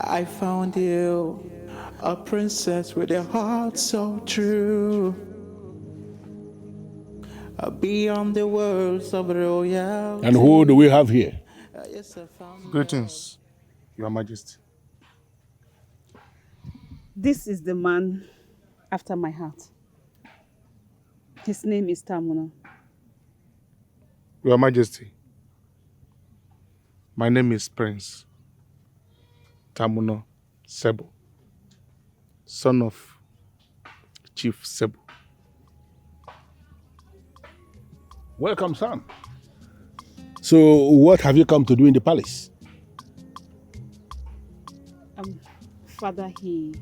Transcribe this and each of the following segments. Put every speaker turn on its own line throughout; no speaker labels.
I found you, a princess with a heart so true. Beyond the worlds of royalty.
And who do we have here?
Yes, I found
Greetings, Your Majesty.
This is the man after my heart. His name is Tamuna.
Your Majesty, my name is Prince Tamuno Sebo, son of Chief Sebo.
Welcome, son. So, what have you come to do in the palace?
Father, he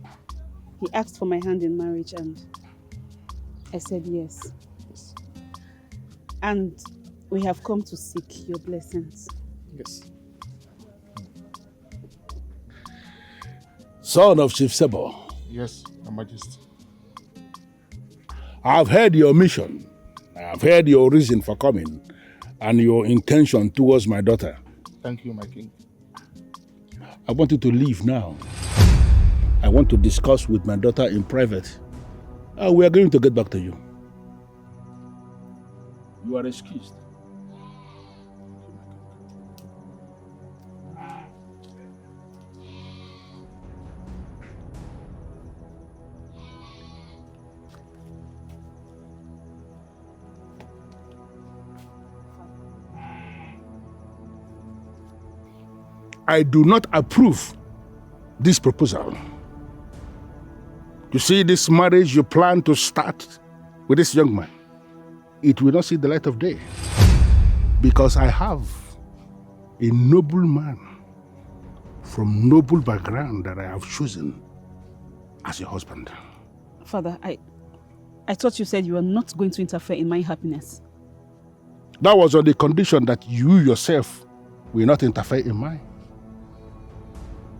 asked for my hand in marriage and I said yes. And we have come to seek your blessings.
Yes.
Son of Chief Sebo,
Yes, Your Majesty.
I've heard your mission. I've heard your reason for coming and your intention towards my daughter.
Thank you, my king.
I want you to leave now. I want to discuss with my daughter in private. We are going to get back to you. You are excused. I do not approve this proposal. You see, this marriage you plan to start with this young man, it will not see the light of day. Because I have a noble man from noble background that I have chosen as your husband.
Father, I thought you said you were not going to interfere in my happiness.
That was on the condition that you yourself will not interfere in mine.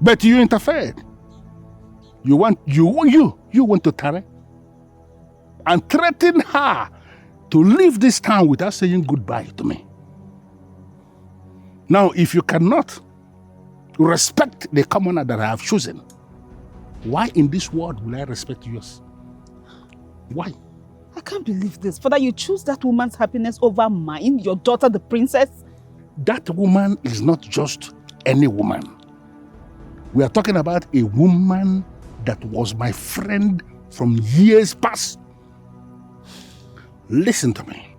But you interfered. You want to tarry and threaten her to leave this town without saying goodbye to me. Now, if you cannot respect the commoner that I have chosen, why in this world will I respect yours? Why?
I can't believe this. Father, you choose that woman's happiness over mine, your daughter, the princess?
That woman is not just any woman. We are talking about a woman that was my friend from years past. Listen to me.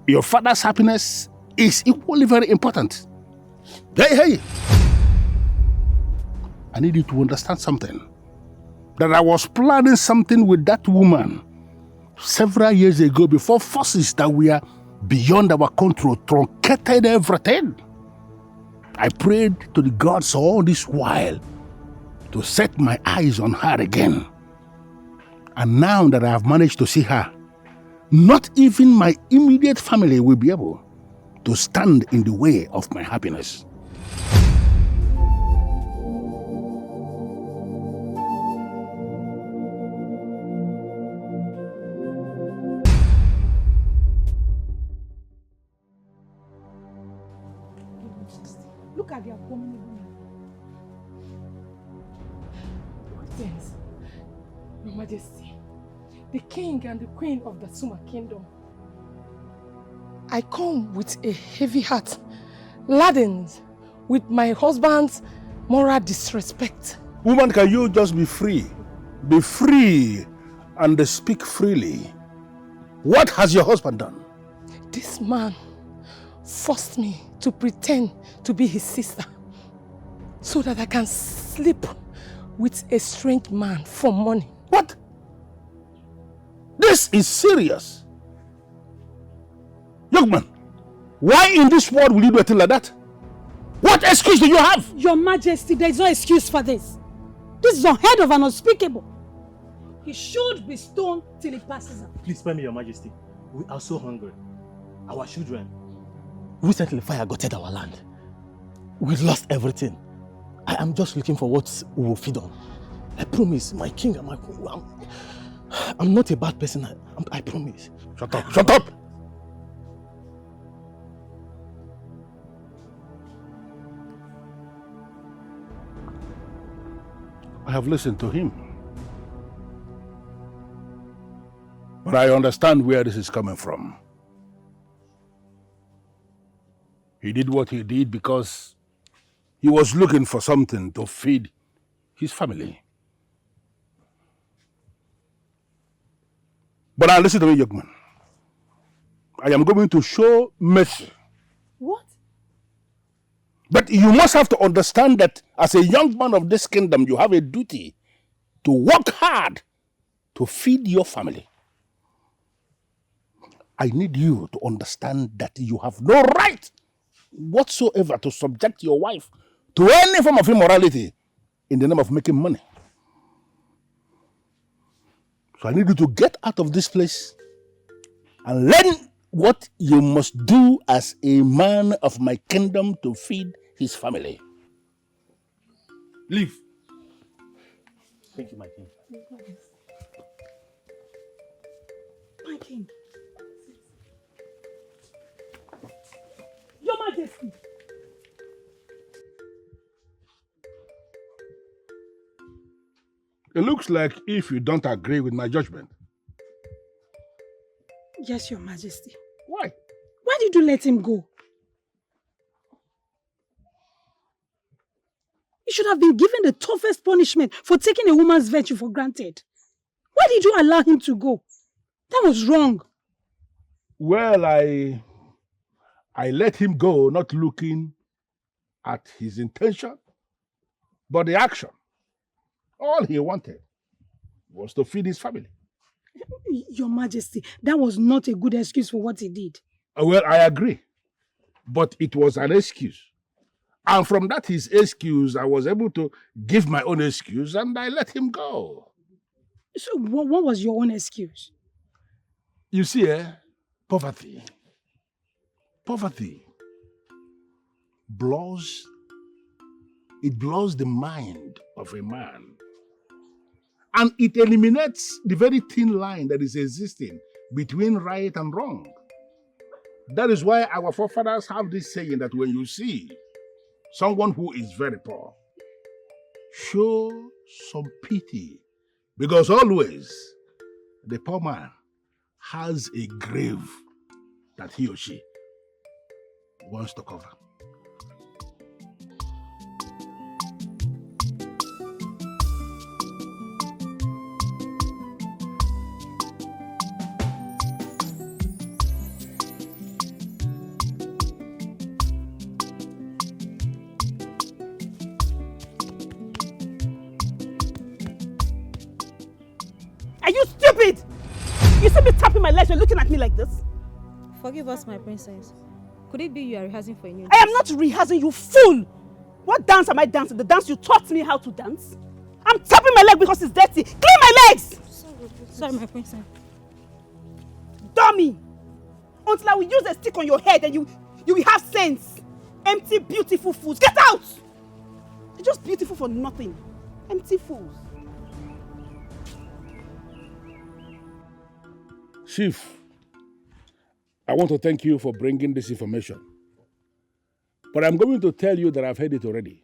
Your father's happiness is equally very important. Hey! I need you to understand something. That I was planning something with that woman several years ago before forces that were beyond our control truncated everything. I prayed to the gods all this while to set my eyes on her again. And now that I have managed to see her, not even my immediate family will be able to stand in the way of my happiness.
Look at the abominable man. Greetings, Your Majesty, the king and the queen of the Suma kingdom. I come with a heavy heart, laden with my husband's moral disrespect.
Woman, can you just be free? Be free and speak freely. What has your husband done?
This man forced me to pretend to be his sister so that I can sleep with a strange man for money.
What? This is serious. Young man, why in this world will you do a thing like that? What excuse do you have?
Your Majesty, there is no excuse for this. This is unheard of and unspeakable. He should be stoned till he passes out.
Please spare me, Your Majesty. We are so hungry. Our children. Recently, fire gutted our land. We lost everything. I am just looking for what we will feed on. I promise, my king and my queen, I'm not a bad person. I promise.
Shut up! Shut up! I have listened to him. But I understand where this is coming from. He did what he did because he was looking for something to feed his family. But now listen to me, young man. I am going to show mercy.
What?
But you must have to understand that as a young man of this kingdom, you have a duty to work hard to feed your family. I need you to understand that you have no right whatsoever to subject your wife to any form of immorality in the name of making money. So I need you to get out of this place and learn what you must do as a man of my kingdom to feed his family. Leave.
Thank you, my king.
My king. Your Majesty.
It looks like if you don't agree with my judgment.
Yes, Your Majesty.
Why?
Why did you let him go? He should have been given the toughest punishment for taking a woman's virtue for granted. Why did you allow him to go? That was wrong.
Well, I let him go not looking at his intention, but the action. All he wanted was to feed his family.
Your Majesty, that was not a good excuse for what he did.
Well, I agree. But it was an excuse. And from that his excuse, I was able to give my own excuse and I let him go.
So what was your own excuse?
You see, poverty blows the mind of a man. And it eliminates the very thin line that is existing between right and wrong. That is why our forefathers have this saying that when you see someone who is very poor, show some pity. Because always the poor man has a grave that he or she wants to cover.
Are you stupid? You see me tapping my legs and looking at me like this?
Forgive us, my princess. Could it be you are rehearsing for a new
I am not rehearsing, you fool! What dance am I dancing? The dance you taught me how to dance? I'm tapping my leg because it's dirty. Clean my legs!
Sorry, my princess.
Dummy! Until I will use a stick on your head and you will have sense. Empty, beautiful fools. Get out! You're just beautiful for nothing. Empty fools.
Chief, I want to thank you for bringing this information. But I'm going to tell you that I've heard it already.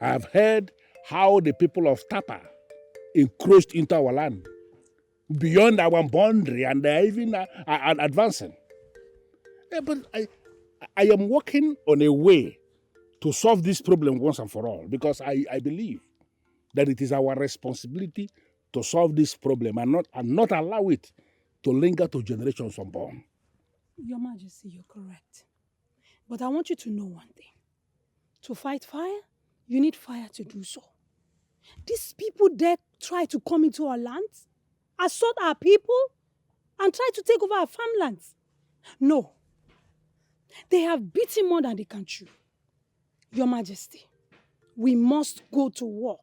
I've heard how the people of Tapa encroached into our land beyond our boundary and they're even advancing. But I am working on a way to solve this problem once and for all because I believe that it is our responsibility to solve this problem and not allow it to linger to generations unborn.
Your Majesty, you're correct. But I want you to know one thing. To fight fire, you need fire to do so. These people dare try to come into our lands, assault our people, and try to take over our farmlands. No. They have beaten more than they can chew. Your Majesty, we must go to war.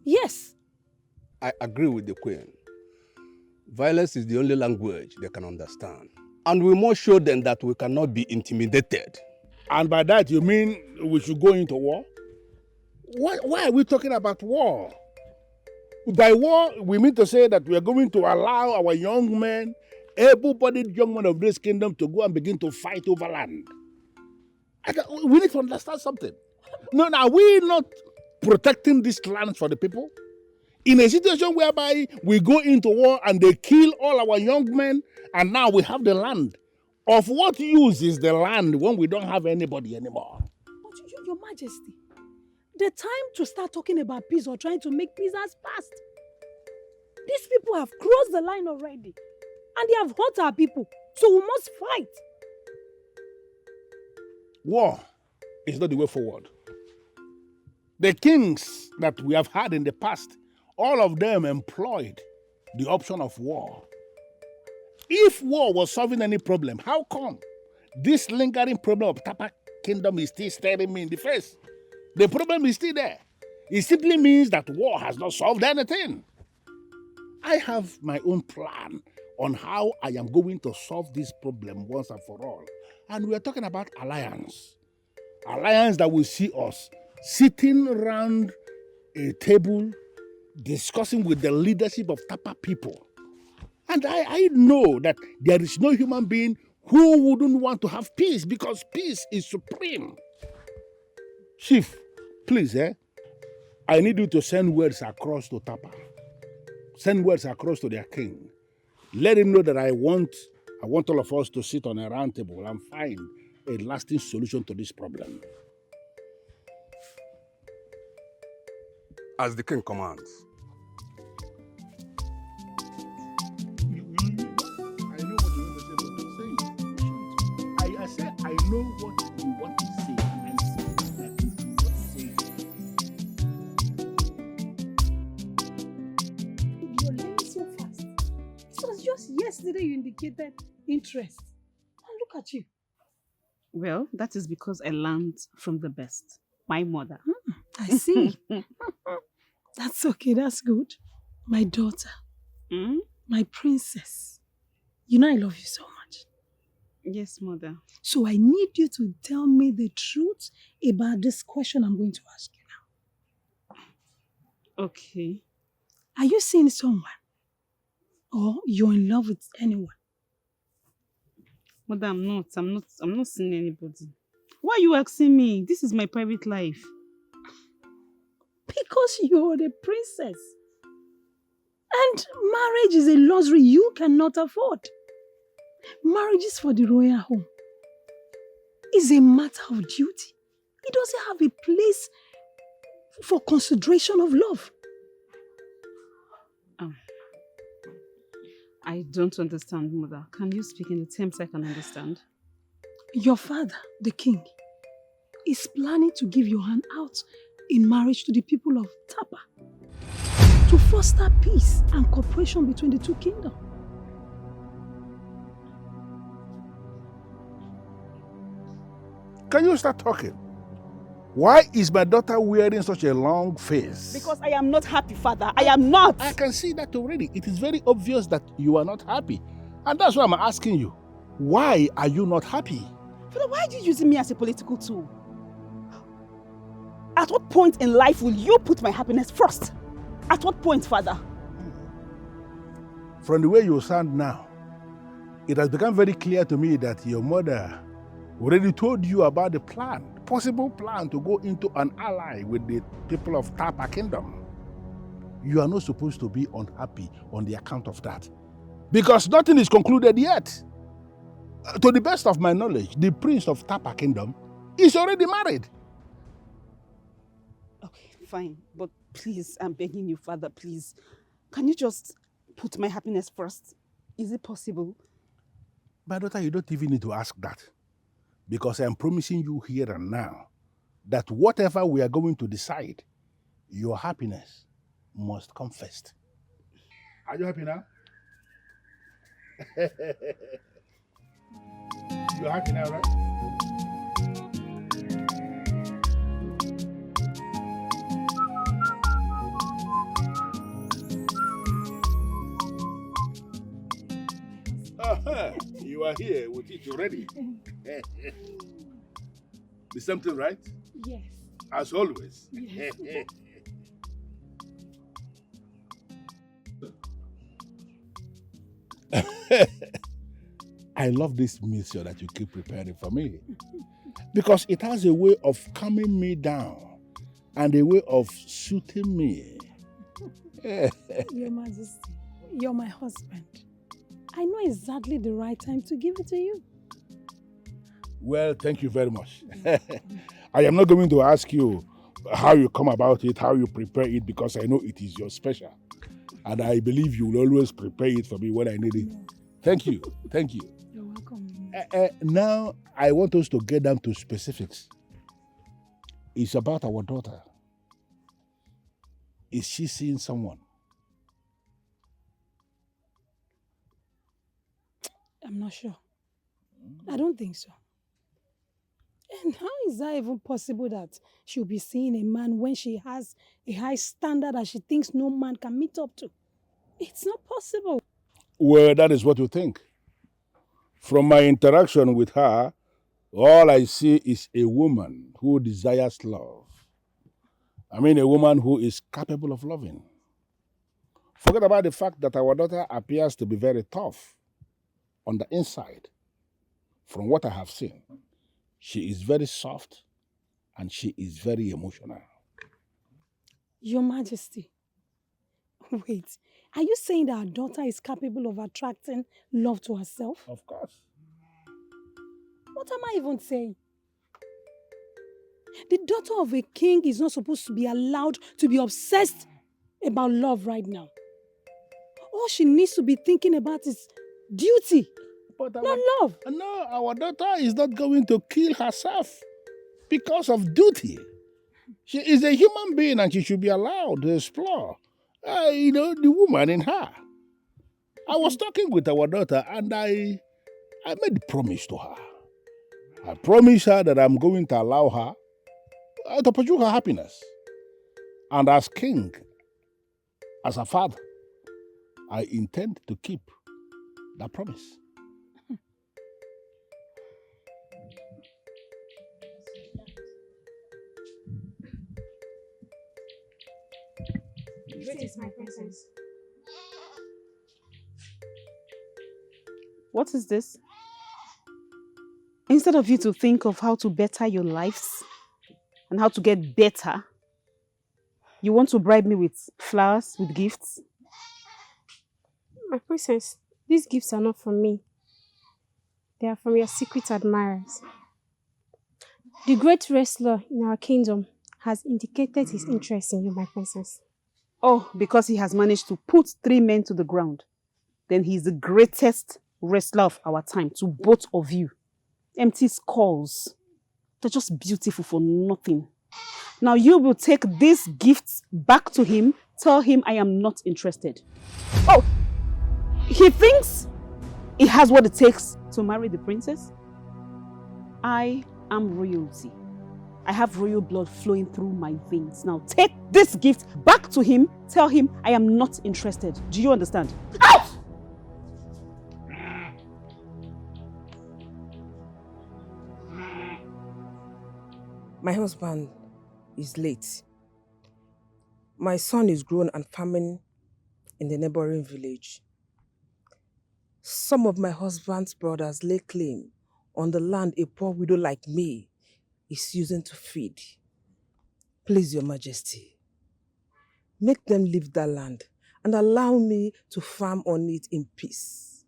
Yes.
I agree with the Queen. Violence is the only language they can understand. And we must show them that we cannot be intimidated.
And by that you mean we should go into war? Why are we talking about war? By war, we mean to say that we are going to allow our young men, able-bodied young men of this kingdom to go and begin to fight over land. We need to understand something. No, are we not protecting these lands for the people? In a situation whereby we go into war and they kill all our young men, and now we have the land. Of what use is the land when we don't have anybody anymore?
But Your Majesty, the time to start talking about peace or trying to make peace has passed. These people have crossed the line already, and they have hurt our people, so we must fight.
War is not the way forward. The kings that we have had in the past, all of them employed the option of war. If war was solving any problem, how come this lingering problem of Tapa Kingdom is still staring me in the face? The problem is still there. It simply means that war has not solved anything. I have my own plan on how I am going to solve this problem once and for all. And we are talking about alliance. Alliance that will see us sitting around a table discussing with the leadership of Tapa people. And I know that there is no human being who wouldn't want to have peace, because peace is supreme. Chief, please, I need you to send words across to Tapa. Send words across to their king. Let him know that I want all of us to sit on a round table and find a lasting solution to this problem.
As the king commands.
I know what you want to say, but don't say it. I said I know what you want to say. I said that you want to say it.
You're learning so fast. It was just yesterday you indicated interest. And look at you.
Well, that is because I learned from the best. My mother.
I see. That's okay, that's good. My daughter. My princess. You know I love you so much.
Yes, mother.
So I need you to tell me the truth about this question I'm going to ask you now.
Okay.
Are you seeing someone? Or you're in love with anyone?
Mother, I'm not seeing anybody. Why are you asking me? This is my private life.
Because you're the princess. And marriage is a luxury you cannot afford. Marriage is for the royal home. It's a matter of duty. It doesn't have a place for consideration of love.
I don't understand, Mother. Can you speak in the terms I can understand?
Your father, the king, is planning to give your hand out in marriage to the people of Tapa to foster peace and cooperation between the two kingdoms.
Can you start talking? Why is my daughter wearing such a long face?
Because I am not happy, Father. I am not.
I can see that already. It is very obvious that you are not happy. And that's why I'm asking you. Why are you not happy?
Father, why are you using me as a political tool? At what point in life will you put my happiness first? At what point, Father?
From the way you sound now, it has become very clear to me that your mother already told you about the possible plan to go into an ally with the people of Tapa Kingdom. You are not supposed to be unhappy on the account of that, because nothing is concluded yet. To the best of my knowledge, the prince of Tapa Kingdom is already married.
Okay, fine. But please, I'm begging you, Father, please. Can you just put my happiness first? Is it possible?
My daughter, you don't even need to ask that. Because I'm promising you here and now that whatever we are going to decide, your happiness must come first. Are you happy now? You're happy now, right? You are here with it already. The same thing, right?
Yes.
As always.
Yes.
I love this mixture that you keep preparing for me, because it has a way of calming me down and a way of suiting me.
Your Majesty, you're my husband. I know exactly the right time to give it to you.
Well, thank you very much. I am not going to ask you how you come about it, how you prepare it, because I know it is your special. And I believe you will always prepare it for me when I need it. Thank you. Thank you.
You're welcome.
Now, I want us to get down to specifics. It's about our daughter. Is she seeing someone?
I'm not sure. I don't think so. And how is that even possible that she'll be seeing a man when she has a high standard that she thinks no man can meet up to? It's not possible.
Well, that is what you think. From my interaction with her, all I see is a woman who desires love. I mean, a woman who is capable of loving. Forget about the fact that our daughter appears to be very tough on the inside. From what I have seen, she is very soft and she is very emotional.
Your Majesty, wait, are you saying that our daughter is capable of attracting love to herself?
Of course.
What am I even saying? The daughter of a king is not supposed to be allowed to be obsessed about love right now. All she needs to be thinking about is duty, not love.
No, our daughter is not going to kill herself because of duty. She is a human being and she should be allowed to explore, the woman in her. I was talking with our daughter and I made a promise to her. I promised her that I'm going to allow her to pursue her happiness. And as king, as a father, I intend to keep that promise.
Greetings, my princess.
What is this? Instead of you to think of how to better your lives and how to get better, you want to bribe me with flowers, with gifts?
My princess, these gifts are not from me. They are from your secret admirers. The great wrestler in our kingdom has indicated his interest in you, my princess.
Oh, because he has managed to put 3 men to the ground. Then he is the greatest wrestler of our time to both of you. Empty skulls. They're just beautiful for nothing. Now you will take these gifts back to him, tell him I am not interested. Oh, he thinks he has what it takes to marry the princess? I am royalty. I have royal blood flowing through my veins. Now take this gift back to him, tell him I am not interested. Do you understand? Out!
My husband is late. My son is grown and farming in the neighboring village. Some of my husband's brothers lay claim on the land a poor widow like me is using to feed. Please, Your Majesty, make them leave that land and allow me to farm on it in peace.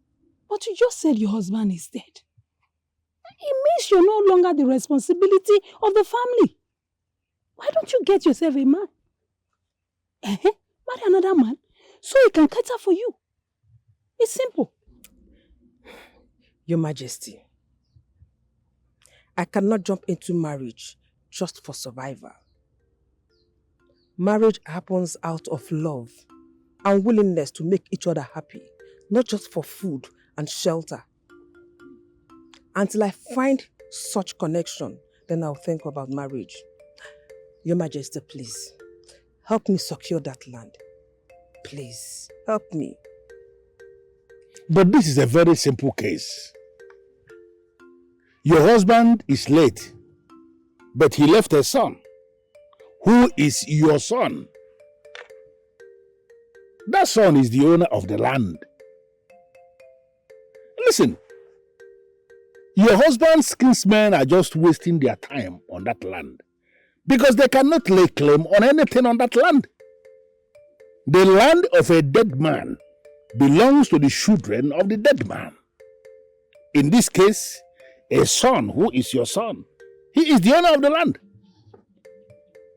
But you just said your husband is dead. It means you're no longer the responsibility of the family. Why don't you get yourself a man? Marry another man so he can cater for you. It's simple.
Your Majesty, I cannot jump into marriage just for survival. Marriage happens out of love and willingness to make each other happy, not just for food and shelter. Until I find such connection, then I'll think about marriage. Your Majesty, please, help me secure that land. Please, help me.
But this is a very simple case. Your husband is late, but he left a son. Who is your son? That son is the owner of the land. Listen, your husband's kinsmen are just wasting their time on that land because they cannot lay claim on anything on that land. The land of a dead man belongs to the children of the dead man. In this case, a son who is your son. He is the owner of the land.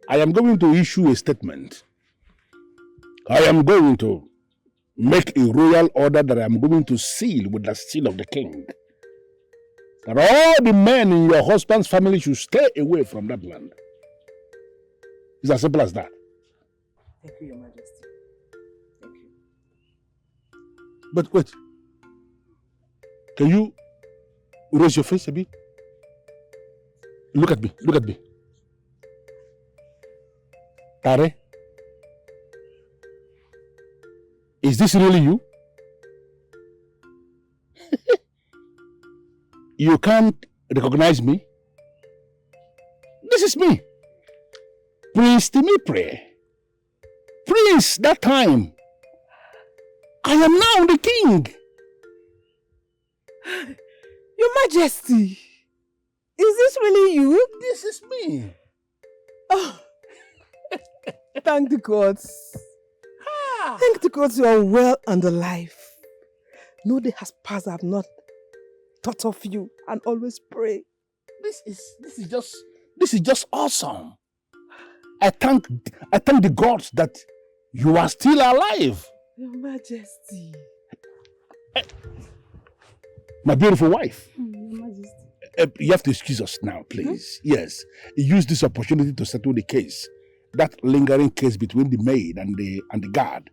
I am going to issue a statement. I am going to make a royal order that I am going to seal with the seal of the king. That all the men in your husband's family should stay away from that land. It's as simple as that.
Thank you, Your Majesty. Thank you.
But wait. Can you raise your face a bit? Look at me. Look at me. Tare? Is this really you? You can't recognize me? This is me. Prince Timipre. Prince, that time. I am now the king.
Your Majesty, is this really you?
This is me.
Oh, thank the gods. Thank the gods you are well and alive. No day has passed I have not thought of you and always pray.
This is just awesome. I thank the gods that you are still alive.
Your Majesty.
My beautiful wife.
Your Majesty.
You have to excuse us now, please. Yes. Use this opportunity to settle the case. That lingering case between the maid and the guard.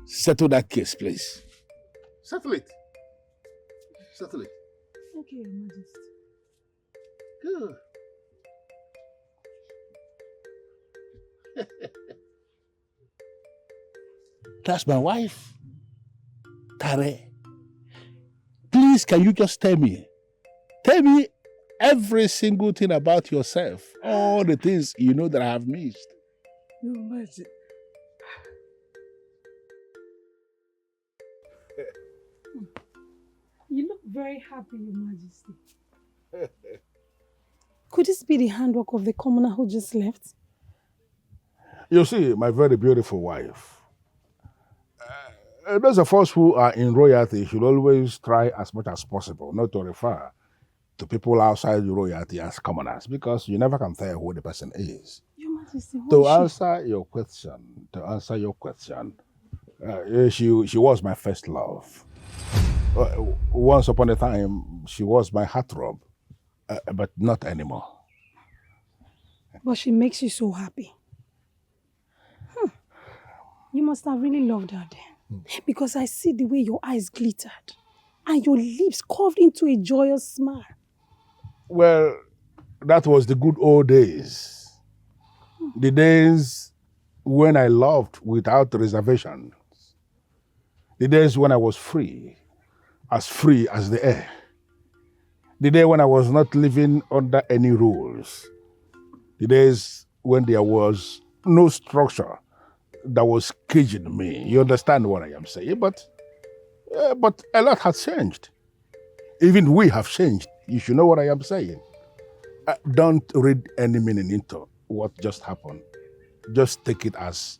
Settle that case, please. Settle it. Settle it.
Okay, Your Majesty.
Good. That's my wife, Tare. Please, can you just tell me every single thing about yourself, all the things you know that I have missed.
Your Majesty.
You look very happy, Your Majesty. Could this be the handwork of the commoner who just left?
You see, my very beautiful wife, those of us who are in royalty should always try as much as possible not to refer to people outside the royalty as commoners, because you never can tell who the person is.
Your Majesty,
To answer your question, she was my first love. Once upon a time, she was my heartthrob, but not anymore.
But she makes you so happy. You must have really loved her then. Because I see the way your eyes glittered and your lips curved into a joyous smile.
Well, that was the good old days. The days when I loved without reservations. The days when I was free as the air. The day when I was not living under any rules. The days when there was no structure that was caging me. You understand what I am saying? But a lot has changed. Even we have changed. You should know what I am saying. Don't read any meaning into what just happened. Just take it as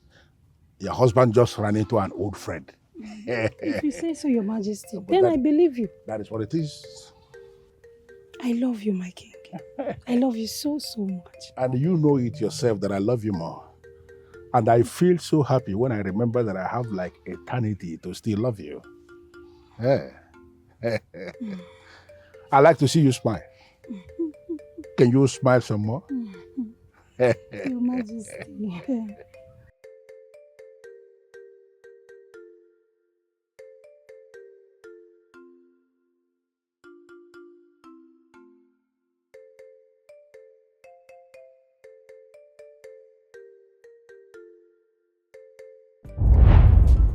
your husband just ran into an old friend.
If you say so, Your Majesty, then I believe you.
That is what it is.
I love you, my king. I love you so, so much.
And you know it yourself that I love you more. And I feel so happy when I remember that I have like eternity to still love you. I like to see you smile. Can you smile some more?
Your Majesty.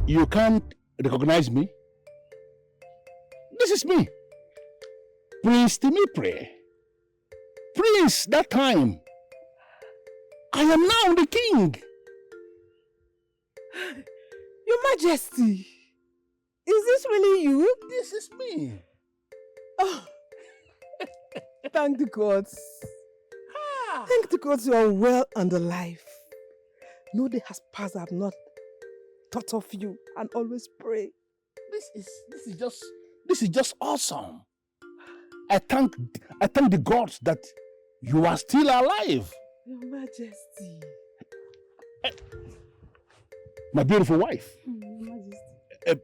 You can't recognize me? This is me. Prince Timipre. Prince, that time. I am now the king.
Your Majesty, is this really you?
This is me.
Oh, thank the gods. Thank the gods you are well and alive. No day has passed I have not thought of you and always pray.
This is just awesome. I thank the gods that you are still alive.
Your Majesty.
My beautiful wife.
Your Majesty.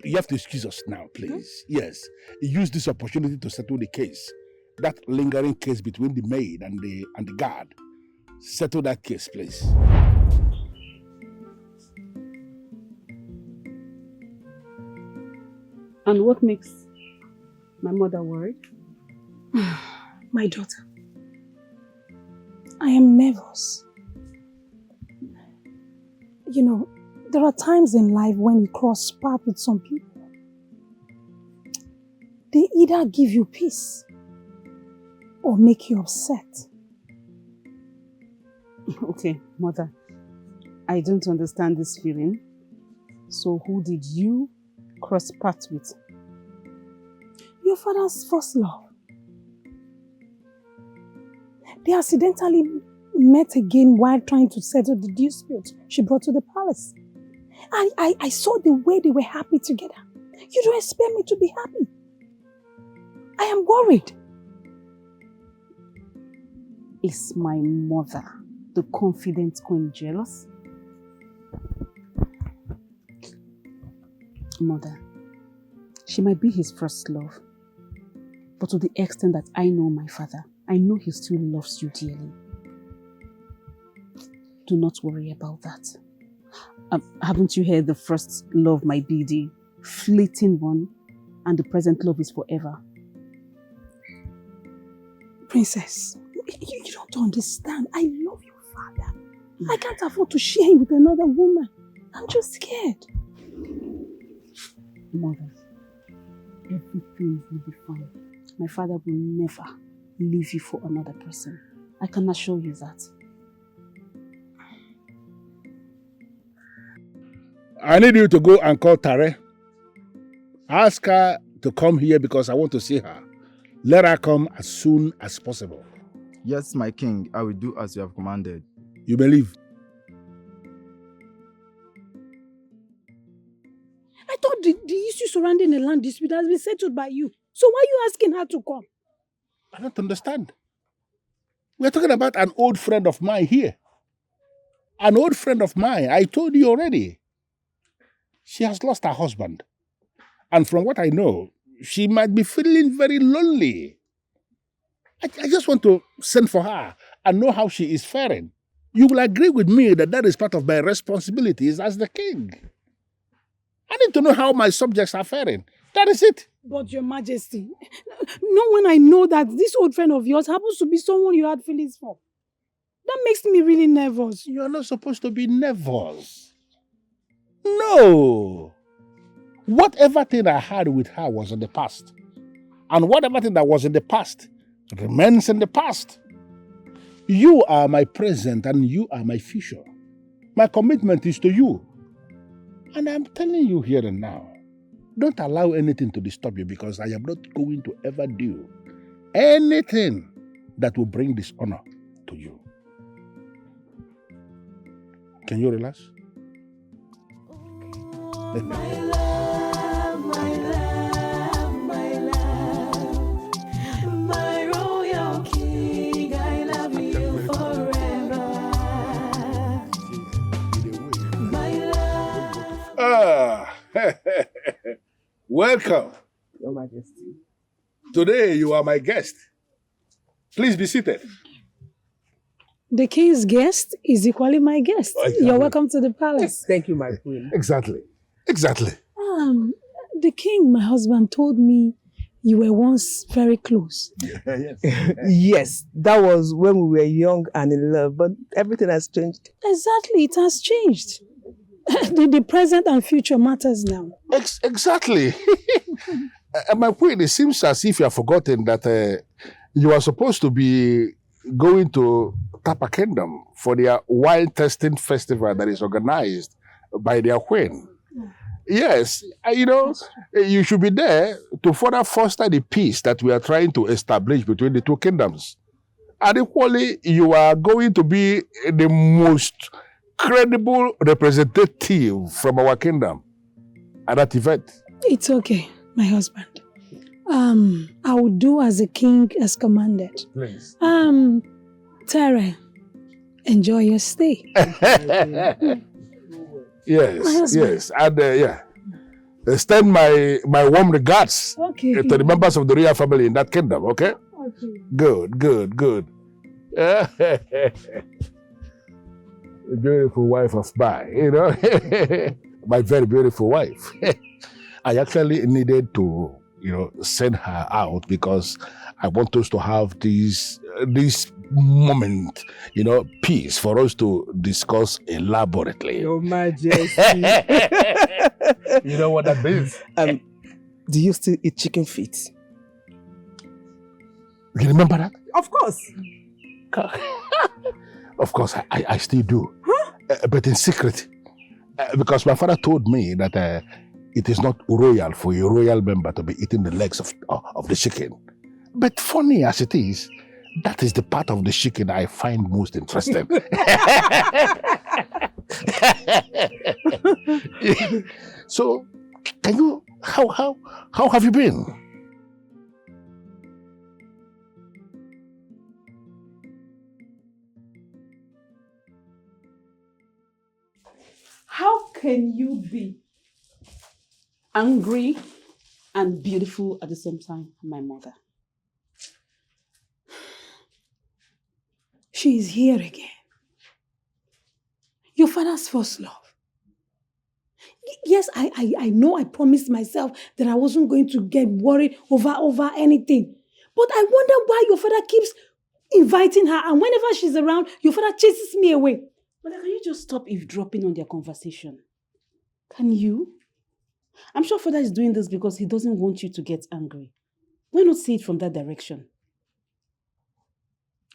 You have to excuse us now, please. Yes. Use this opportunity to settle the case. That lingering case between the maid and the guard. Settle that case, please.
And what makes my mother worried?
My daughter, I am nervous. You know, there are times in life when you cross paths with some people. They either give you peace or make you upset.
Okay, mother, I don't understand this feeling. So who did you cross paths with?
Your father's first love. They accidentally met again while trying to settle the dispute she brought to the palace. I saw the way they were happy together. You don't expect me to be happy. I am worried.
Is my mother, the confident queen, jealous? Mother, she might be his first love. But to the extent that I know my father, I know he still loves you dearly. Do not worry about that. Haven't you heard the first love might be the fleeting one and the present love is forever?
Princess, you don't understand. I love your father. I can't afford to share him with another woman. I'm just scared.
Mother, everything will be fine. My father will never leave you for another person. I can assure you that.
I need you to go and call Tare. Ask her to come here because I want to see her. Let her come as soon as possible.
Yes, my king, I will do as you have commanded.
You may leave.
I thought the issue surrounding the land dispute has been settled by you. So why are you asking her to come?
I don't understand. We're talking about an old friend of mine here. An old friend of mine. I told you already. She has lost her husband. And from what I know, she might be feeling very lonely. I just want to send for her and know how she is faring. You will agree with me that that is part of my responsibilities as the king. I need to know how my subjects are faring. That is it.
But your majesty, not when I know that this old friend of yours happens to be someone you had feelings for. That makes me really nervous.
You are not supposed to be nervous. No. Whatever thing I had with her was in the past. And whatever thing that was in the past remains in the past. You are my present and you are my future. My commitment is to you. And I'm telling you here and now, don't allow anything to disturb you because I am not going to ever do anything that will bring dishonor to you. Can you relax?
My love, my love, my love, my royal king, I love you forever. My love.
Welcome.
Your Majesty.
Today you are my guest. Please be seated.
The king's guest is equally my guest.
Exactly.
You're welcome to the palace.
Thank you, my queen.
Exactly. Exactly.
The king, my husband, told me you were once very close.
Yes.
Yes, that was when we were young and in love, but everything has changed.
Exactly, it has changed. The present and future matters now.
Exactly. My queen, it seems as if you have forgotten that you are supposed to be going to Tapa Kingdom for their wine tasting festival that is organized by their queen. Yes, you should be there to further foster the peace that we are trying to establish between the two kingdoms. And equally, you are going to be the most credible representative from our kingdom at that event.
It's okay, my husband. I will do as the king has commanded.
Please.
Tara, enjoy your stay.
Yes. And extend my warm regards to the members of the royal family in that kingdom, okay? Good. A beautiful wife of mine, you know. My very beautiful wife. I actually needed to, send her out because I want us to have this moment, peace for us to discuss elaborately.
Your Majesty.
You know what that means?
Do you still eat chicken feet?
You remember that?
Of course.
Of course, I still do. Huh? But in secret. Because my father told me that it is not royal for a royal member to be eating the legs of the chicken. But funny as it is, that is the part of the chicken I find most interesting. So, how have you been?
How can you be angry and beautiful at the same time, my mother?
She is here again. Your father's first love. Yes, I know I promised myself that I wasn't going to get worried over anything. But I wonder why your father keeps inviting her, and whenever she's around, your father chases me away.
Mother, can you just stop eavesdropping on their conversation? Can you? I'm sure father is doing this because he doesn't want you to get angry. Why not see it from that direction?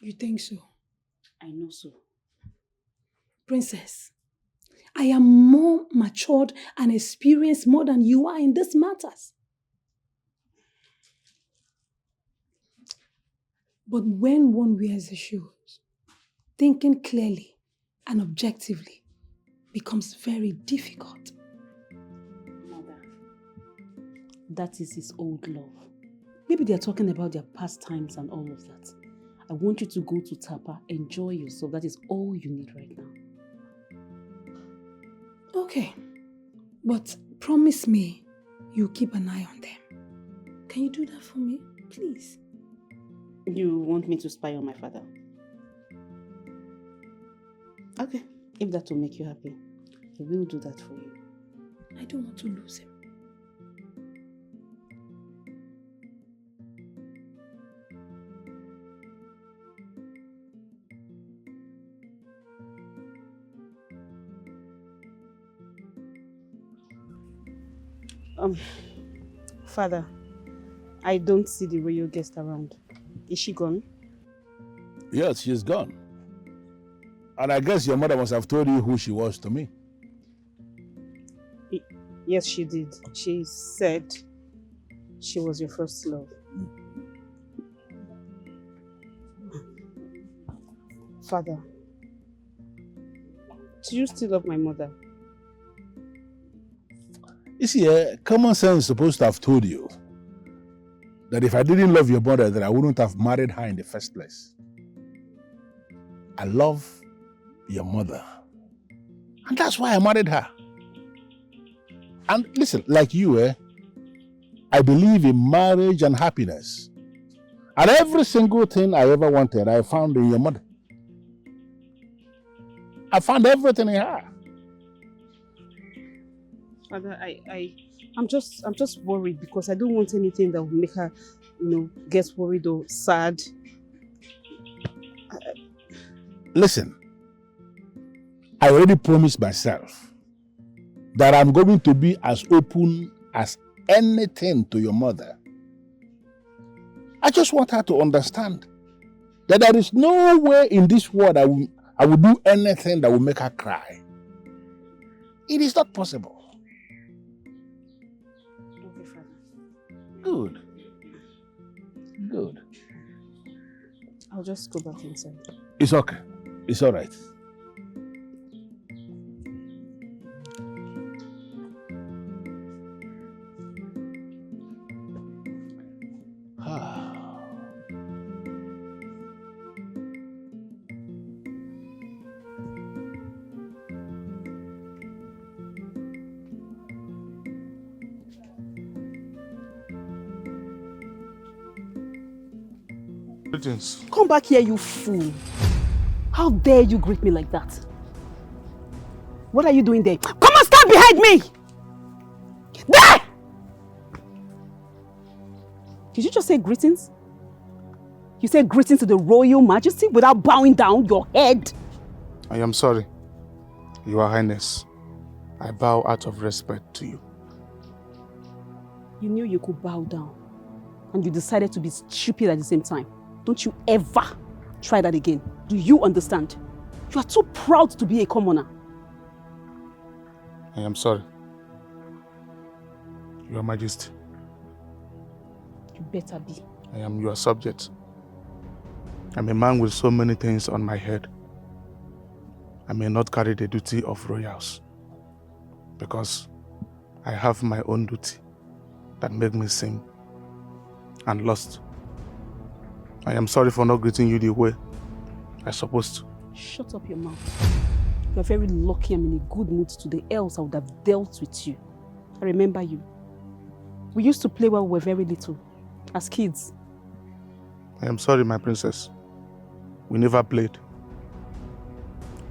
You think so?
I know so.
Princess, I am more matured and experienced more than you are in these matters. But when one wears the shoes, thinking clearly and objectively becomes very difficult.
Mother, that is his old love. Maybe they're talking about their past times and all of that. I want you to go to Tapa, enjoy yourself. That is all you need right now.
Okay, but promise me you'll keep an eye on them. Can you do that for me, please?
You want me to spy on my father? Okay, if that will make you happy, I will do that for you.
I don't want to lose him.
Father, I don't see the royal guest around. Is she gone?
Yes, she's gone. And I guess your mother must have told you who she was to me.
Yes, she did. She said she was your first love. Father, do you still love my mother?
You see, common sense is supposed to have told you that if I didn't love your mother, then I wouldn't have married her in the first place. I love your mother. And that's why I married her. And listen, like you, I believe in marriage and happiness. And every single thing I ever wanted, I found in your mother. I found everything in her.
Father, I'm just worried because I don't want anything that will make her, get worried or sad.
Listen, I already promised myself that I'm going to be as open as anything to your mother. I just want her to understand that there is no way in this world I will do anything that will make her cry. It is not possible.
Okay, Father.
Good.
I'll just go back inside.
It's okay. It's all right.
Greetings.
Come back here, you fool. How dare you greet me like that? What are you doing there? Come and stand behind me! There! Did you just say greetings? You said greetings to the royal majesty without bowing down your head?
I am sorry, Your Highness. I bow out of respect to you.
You knew you could bow down, and you decided to be stupid at the same time. Don't you ever try that again. Do you understand? You are too proud to be a commoner.
I am sorry, Your Majesty.
You better be.
I am your subject. I'm a man with so many things on my head. I may not carry the duty of royals because I have my own duty that made me sin and lost. I am sorry for not greeting you the way I'm supposed to.
Shut up your mouth. You are very lucky I'm in a good mood today, else I would have dealt with you. I remember you. We used to play while we were very little, as kids.
I am sorry, my princess. We never played.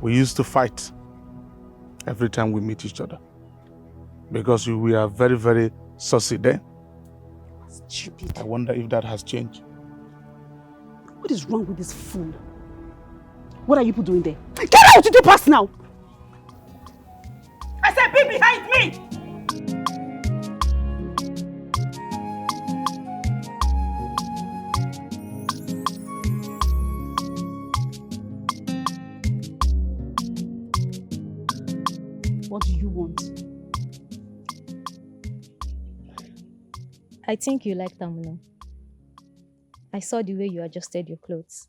We used to fight every time we meet each other. Because we are very, very saucy then.
Stupid.
I wonder if that has changed.
What is wrong with this fool? What are you people doing there? Get out! You do pass now! I said be behind me! What do you want?
I think you like Tamuno. I saw the way you adjusted your clothes.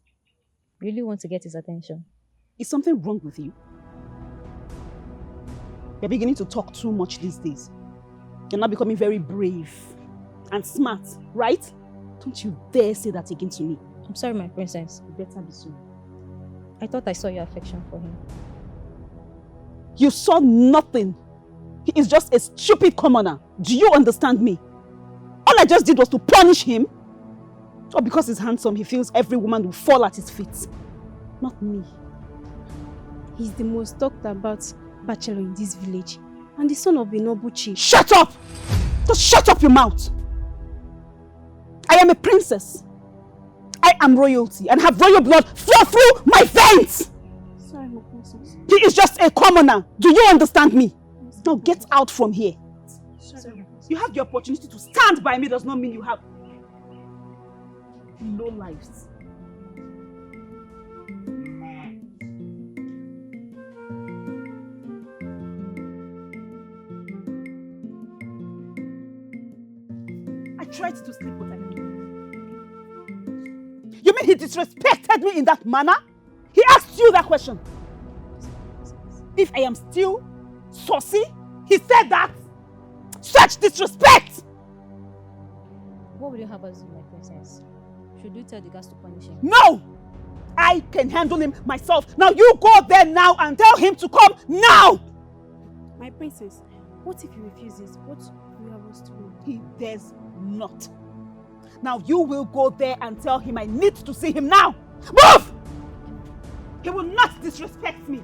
Really want to get his attention.
Is something wrong with you? You're beginning to talk too much these days. You're now becoming very brave and smart, right? Don't you dare say that again to me.
I'm sorry, my princess.
You better be sorry.
I thought I saw your affection for him.
You saw nothing. He is just a stupid commoner. Do you understand me? All I just did was to punish him. Or because he's handsome, he feels every woman will fall at his feet. Not me.
He's the most talked about bachelor in this village. And the son of a noble chief.
Shut up! Just shut up your mouth. I am a princess. I am royalty and have royal blood flow through my veins.
Sorry, my princess.
He is just a commoner. Do you understand me? Now get out from here.
Sorry.
You have the opportunity to stand by me does not mean you have no lives. I tried to sleep, but I couldn't. You mean he disrespected me in that manner? He asked you that question. If I am still saucy, he said that. Such disrespect!
What will you have us do, my princess? Should we tell the guards to punish him?
No! I can handle him myself. Now you go there now and tell him to come now!
My princess, what if he refuses? What will you have us to do?
He dares not. Now you will go there and tell him I need to see him now. Move! He will not disrespect me.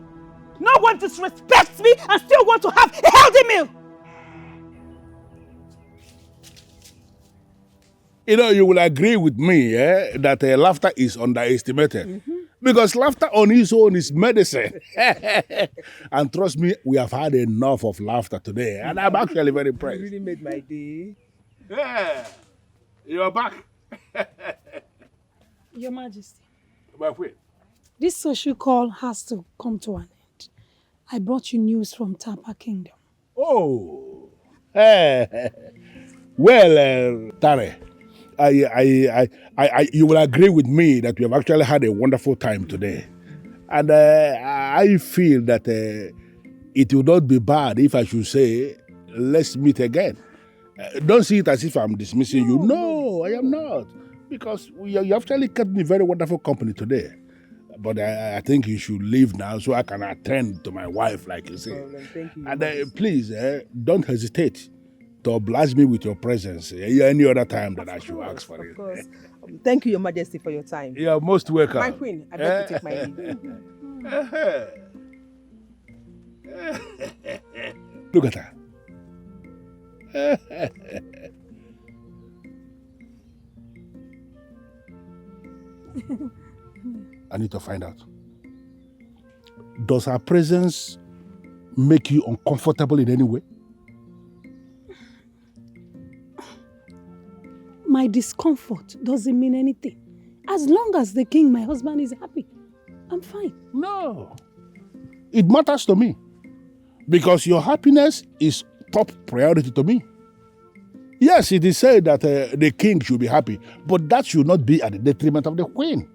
No one disrespects me and still want to have a healthy meal.
You know, you will agree with me that laughter is underestimated. Because laughter on its own is medicine. And trust me, we have had enough of laughter today. And I'm actually very impressed.
You really made my day.
Yeah, you're back.
Your Majesty,
But wait.
this social call has to come to an end. I brought you news from Tapa Kingdom.
Oh. Well, Tare, you will agree with me that we have actually had a wonderful time today. And I feel that it would not be bad if I should say, let's meet again. Don't see it as if I'm dismissing you. No, I am not. Because you actually kept me very wonderful company today. But I think you should leave now so I can attend to my wife, like you say.
Thank you.
And please, don't hesitate to oblige me with your presence any other time that I should ask for it.
Of course. Thank you, Your Majesty, for your time.
You are most welcome.
My queen, I beg to take my leave.
Look at her. I need to find out. Does her presence make you uncomfortable in any way?
My discomfort doesn't mean anything. As long as the king, my husband, is happy, I'm fine.
No. It matters to me. Because your happiness is top priority to me. Yes, it is said that the king should be happy, but that should not be at the detriment of the queen.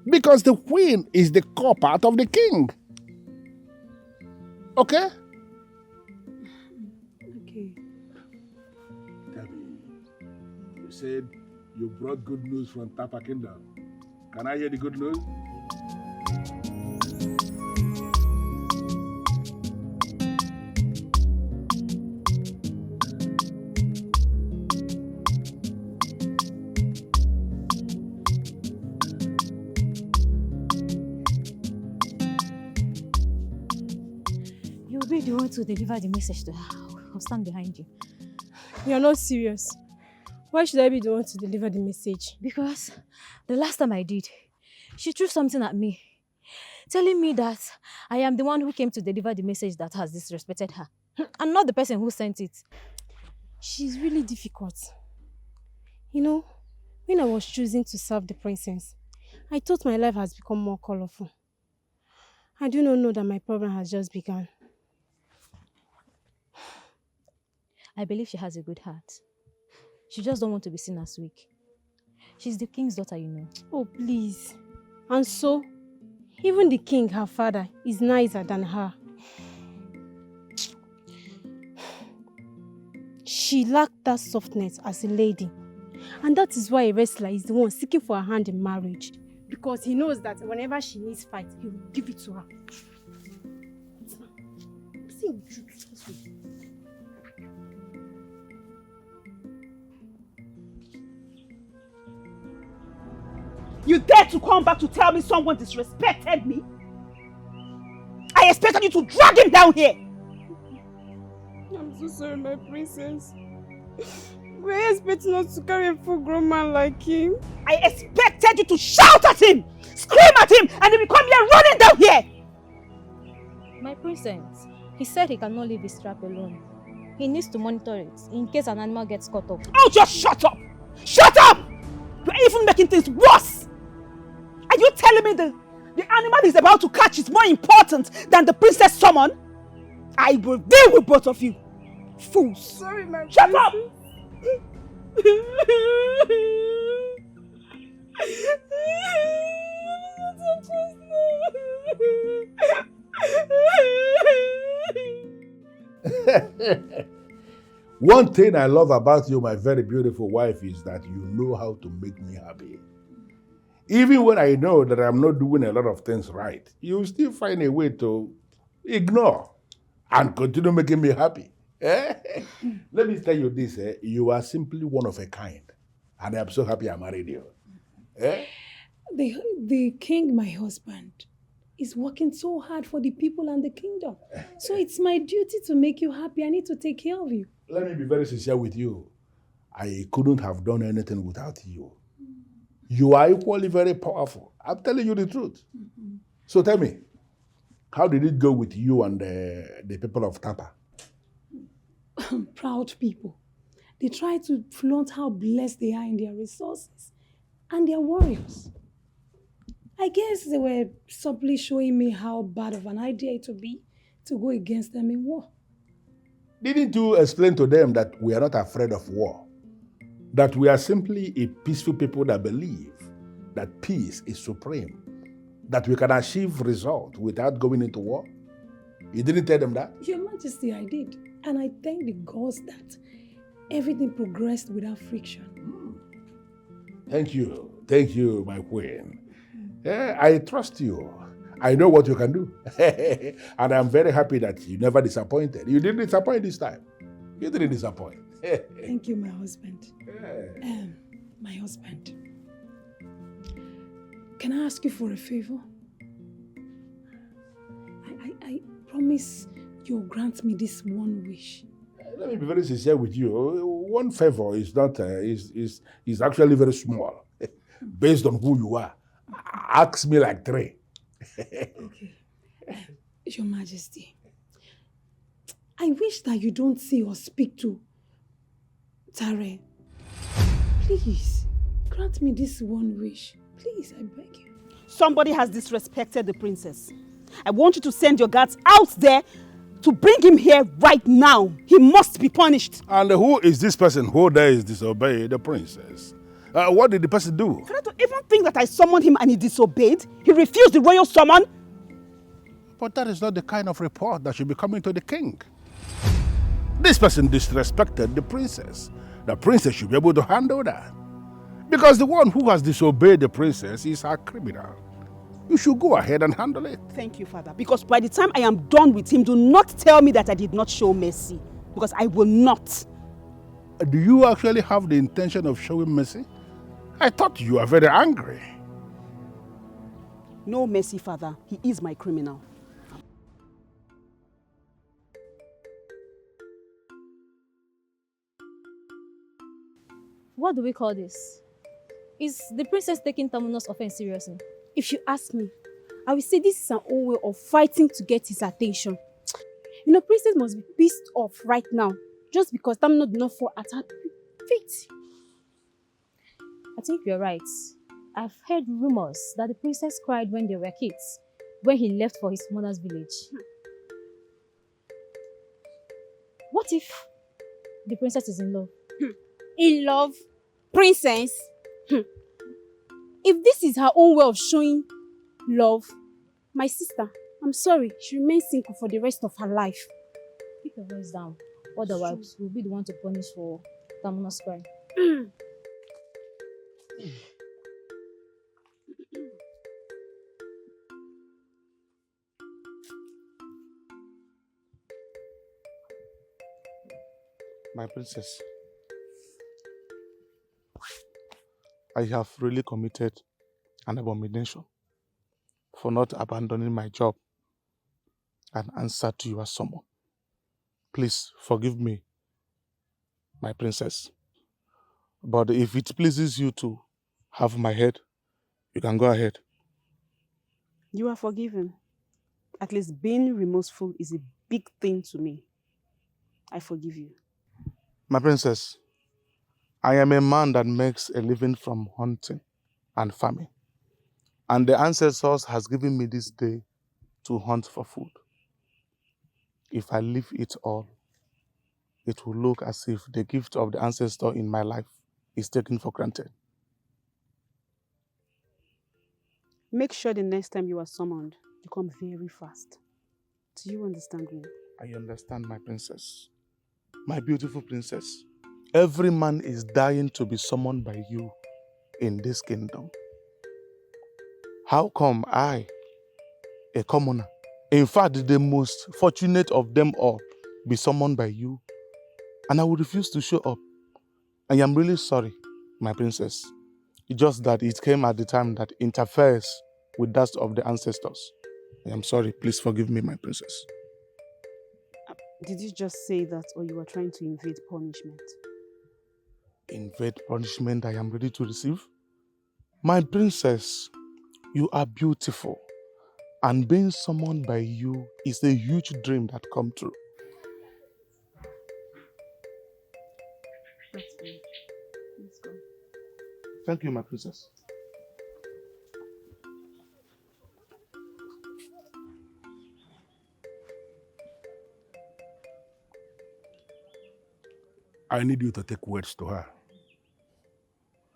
Because the queen is the core part of the king. Okay?
Okay.
Tell me, you said you brought good news from Tapa Kingdom. Can I hear the good news?
You'll be the one to deliver the message to her. I'll stand behind you.
You're not serious. Why should I be the one to deliver the message?
Because the last time I did, she threw something at me, telling me that I am the one who came to deliver the message that has disrespected her, and not the person who sent it.
She's really difficult. You know, when I was choosing to serve the princess, I thought my life has become more colorful. I do not know that my problem has just begun.
I believe she has a good heart. She just don't want to be seen as weak. She's the king's daughter, you know.
Oh, please. And so, even the king, her father, is nicer than her. She lacked that softness as a lady. And that is why a wrestler is the one seeking for her hand in marriage. Because he knows that whenever she needs fight, he will give it to her.
You dare to come back to tell me someone disrespected me? I expected you to drag him down here.
I'm so sorry, my princess. We expect not to carry a full-grown man like him.
I expected you to shout at him, scream at him, and he will come here running down here.
My princess, he said he cannot leave his trap alone. He needs to monitor it in case an animal gets caught up.
Oh, just shut up! Shut up! You're even making things worse! Are you telling me the animal he's about to catch is more important than the princess summon? I will deal with both of you. Fools.
Sorry, my
Shut
princess.
up!
One thing I love about you, my very beautiful wife, is that you know how to make me happy. Even when I know that I'm not doing a lot of things right, you still find a way to ignore and continue making me happy. Let me tell you this, you are simply one of a kind. And I'm so happy I married you.
The king, my husband, is working so hard for the people and the kingdom. So it's my duty to make you happy. I need to take care of you.
Let me be very sincere with you. I couldn't have done anything without you. You are equally very powerful. I'm telling you the truth.
Mm-hmm.
So tell me, how did it go with you and the people of Tapa?
Proud people. They try to flaunt how blessed they are in their resources and their warriors. I guess they were subtly showing me how bad of an idea it would be to go against them in war.
Didn't you explain to them that we are not afraid of war? that we are simply a peaceful people that believe that peace is supreme, that we can achieve results without going into war? You didn't tell them that?
Your Majesty, I did. And I thank the gods that everything progressed without friction.
Thank you, my queen. I trust you. I know what you can do. And I'm very happy that you never disappointed. You didn't disappoint this time. You didn't disappoint.
Thank you, my husband. My husband. Can I ask you for a favor? I promise you'll grant me this one wish.
Let me be very sincere with you. One favor is not is actually very small, based on who you are. Ask me like three.
Okay. Your Majesty, I wish that you don't see or speak to Tare. Please, grant me this one wish. Please, I beg you.
Somebody has disrespected the princess. I want you to send your guards out there to bring him here right now. He must be punished.
And who is this person who dares disobey the princess? What did the person do?
For you to even think that I summoned him and he disobeyed? He refused the royal summon?
But that is not the kind of report that should be coming to the king. This person disrespected the princess. The princess should be able to handle that. Because the one who has disobeyed the princess is a criminal. You should go ahead and handle it.
Thank you, Father. Because by the time I am done with him, do not tell me that I did not show mercy. Because I will not.
Do you actually have the intention of showing mercy? I thought you were very angry.
No mercy, Father. He is my criminal.
What do we call this? Is the princess taking Tamuno's offense seriously?
If you ask me, I will say this is an old way of fighting to get his attention. You know, princess must be pissed off right now just because Tamino did not fall at her feet.
I think you're right. I've heard rumors that the princess cried when they were kids, when he left for his mother's village. What if the princess is in love?
In love? Princess? If this is her own way of showing love, my sister, I'm sorry, she remains single for the rest of her life.
Keep your voice down. Otherwise, we'll be the one to punish for Tamuno's crime.
My princess, I have really committed an abomination for not abandoning my job and answer to your summon. Please forgive me, my princess. But if it pleases you to have my head, you can go ahead.
You are forgiven. At least being remorseful is a big thing to me. I forgive you.
My princess, I am a man that makes a living from hunting and farming. And the ancestors has given me this day to hunt for food. If I leave it all, it will look as if the gift of the ancestor in my life is taken for granted.
Make sure the next time you are summoned, you come very fast. Do you understand me?
I understand, my princess. My beautiful princess. Every man is dying to be summoned by you in this kingdom. How come I, a commoner, in fact the most fortunate of them all, be summoned by you, and I will refuse to show up? I am really sorry, my princess. It's just that it came at the time that interferes with that of the ancestors. I am sorry. Please forgive me, my princess.
Did you just say that, or you were trying to invade punishment?
Invade punishment I am ready to receive? My princess, you are beautiful, and being summoned by you is a huge dream that come true.
That's fine. Let's go.
Thank you, my princess.
I need you to take words to her.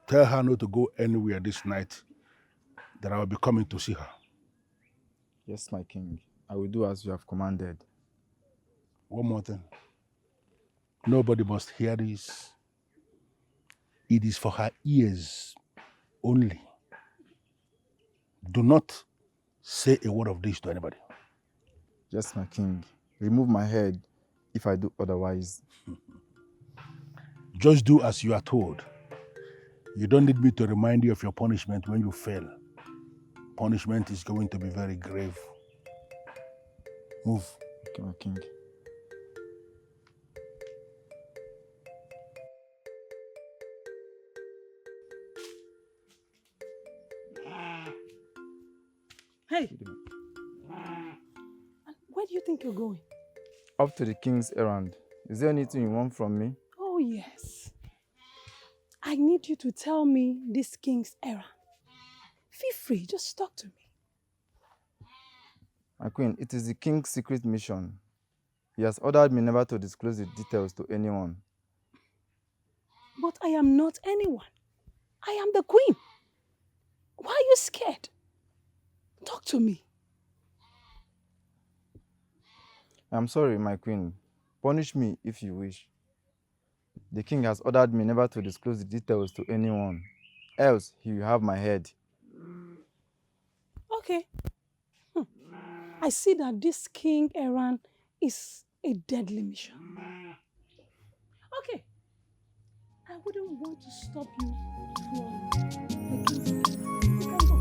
Tell her not to go anywhere this night, that I will be coming to see her.
Yes, my king. I will do as you have commanded.
One more thing. Nobody must hear this. It is for her ears only. Do not say a word of this to anybody.
Yes, my king. Remove my head if I do otherwise.
Just do as you are told. You don't need me to remind you of your punishment when you fail. Punishment is going to be very grave. Move.
Okay, my king.
Hey! Where do you think you're going?
Up to the king's errand. Is there anything you want from me?
Oh, yes. I need you to tell me this king's errand. Feel free, just talk to me.
My queen, it is the king's secret mission. He has ordered me never to disclose the details to anyone.
But I am not anyone. I am the queen. Why are you scared? Talk to me.
I'm sorry, my queen. Punish me if you wish. The king has ordered me never to disclose the details to anyone. Else, he will have my head.
Okay. I see that this king errand is a deadly mission. Okay. I wouldn't want to stop you from the king's errand. You can go.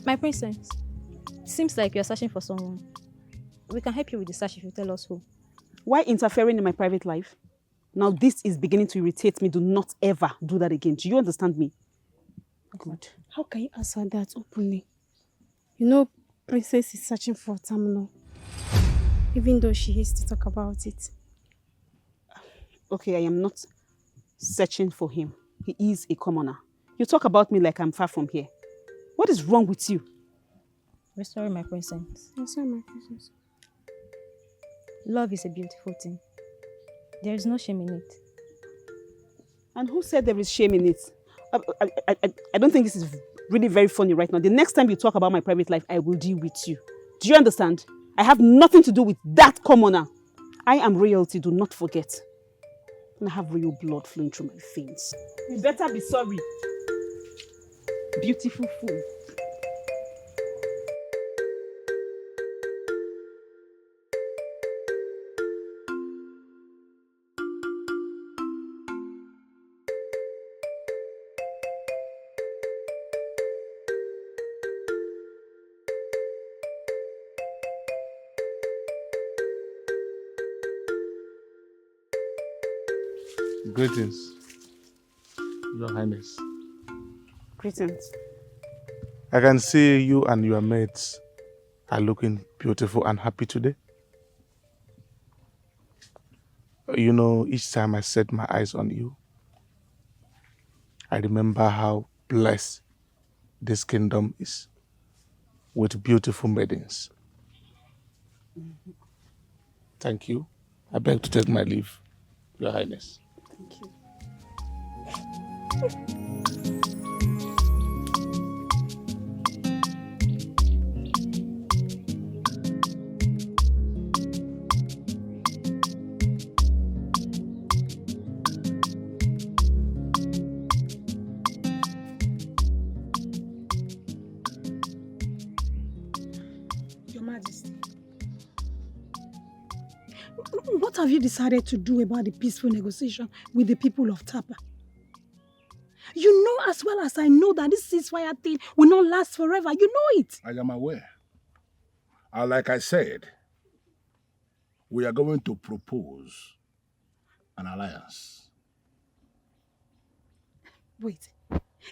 My princess, it seems like you're searching for someone. We can help you with the search if you tell us who.
Why interfering in my private life? Now this is beginning to irritate me. Do not ever do that again. Do you understand me? Good.
How can you answer that openly? You know, Princess is searching for a terminal, even though she hates to talk about it.
Okay, I am not searching for him. He is a commoner. You talk about me like I'm far from here. What is wrong with you?
We're sorry, my princess.
I'm sorry, my princess.
Love is a beautiful thing. There is no shame in it.
And who said there is shame in it? I don't think this is really very funny right now. The next time you talk about my private life, I will deal with you. Do you understand? I have nothing to do with that commoner. I am royalty, do not forget. And I have royal blood flowing through my veins. You better be sorry. Beautiful fool.
Greetings, Your Highness.
Greetings.
I can see you and your mates are looking beautiful and happy today. You know, each time I set my eyes on you, I remember how blessed this kingdom is with beautiful maidens. Thank you. I beg to take my leave, Your Highness.
Thank you.
Your Majesty. What have you decided to do about the peaceful negotiation with the people of Tapa? You know as well as I know that this ceasefire thing will not last forever. You know it.
I am aware. And like I said, we are going to propose an alliance.
Wait.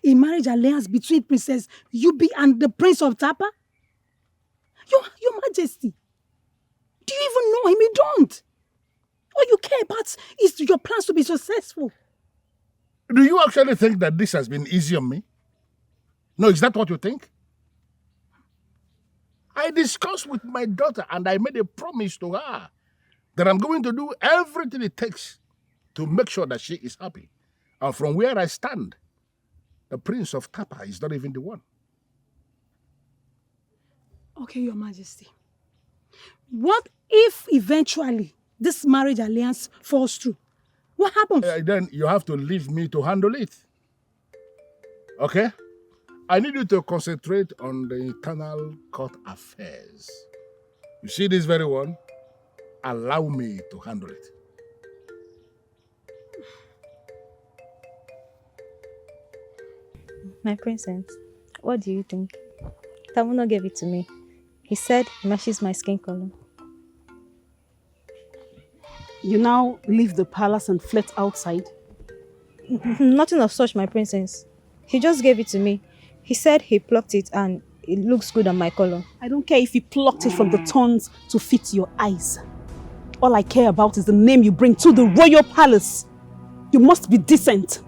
A marriage alliance between Princess Yubi and the Prince of Tapa? Your Majesty, do you even know him? You don't. All you care about is your plans to be successful.
Do you actually think that this has been easy on me? No, is that what you think? I discussed with my daughter and I made a promise to her that I'm going to do everything it takes to make sure that she is happy. And from where I stand, the Prince of Tapa is not even the one.
Okay, Your Majesty. What if eventually this marriage alliance falls through? What happens?
Then you have to leave me to handle it. Okay? I need you to concentrate on the internal court affairs. You see this very one? Allow me to handle it.
My princess, what do you think? Tamuno gave it to me. He said it matches my skin color.
You now leave the palace and flit outside?
Nothing of such, my princess. He just gave it to me. He said he plucked it and it looks good on my color.
I don't care if he plucked it from the thorns to fit your eyes. All I care about is the name you bring to the royal palace. You must be decent.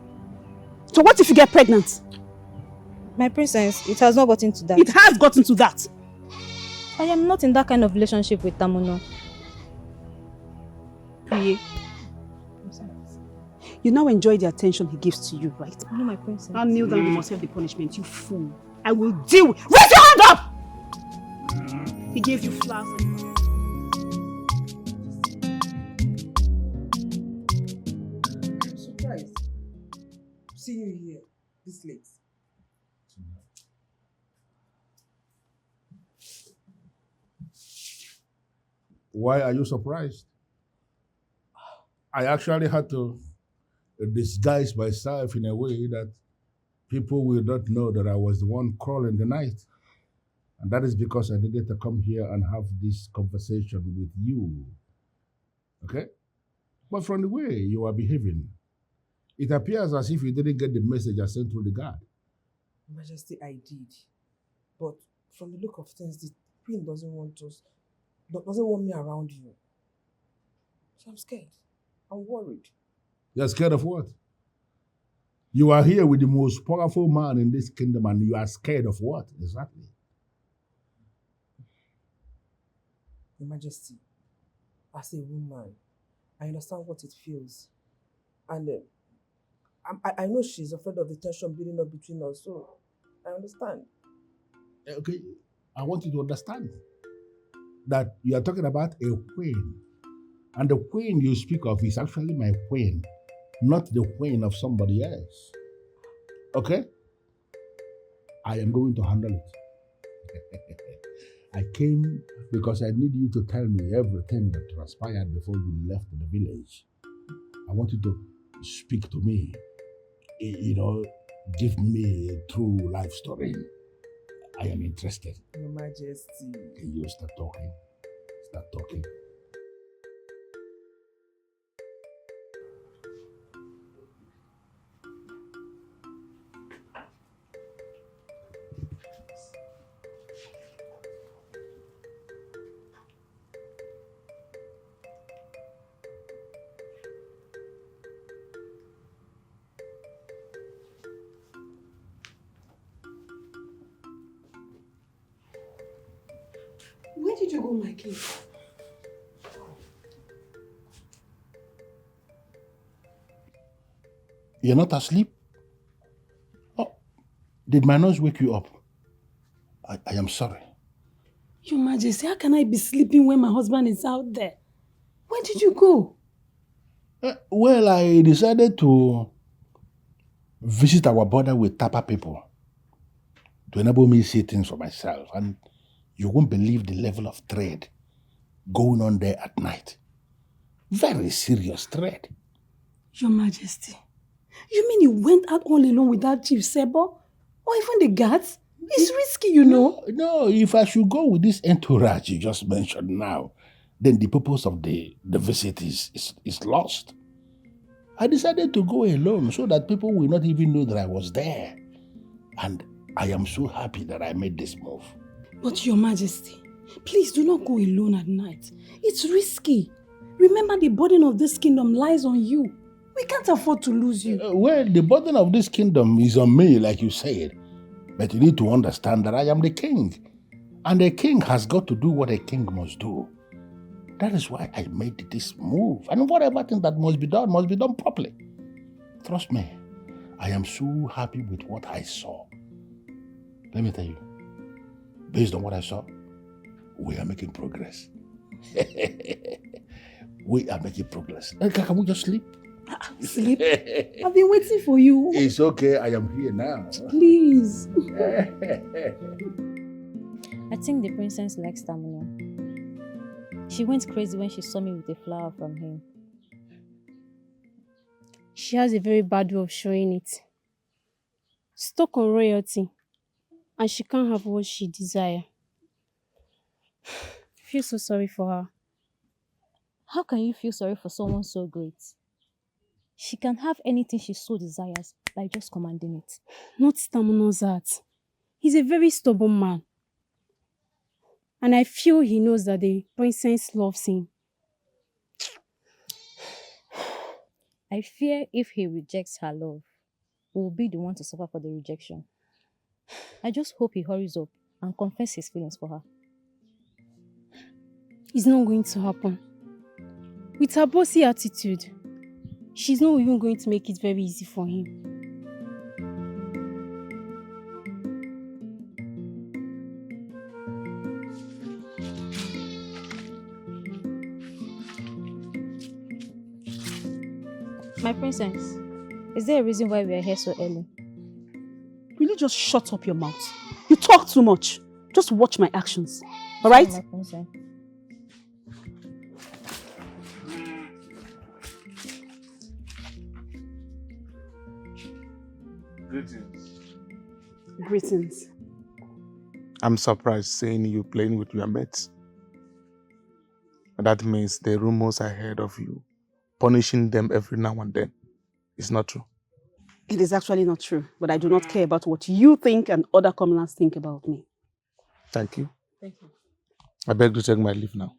So what if you get pregnant?
My princess, it has not gotten to that.
It has gotten to that.
I am not in that kind of relationship with Tamuno.
Priye, you now enjoy the attention he gives to you, right?
No, my princess.
Now kneel down, you must have the punishment, you fool. I will deal with... Raise your hand up! He gave you flowers and...
I'm surprised seeing you here this late.
Why are you surprised? I actually had to disguise myself in a way that people will not know that I was the one crawling the night. And that is because I needed to come here and have this conversation with you. Okay? But from the way you are behaving, it appears as if you didn't get the message I sent through the guard.
Majesty, I did. But from the look of things, the queen doesn't want me around you. So I'm scared. I'm worried.
You're scared of what? You are here with the most powerful man in this kingdom and you are scared of what exactly?
Your Majesty, as a woman, I understand what it feels. And I know she's afraid of the tension building up between us, so I understand.
Okay, I want you to understand that you are talking about a queen. And the queen you speak of is actually my queen, not the queen of somebody else. Okay? I am going to handle it. I came because I need you to tell me everything that transpired before you left the village. I want you to speak to me, give me a true life story. I am interested.
Your Majesty.
Can you start talking? Start talking.
Where did you go, my king?
You're not asleep? Oh, did my nose wake you up? I am sorry.
Your Majesty, how can I be sleeping when my husband is out there? Where did you go?
Well, I decided to visit our border with Tapa people to enable me to see things for myself. And you won't believe the level of trade going on there at night. Very serious trade.
Your Majesty, you mean you went out all alone without Chief Sebo? Or even the guards? It's risky, you know.
No, if I should go with this entourage you just mentioned now, then the purpose of the visit is lost. I decided to go alone so that people will not even know that I was there. And I am so happy that I made this move.
But Your Majesty, please do not go alone at night. It's risky. Remember, the burden of this kingdom lies on you. We can't afford to lose you.
Well, the burden of this kingdom is on me, like you said. But you need to understand that I am the king. And a king has got to do what a king must do. That is why I made this move. And whatever thing that must be done properly. Trust me, I am so happy with what I saw. Let me tell you, based on what I saw, we are making progress. We are making progress. Can we just sleep?
Sleep? I've been waiting for you.
It's okay, I am here now.
Please.
I think the princess likes stamina. She went crazy when she saw me with a flower from him.
She has a very bad way of showing it. Stuck on royalty, and she can't have what she desires. I feel so sorry for her.
How can you feel sorry for someone so great? She can have anything she so desires by just commanding it.
Not Stamono's heart. He's a very stubborn man. And I feel he knows that the princess loves him.
I fear if he rejects her love, we will be the one to suffer for the rejection. I just hope he hurries up and confesses his feelings for her.
It's not going to happen. With her bossy attitude, she's not even going to make it very easy for him.
My princess, is there a reason why we are here so early?
Will you just shut up your mouth? You talk too much. Just watch my actions. All right?
My princess.
Greetings.
Greetings.
I'm surprised seeing you playing with your mates. That means the rumors I heard of you punishing them every now and then is not true.
It is actually not true, but I do not care about what you think and other commoners think about me.
Thank you.
Thank you.
I beg to take my leave now.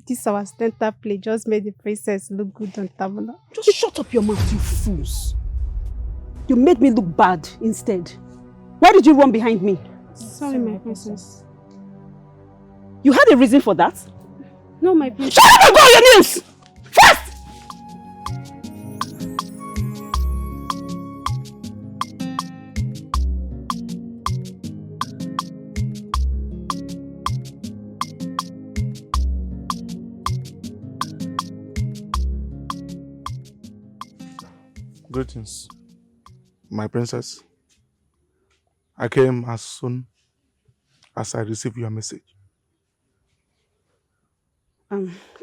This our stand-up play just made the princess look good on Tabula.
Just shut up your mouth, you fools. You made me look bad instead. Why did you run behind me?
Sorry, my princess.
You had a reason for that?
No, my princess.
Shut up and go on your knees! Fast!
Greetings, my princess. I came as soon as I received your message.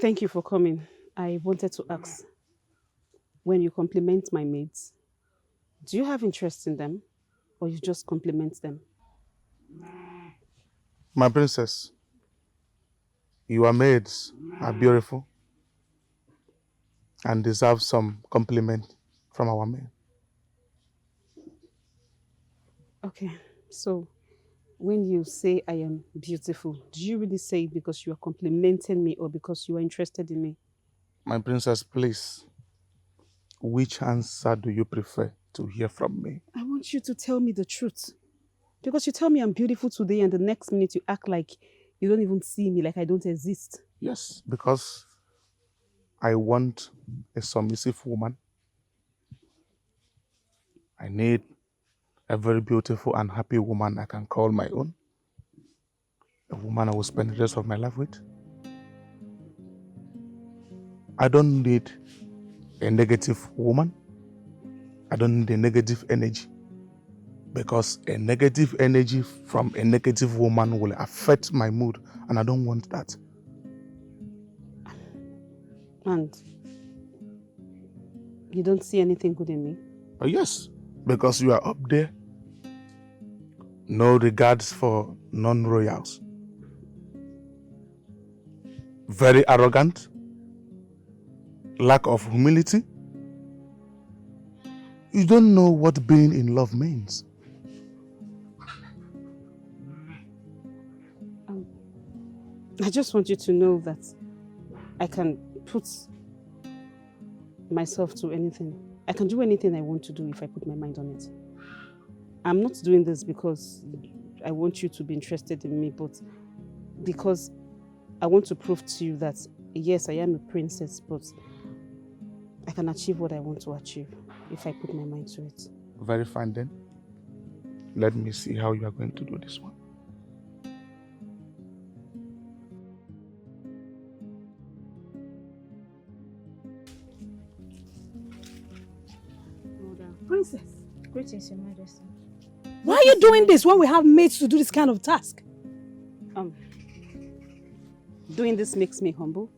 Thank you for coming. I wanted to ask, when you compliment my maids, do you have interest in them or you just compliment them?
My princess, your maids are beautiful and deserve some compliment from our men.
Okay, so when you say I am beautiful, do you really say it because you are complimenting me or because you are interested in me?
My princess, please, which answer do you prefer to hear from me?
I want you to tell me the truth. Because you tell me I'm beautiful today and the next minute you act like you don't even see me, like I don't exist.
Yes, because I want a submissive woman. I need a very beautiful and happy woman I can call my own. A woman I will spend the rest of my life with. I don't need a negative woman. I don't need a negative energy. Because a negative energy from a negative woman will affect my mood, and I don't want that.
And You don't see anything good in me?
Oh, yes, because you are up there. No regards for non-royals. Very arrogant. Lack of humility. You don't know what being in love means.
I just want you to know that I can put myself to anything. I can do anything I want to do if I put my mind on it. I'm not doing this because I want you to be interested in me, but because I want to prove to you that, yes, I am a princess, but I can achieve what I want to achieve if I put my mind to it.
Very fine then. Let me see how you are going to do this one.
Princess.
Greetings, Your Majesty.
Why are you doing this when we have maids to do this kind of task?
Doing this makes me humble.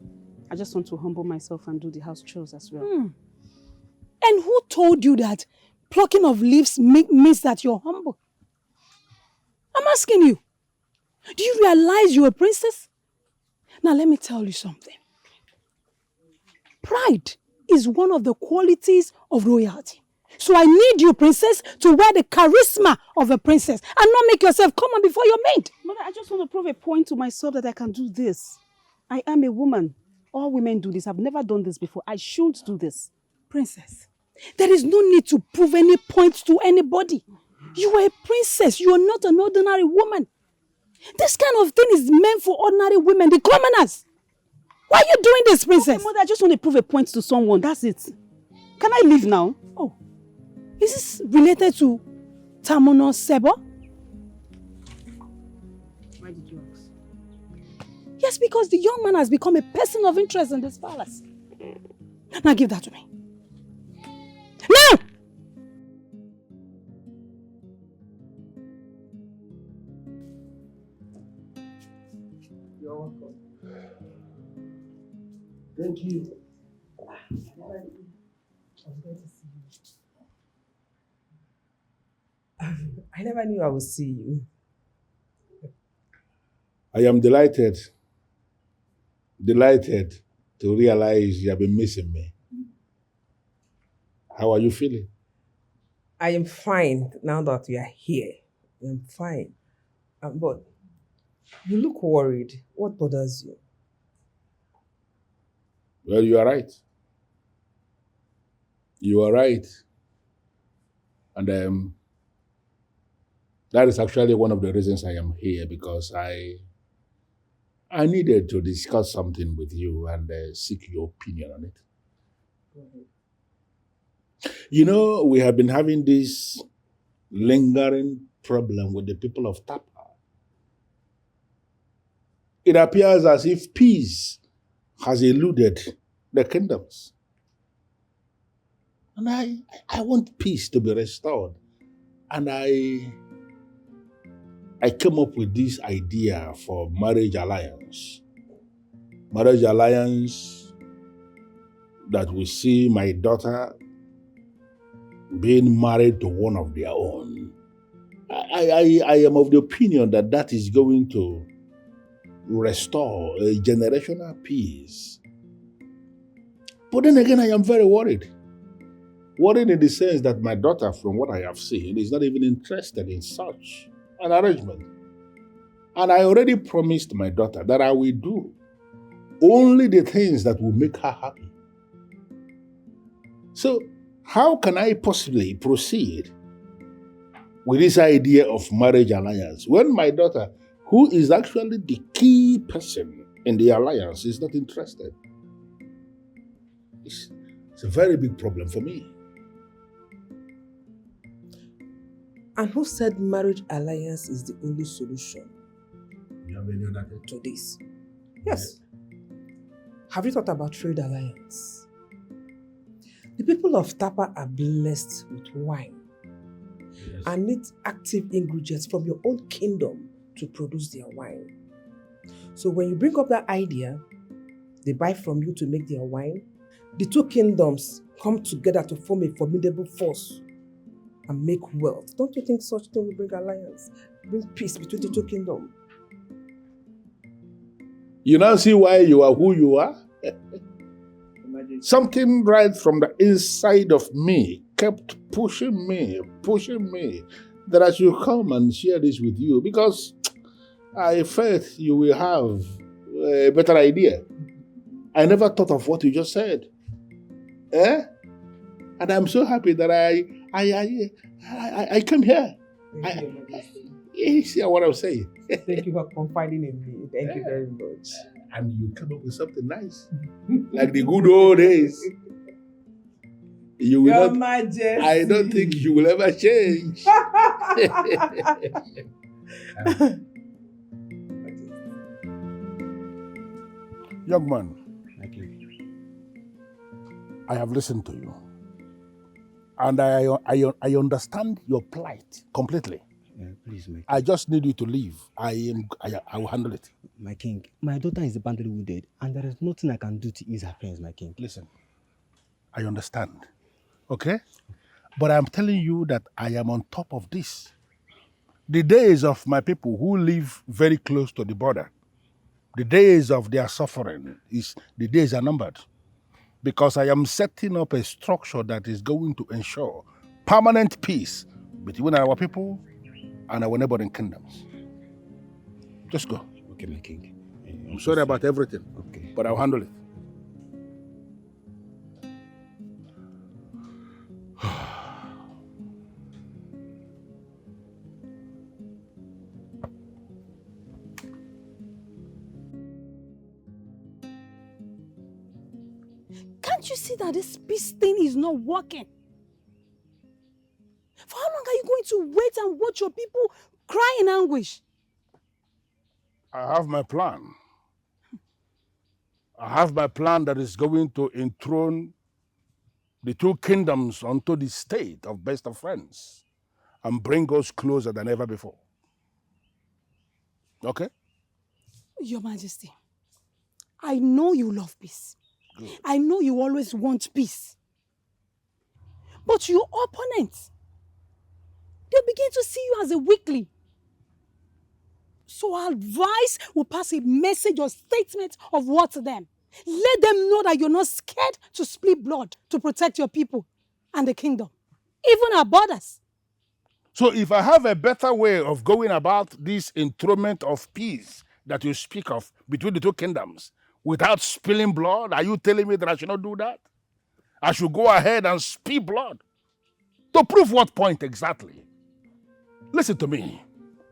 I just want to humble myself and do the house chores as well.
And who told you that plucking of leaves means that you're humble? I'm asking you. Do you realize you're a princess? Now let me tell you something. Pride is one of the qualities of royalty. So I need you, princess, to wear the charisma of a princess and not make yourself common before your maid.
Mother, I just want to prove a point to myself that I can do this. I am a woman. All women do this. I've never done this before. I should do this.
Princess, there is no need to prove any point to anybody. You are a princess. You are not an ordinary woman. This kind of thing is meant for ordinary women, the commoners. Why are you doing this, princess?
Okay, Mother, I just want to prove a point to someone. That's it. Can I leave now?
Oh, is this related to Tamono Sebo?
Why did you ask?
Yes, because the young man has become a person of interest in this palace. Now give that to me. Now!
You're welcome. Thank you.
I never knew I would see you.
I am delighted to realize you have been missing me. How are you feeling?
I am fine now that we are here. I'm fine. But you look worried. What bothers you?
Well, you are right. You are right. And that is actually one of the reasons I am here, because I needed to discuss something with you and seek your opinion on it. You know, we have been having this lingering problem with the people of Tapa. It appears as if peace has eluded the kingdoms. And I want peace to be restored. And I came up with this idea for marriage alliance. Marriage alliance that will see my daughter being married to one of their own. I am of the opinion that that is going to restore a generational peace. But then again, I am very worried. Worried in the sense that my daughter, from what I have seen, is not even interested in such an arrangement. And I already promised my daughter that I will do only the things that will make her happy. So, how can I possibly proceed with this idea of marriage alliance when my daughter, who is actually the key person in the alliance, is not interested? It's a very big problem for me.
And who said marriage alliance is the only solution
You have any other thing?
to this? Yes. Have you thought about trade alliance? The people of Tapa are blessed with wine and need active ingredients from your own kingdom to produce their wine. So when you bring up that idea, they buy from you to make their wine, the two kingdoms come together to form a formidable force and make wealth. Don't you think such thing will bring alliance, bring peace between the two kingdoms?
You now see why you are who you are? Something right from the inside of me kept pushing me, that I should come and share this with you because I felt you will have a better idea. I never thought of what you just said. And I'm so happy that I came here. You see what I'm saying?
Thank you for confiding in me. Thank you very much.
And you come up with something nice. Like the good old days. You will
Your
not,
Majesty.
I don't think you will ever change. Young man, I have listened to you. And I understand your plight completely.
Please, my king.
I just need you to leave. I will handle it.
My king, my daughter is badly wounded, and there is nothing I can do to ease her pains, my king.
Listen, I understand. Okay? But I'm telling you that I am on top of this. The days of my people who live very close to the border, the days of their suffering, the days are numbered. Because I am setting up a structure that is going to ensure permanent peace between our people and our neighboring kingdoms. Just go.
Okay, my king.
I'm sorry about everything,
okay,
but I'll handle it.
Can't you see that this peace thing is not working? For how long are you going to wait and watch your people cry in anguish?
I have my plan. I have my plan that is going to enthrone the two kingdoms onto the state of best of friends and bring us closer than ever before. Okay?
Your Majesty, I know you love peace.
Good.
I know you always want peace. But your opponents, they'll begin to see you as a weakling. So our advice will pass a message or statement of what to them. Let them know that you're not scared to split blood to protect your people and the kingdom, even our borders.
So if I have a better way of going about this enthronement of peace that you speak of between the two kingdoms without spilling blood, are you telling me that I should not do that? I should go ahead and spill blood? To prove what point exactly? Listen to me.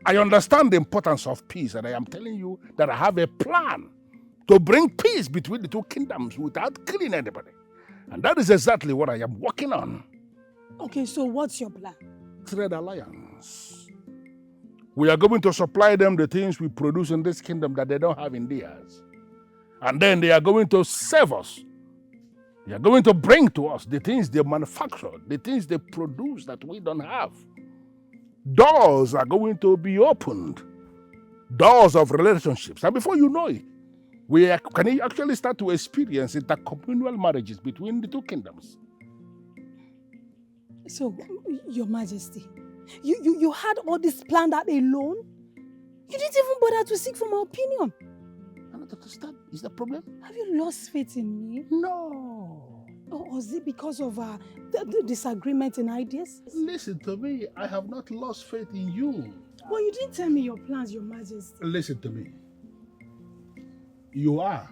I understand the importance of peace, and I am telling you that I have a plan to bring peace between the two kingdoms without killing anybody. And that is exactly what I am working on.
Okay, so what's your plan?
Trade alliance. We are going to supply them the things we produce in this kingdom that they don't have in theirs. And then they are going to serve us. They are going to bring to us the things they manufacture, the things they produce that we don't have. Doors are going to be opened. Doors of relationships. And before you know it, we can actually start to experience intercommunal marriages between the two kingdoms.
So, Your Majesty, you had all this planned out alone? You didn't even bother to seek for my opinion.
I don't understand. Is that a problem?
Have you lost faith in me?
No.
Or was it because of the disagreement in ideas?
Listen to me. I have not lost faith in you.
Well, you didn't tell me your plans, Your Majesty.
Listen to me. You are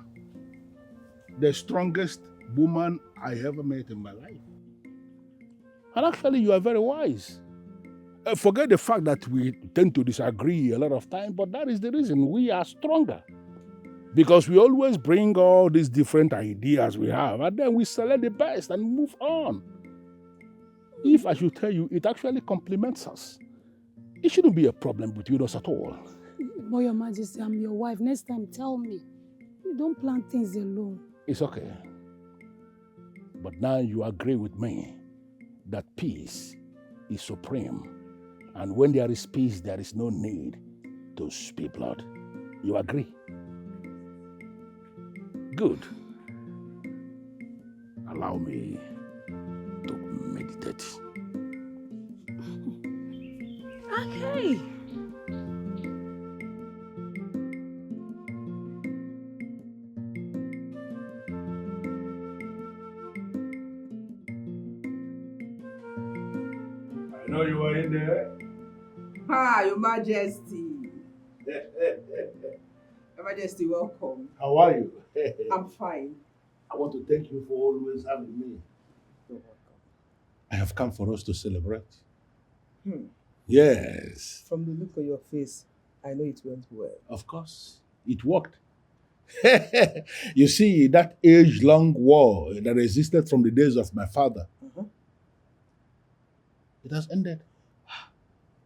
the strongest woman I ever met in my life. And actually, you are very wise. Forget the fact that we tend to disagree a lot of times, but that is the reason we are stronger. Because we always bring all these different ideas we have, and then we select the best and move on. If I should tell you, it actually complements us. It shouldn't be a problem between us at all.
But Your Majesty, I'm your wife. Next time, tell me. You don't plan things alone.
It's okay. But now you agree with me that peace is supreme. And when there is peace, there is no need to spill blood. You agree? Good. allow me to meditate.
Okay.
I know you are in there.
Ah, Your Majesty. Your Majesty, welcome.
How are you?
I'm fine.
I want to thank you for always having me.
You're welcome.
I have come for us to celebrate.
Hmm.
Yes.
From the look on your face, I know it went well.
Of course. It worked. You see, that age-long war that existed from the days of my father, it has ended.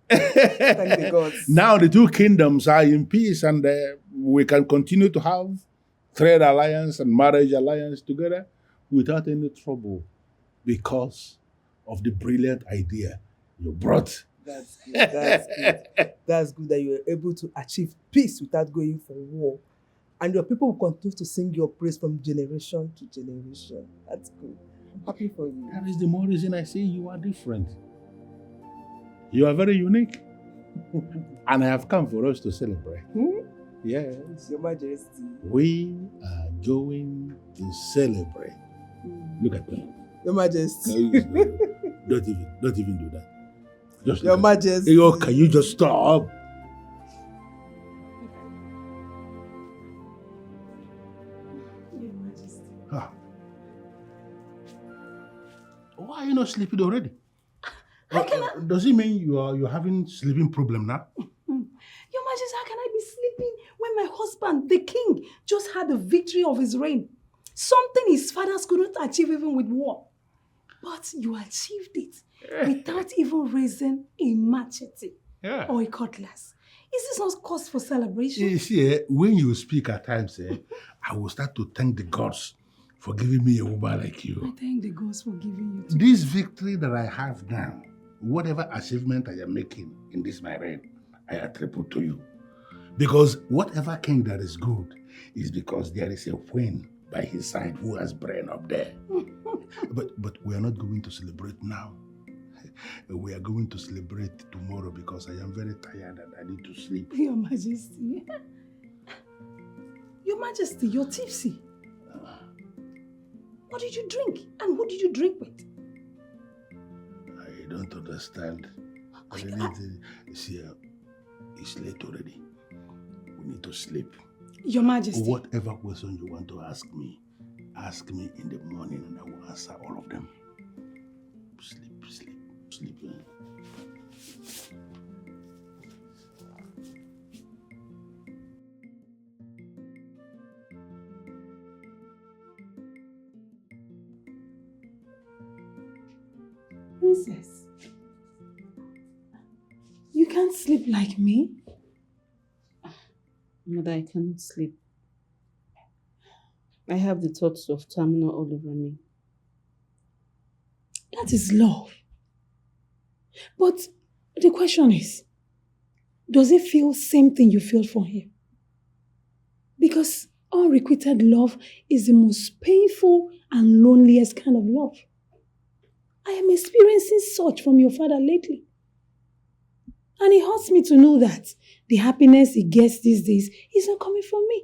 Thank the gods.
Now the two kingdoms are in peace and we can continue to have trade alliance and marriage alliance together without any trouble because of the brilliant idea you brought.
That's good. That's good. That's good that you were able to achieve peace without going for war. And your people will continue to sing your praise from generation to generation. That's good. I'm happy for you.
That is the more reason I say you are different. You are very unique. And I have come for us to celebrate. Yes.
Your Majesty.
We are going to celebrate. Look at me.
Your Majesty.
Don't even do that. Just
Your Majesty.
Hey, oh, can you just stop?
Your Majesty.
Ah. Why are you not sleeping already? Does it mean you're having sleeping problem now?
Your Majesty, how can I be sleeping when my husband, the king, just had the victory of his reign? Something his fathers couldn't achieve even with war. But you achieved it without even raising a machete or a cutlass. Is this not cause for celebration?
You see, when you speak at times, I will start to thank the gods for giving me a woman like you.
I thank the gods for giving you.
This victory that I have now, whatever achievement I am making in this my reign, I attribute to you. Because whatever king that is good is because there is a queen by his side who has brain up there. But we are not going to celebrate now. We are going to celebrate tomorrow because I am very tired and I need to sleep.
Your Majesty. Your Majesty, you're tipsy. What did you drink? And who did you drink with?
I don't understand. See, it's late already. We need to sleep.
Your Majesty.
Whatever question you want to ask me in the morning and I will answer all of them. Sleep, sleep, sleep.
Princess, you can't sleep like me.
Mother, I cannot sleep. I have the thoughts of Tamina all over me.
That is love. But the question is, does it feel same thing you feel for him? Because unrequited love is the most painful and loneliest kind of love. I am experiencing such from your father lately. And it hurts me to know that the happiness he gets these days is not coming from me.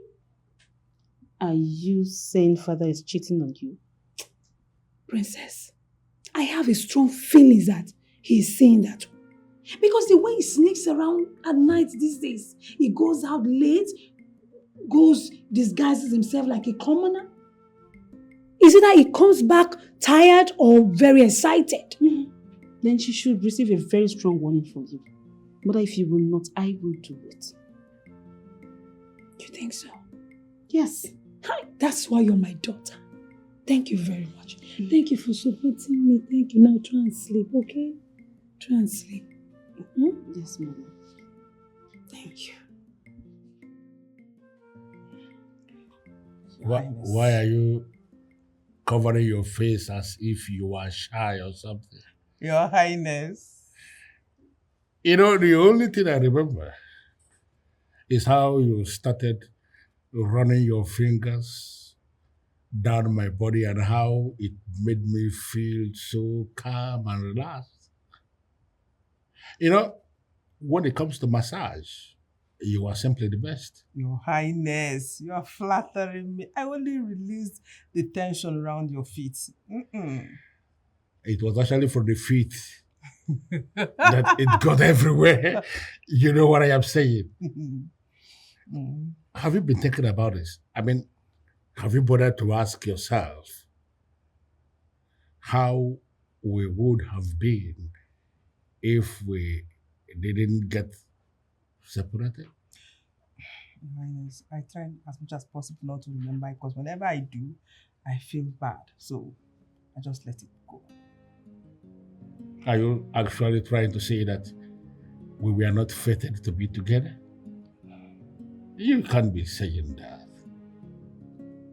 Are you saying father is cheating on you?
Princess, I have a strong feeling that he is saying that. Because the way he sneaks around at night these days, he goes out late, disguises himself like a commoner. Is it that he comes back tired or very excited?
Then she should receive a very strong warning from you. But if you will not, I will do it.
You think so?
Yes.
Hi, that's why you're my daughter. Thank you very much. Thank you for supporting me. Thank you. Now try and sleep, okay? Try and sleep.
Yes, Mama.
Thank you.
Why are you covering your face as if you are shy or something?
Your Highness.
You know, the only thing I remember is how you started running your fingers down my body and how it made me feel so calm and relaxed. You know, when it comes to massage, you are simply the best.
Your Highness, you are flattering me. I only released the tension around your feet.
It was actually from the feet that it got everywhere. You know what I am saying? Have you been thinking about this? I mean, have you bothered to ask yourself how we would have been if we didn't get separated?
Your Highness, I try as much as possible not to remember because whenever I do, I feel bad. So I just let it go.
Are you actually trying to say that we were not fated to be together? You can't be saying that.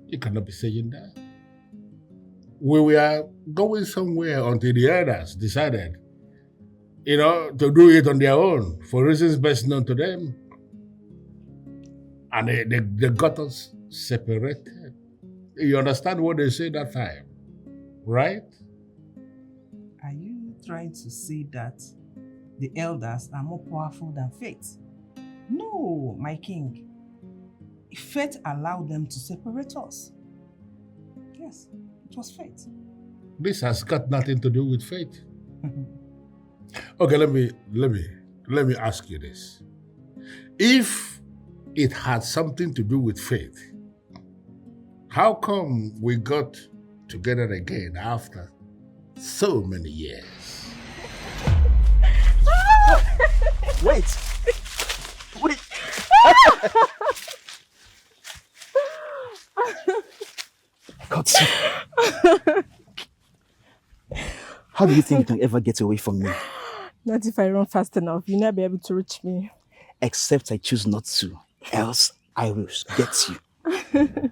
You cannot be saying that. We were going somewhere until the elders decided, to do it on their own for reasons best known to them. And they got us separated. You understand what they say that time, right?
Are you trying to say that the elders are more powerful than fate? No, my king. Fate allowed them to separate us. Yes, it was fate.
This has got nothing to do with fate. Okay, let me ask you this. If it had something to do with fate, how come we got together again after so many years?
Wait! God, how do you think you can ever get away from me?
Not if I run fast enough. You'll not be able to reach me.
Except I choose not to. Else, I will get you.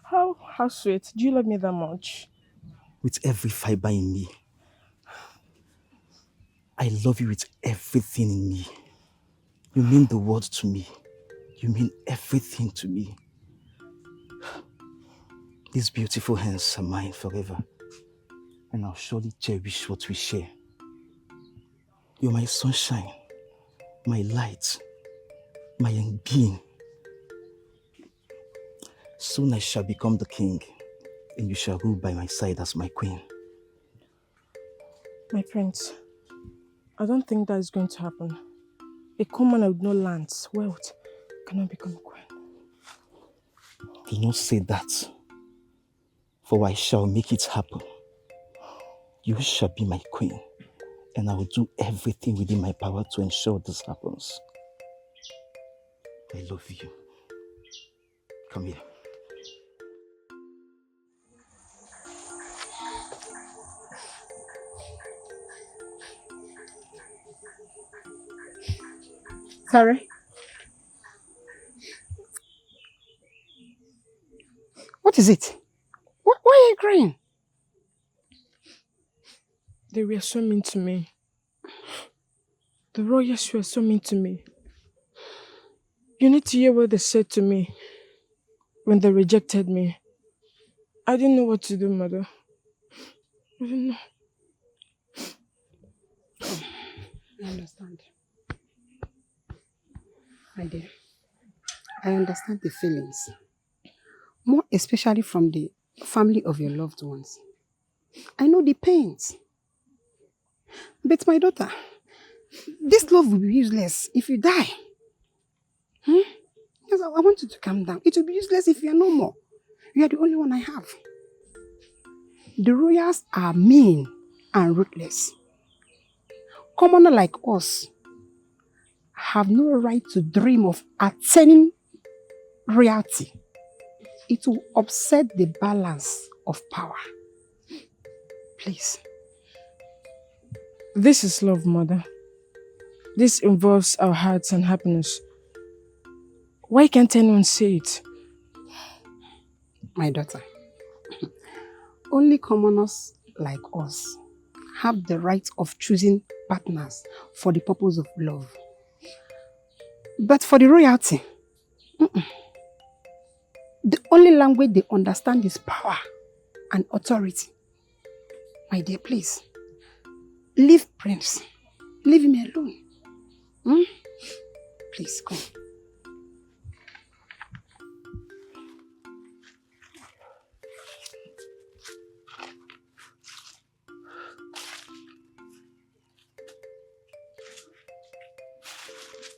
How sweet. Do you love me that much?
With every fiber in me. I love you with everything in me. You mean the world to me. You mean everything to me. These beautiful hands are mine forever. And I'll surely cherish what we share. You're my sunshine, my light, my being. Soon I shall become the king, and you shall rule by my side as my queen.
My prince, I don't think that is going to happen. A common with no lands, wealth, cannot become a queen.
Do not say that, for I shall make it happen. You shall be my queen, and I will do everything within my power to ensure this happens. I love you. Come here.
Sorry? What is it? Why are you crying?
They were so mean to me. The royals were so mean to me. You need to hear what they said to me when they rejected me. I didn't know what to do, mother. I didn't know.
I understand. My dear, I understand the feelings. More especially from the family of your loved ones. I know the pains. But my daughter, this love will be useless if you die. Yes, I want you to calm down. It will be useless if you are no more. You are the only one I have. The royals are mean and ruthless. Commoner like us have no right to dream of attaining royalty. It will upset the balance of power. Please.
This is love, mother. This involves our hearts and happiness. Why can't anyone say it?
My daughter, only commoners like us have the right of choosing partners for the purpose of love. But for the royalty,
The only language they understand is power and authority. My dear, please. Leave Prince. Leave him alone. Hmm? Please, come.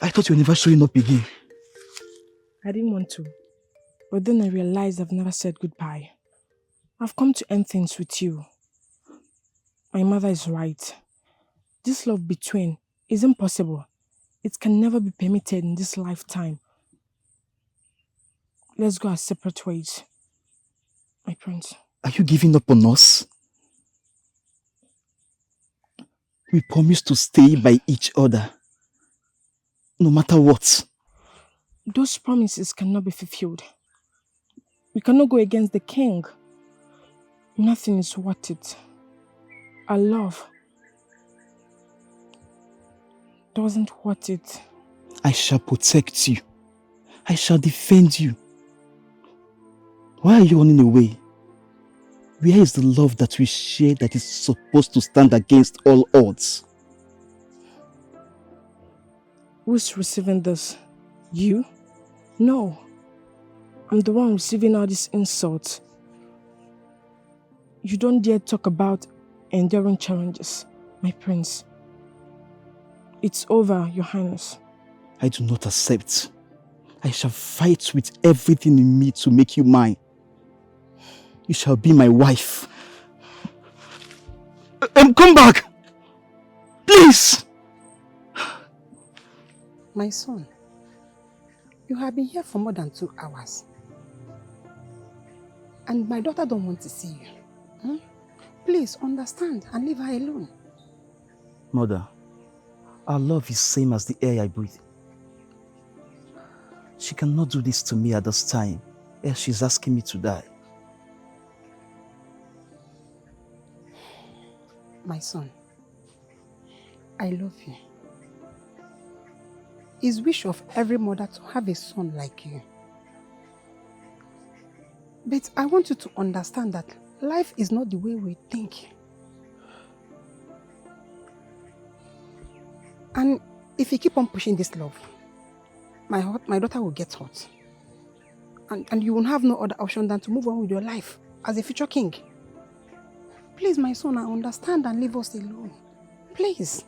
I thought you were never showing up again.
I didn't want to. But then I realized I've never said goodbye. I've come to end things with you. My mother is right. This love between isn't possible. It can never be permitted in this lifetime. Let's go our separate ways. My prince.
Are you giving up on us? We promised to stay by each other. No matter what.
Those promises cannot be fulfilled. We cannot go against the king. Nothing is worth it. Our love doesn't worth it.
I shall protect you. I shall defend you. Why are you running away? Where is the love that we share that is supposed to stand against all odds?
Who's receiving this? You? No. I'm the one receiving all these insults. You don't dare talk about enduring challenges, my prince. It's over, Your Highness.
I do not accept. I shall fight with everything in me to make you mine. You shall be my wife. Come back! Please!
My son, you have been here for more than 2 hours. And my daughter don't want to see you. Hmm? Please understand and leave her alone.
Mother, our love is same as the air I breathe. She cannot do this to me at this time, else she's asking me to die.
My son, I love you. It's wish of every mother to have a son like you. But I want you to understand that life is not the way we think. And if you keep on pushing this love, my daughter will get hurt. And you will have no other option than to move on with your life as a future king. Please, my son, I understand and leave us alone. Please.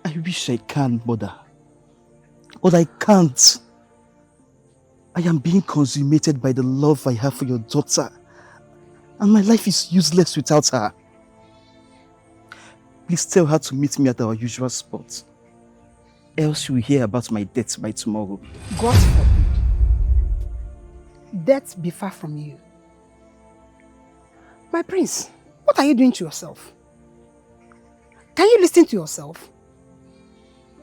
I wish I can, Mother. But I can't. I am being consummated by the love I have for your daughter. And my life is useless without her. Please tell her to meet me at our usual spot. Else she will hear about my death by tomorrow.
God forbid. Death be far from you. My prince, what are you doing to yourself? Can you listen to yourself?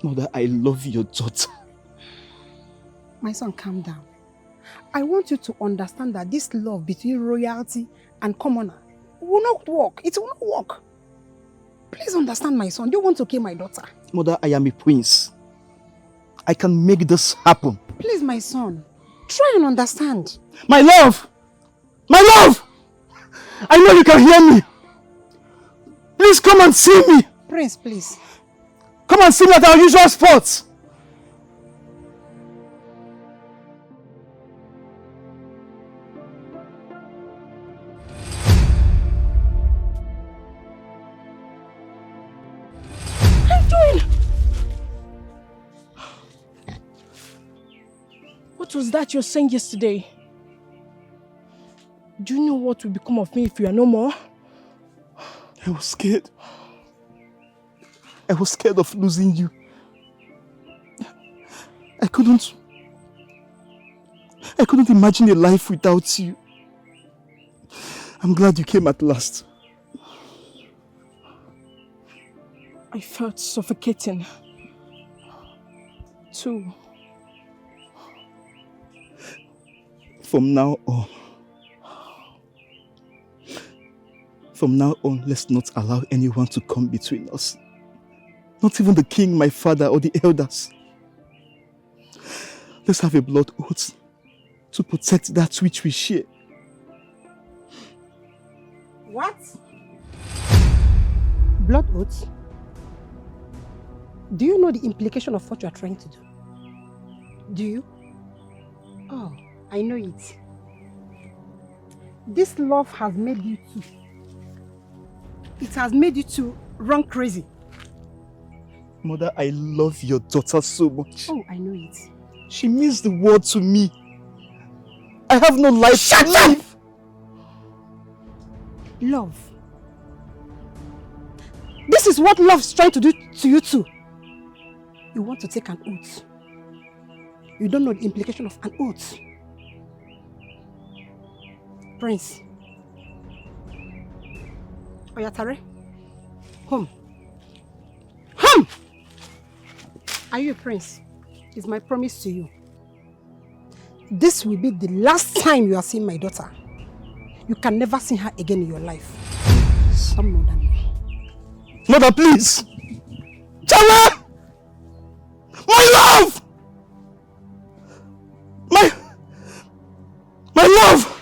Mother, I love your daughter.
My son, calm down. I want you to understand that this love between royalty and commoner will not work. It will not work. Please understand, my son. Do you want to kill my daughter?
Mother, I am a prince. I can make this happen.
Please, my son. Try and understand.
My love! My love! I know you can hear me. Please come and see me.
Prince, please.
Come and see me at our usual spots.
What are you doing? What was that you were saying yesterday? Do you know what will become of me if you are no more?
I was scared. I was scared of losing you. I couldn't imagine a life without you. I'm glad you came at last.
I felt suffocating. Too.
From now on, let's not allow anyone to come between us. Not even the king, my father, or the elders. Let's have a blood oath
to protect that which we share.
What? Blood oaths? Do you know the implication of what you are trying to do? Do you? Oh, I know it. This love has made you two. It has made you two run crazy.
Mother, I love your daughter so much.
Oh, I know it.
She means the world to me. I have no life to live.
Love. This is what love is trying to do to you too. You want to take an oath. You don't know the implication of an oath. Prince. Oyatare. Home. Home! Are you a prince? It's my promise to you. This will be the last time you are seeing my daughter. You can never see her again in your life. Some more than me.
Mother, please! Chawa! My love! My love!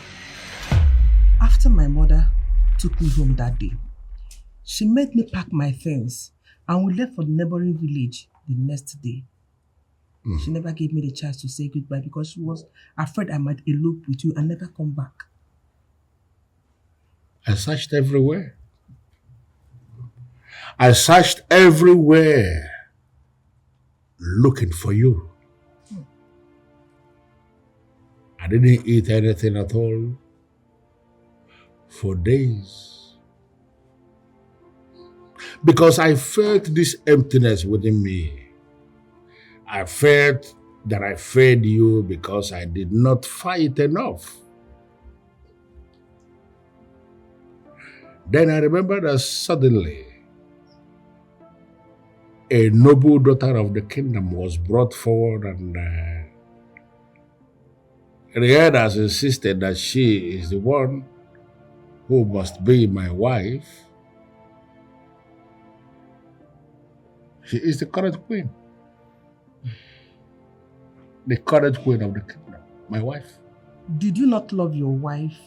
After my mother took me home that day, she made me pack my things and we left for the neighboring village the next day. She never gave me the chance to say goodbye because she was afraid I might elope with you and never come back.
I searched everywhere. I searched everywhere looking for you. I didn't eat anything at all for days because I felt this emptiness within me. I felt that I failed you because I did not fight enough. Then I remembered that suddenly a noble daughter of the kingdom was brought forward, and the head has insisted that she is the one who must be my wife. She is the current queen. The current queen of the kingdom, my wife.
Did you not love your wife?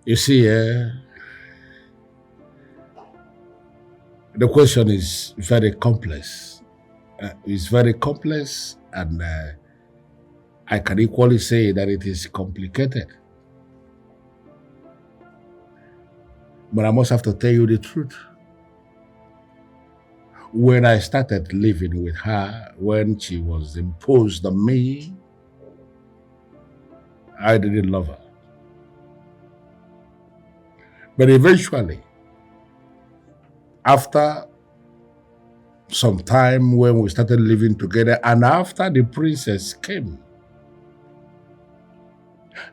You see, the question is very complex. It's very complex, and I can equally say that it is complicated. But I must have to tell you the truth. When I started living with her, when she was imposed on me, I didn't love her. But eventually, after some time when we started living together and after the princess came,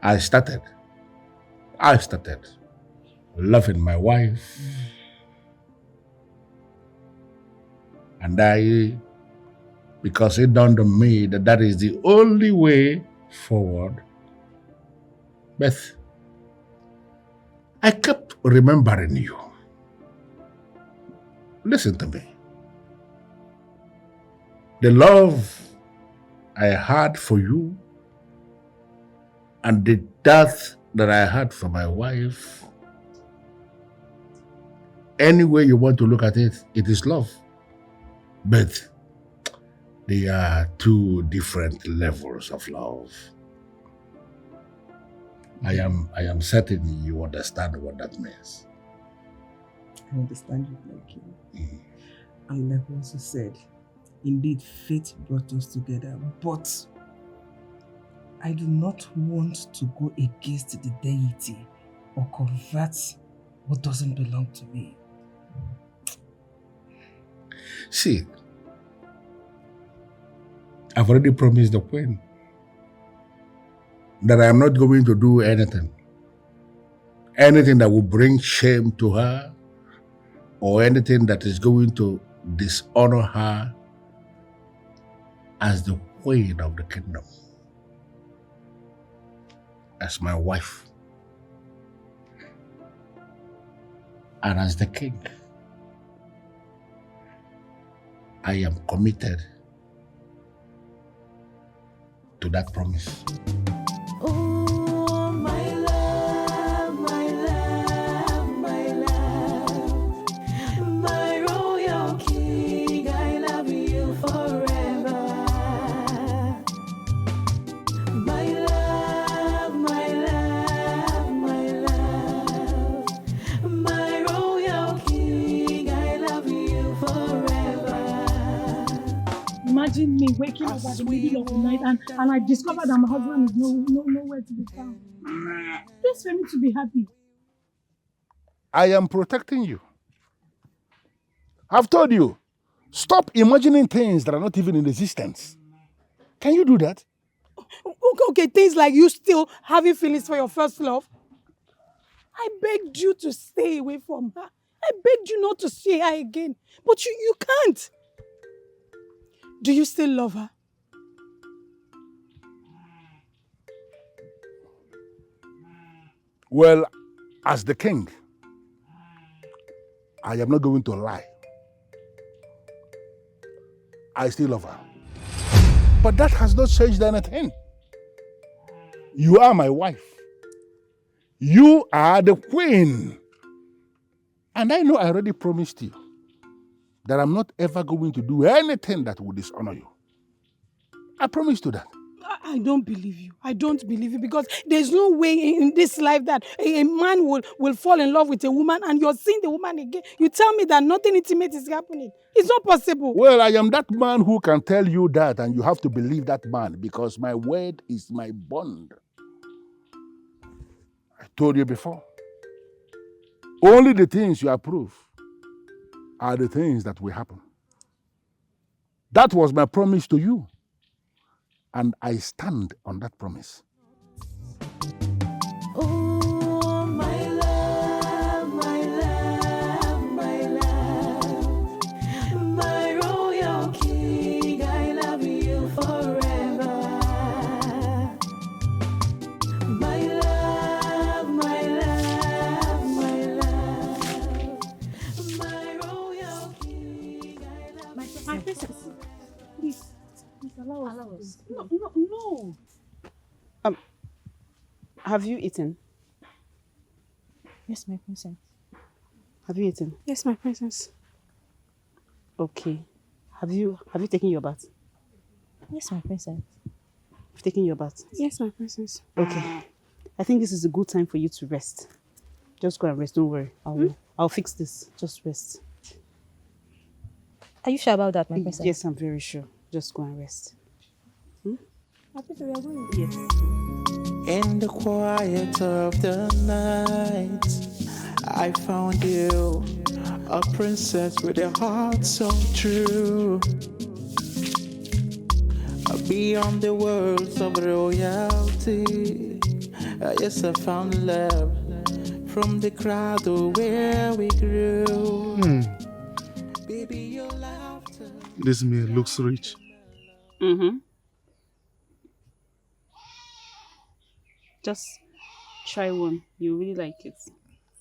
I started loving my wife. And because it dawned on me that that is the only way forward, but I kept remembering you. Listen to me. The love I had for you and the death that I had for my wife, any way you want to look at it, it is love. But they are two different levels of love. I am certain you understand what that means.
I understand you, my king. And like I also said, indeed fate brought us together, but I do not want to go against the deity or convert what doesn't belong to me.
See, I've already promised the queen that I am not going to do anything that will bring shame to her or anything that is going to dishonor her as the queen of the kingdom, as my wife, and as the king. I am committed to that promise.
Oh, my love, my love, my love, my royal king, I love you forever. My love, my love, my love, my royal king, I love you forever.
Imagine me waking up at the middle of the night and I discover that my husband is nowhere to be found. Just for me to be happy.
I am protecting you. I've told you, stop imagining things that are not even in existence. Can you do that?
Okay, things like you still having feelings for your first love. I begged you to stay away from her. I begged you not to see her again. But you can't. Do you still love her?
Well, as the king, I am not going to lie. I still love her. But that has not changed anything. You are my wife. You are the queen. And I know I already promised you that I'm not ever going to do anything that will dishonor you. I promised you that.
I don't believe you. I don't believe you because there's no way in this life that a man will fall in love with a woman and you're seeing the woman again. You tell me that nothing intimate is happening. It's not possible.
Well, I am that man who can tell you that, and you have to believe that man because my word is my bond. I told you before. Only the things you approve are the things that will happen. That was my promise to you. And I stand on that promise.
Oh, my love, my love, my love, my royal king, I love you forever. My love, my love, my love, my royal king, I love you.
My princess, please allow us. No. Have you eaten?
Yes, my princess.
Have you eaten?
Yes, my princess.
Okay. Have you taken your bath?
Yes, my princess.
You've taken your bath?
Yes, my princess.
Okay. I think this is a good time for you to rest. Just go and rest, don't worry. I'll fix this. Just rest.
Are you sure about that, my princess?
Yes, I'm very sure. Just go and rest.
I think we are going.
Yes.
In the quiet of the night, I found you, a princess with a heart so true. Beyond the worlds of royalty, yes, I found love from the cradle where we grew. Baby, your laughter.
This meal looks rich.
Mm-hmm. Just try one. You really like it.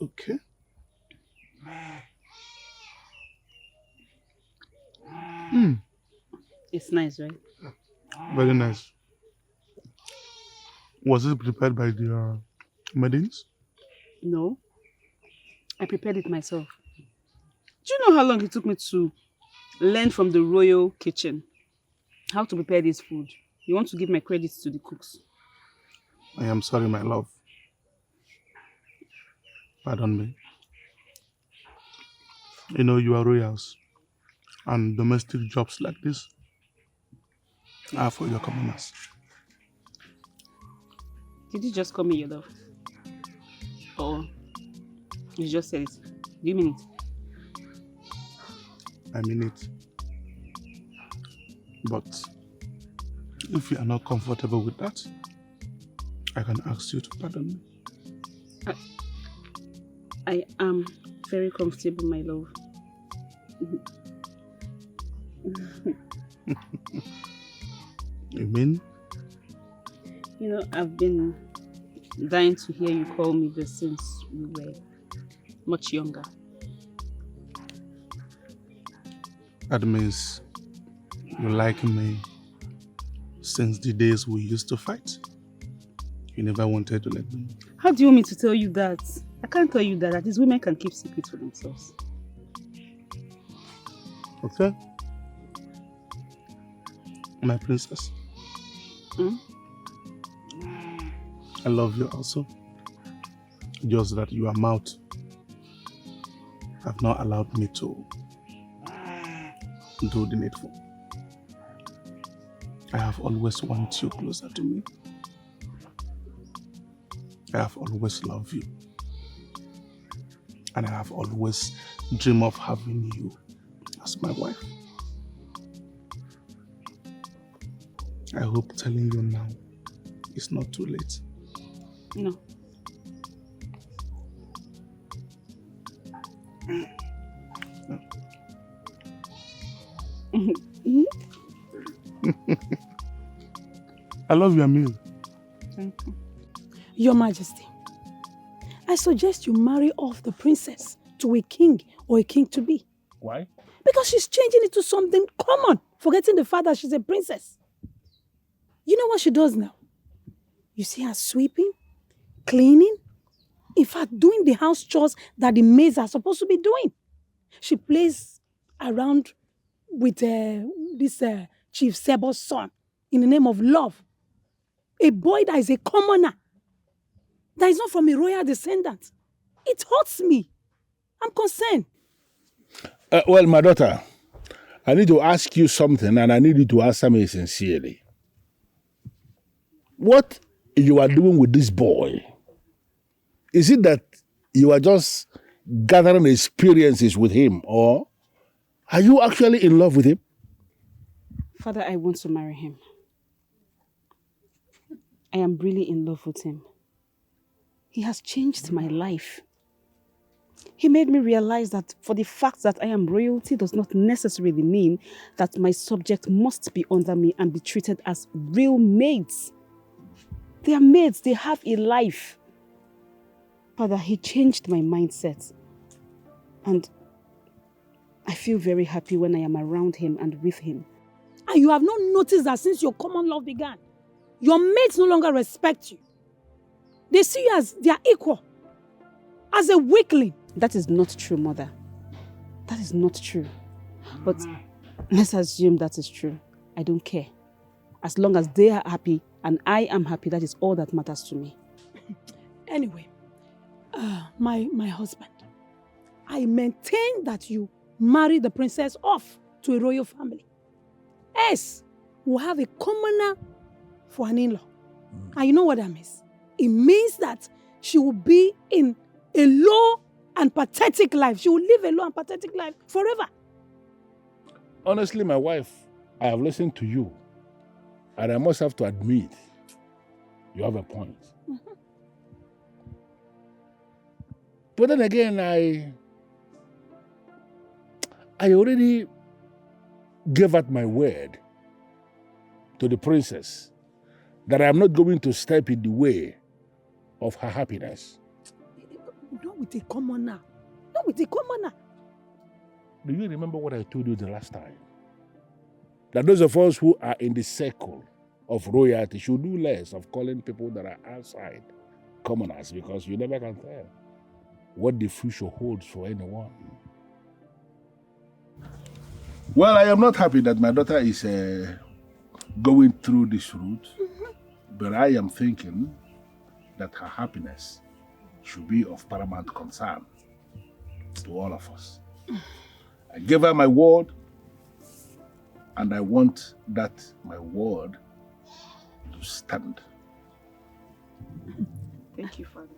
Okay.
It's nice, right?
Very nice. Was it prepared by the maidens?
No. I prepared it myself. Do you know how long it took me to learn from the royal kitchen how to prepare this food? You want to give my credits to the cooks?
I am sorry, my love. Pardon me. You know, you are royals, and domestic jobs like this are for your commoners.
Did you just call me your love? Or you just said it? Do you mean it?
I mean it. But if you are not comfortable with that, I can ask you to pardon me.
I am very comfortable, my love.
You mean?
You know, I've been dying to hear you call me this since we were much younger.
That means You like me since the days we used to fight. You never wanted to let me know.
How do you want me to tell you that? I can't tell you that. At least women can keep secrets for themselves.
Okay? My princess.
Hmm?
I love you also. Just that your mouth have not allowed me to do the needful. I have always wanted you closer to me. I have always loved you. And I have always dreamed of having you as my wife. I hope telling you now is not too late.
No.
I love your meal.
Thank you.
Your Majesty, I suggest you marry off the princess to a king or a king-to-be.
Why?
Because she's changing it to something common, forgetting the fact that she's a princess. You know what she does now? You see her sweeping, cleaning, in fact, doing the house chores that the maids are supposed to be doing. She plays around with this Chief Sebo's son in the name of love. A boy that is a commoner, that is not from a royal descendant. It hurts me. I'm concerned.
Well, my daughter, I need to ask you something, and I need you to answer me sincerely. What you are doing with this boy, is it that you are just gathering experiences with him, or are you actually in love with him?
Father, I want to marry him. I am really in love with him. He has changed my life. He made me realize that for the fact that I am royalty does not necessarily mean that my subject must be under me and be treated as real maids. They are maids, they have a life. Father, he changed my mindset. And I feel very happy when I am around him and with him.
And you have not noticed that since your common love began, your mates no longer respect you. They see you as their equal, as a weakling.
That is not true, Mother. That is not true. But let's assume that is true. I don't care. As long as they are happy and I am happy, that is all that matters to me.
Anyway, my husband, I maintain that you marry the princess off to a royal family. Yes, we'll have a commoner for an in-law. And you know what that means? It means that she will be in a low and pathetic life. She will live a low and pathetic life forever.
Honestly, my wife, I have listened to you, and I must have to admit, you have a point.
Mm-hmm.
But then again, I already gave out my word to the princess that I am not going to step in the way of her happiness.
Not with a commoner. Not with a commoner.
Do you remember what I told you the last time? That those of us who are in the circle of royalty should do less of calling people that are outside commoners, because you never can tell what the future holds for anyone. Well, I am not happy that my daughter is going through this route, but I am thinking that her happiness should be of paramount concern to all of us. I gave her my word, and I want that my word to stand.
Thank you, Father.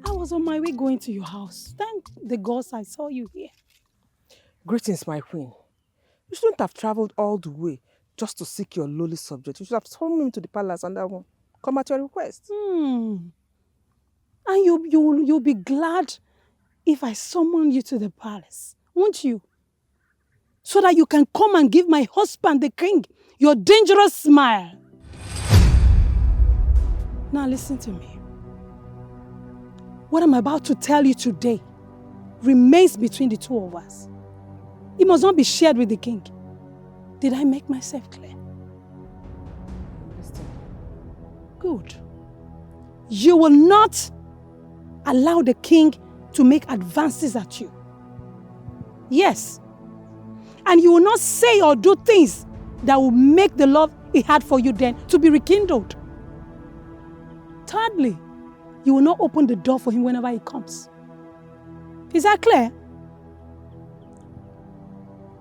I was on my way going to your house. Thank the gods I saw you here.
Greetings, my queen. You shouldn't have traveled all the way just to seek your lowly subject. You should have summoned me to the palace and I will come at your request.
And you'll be glad if I summon you to the palace, won't you? so that you can come and give my husband, the king, your dangerous smile. Now listen to me. What I'm about to tell you today remains between the two of us. It must not be shared with the king. Did I make myself clear? Good. You will not allow the king to make advances at you. Yes. And you will not say or do things that will make the love he had for you then to be rekindled. Thirdly, you will not open the door for him whenever he comes. Is that clear?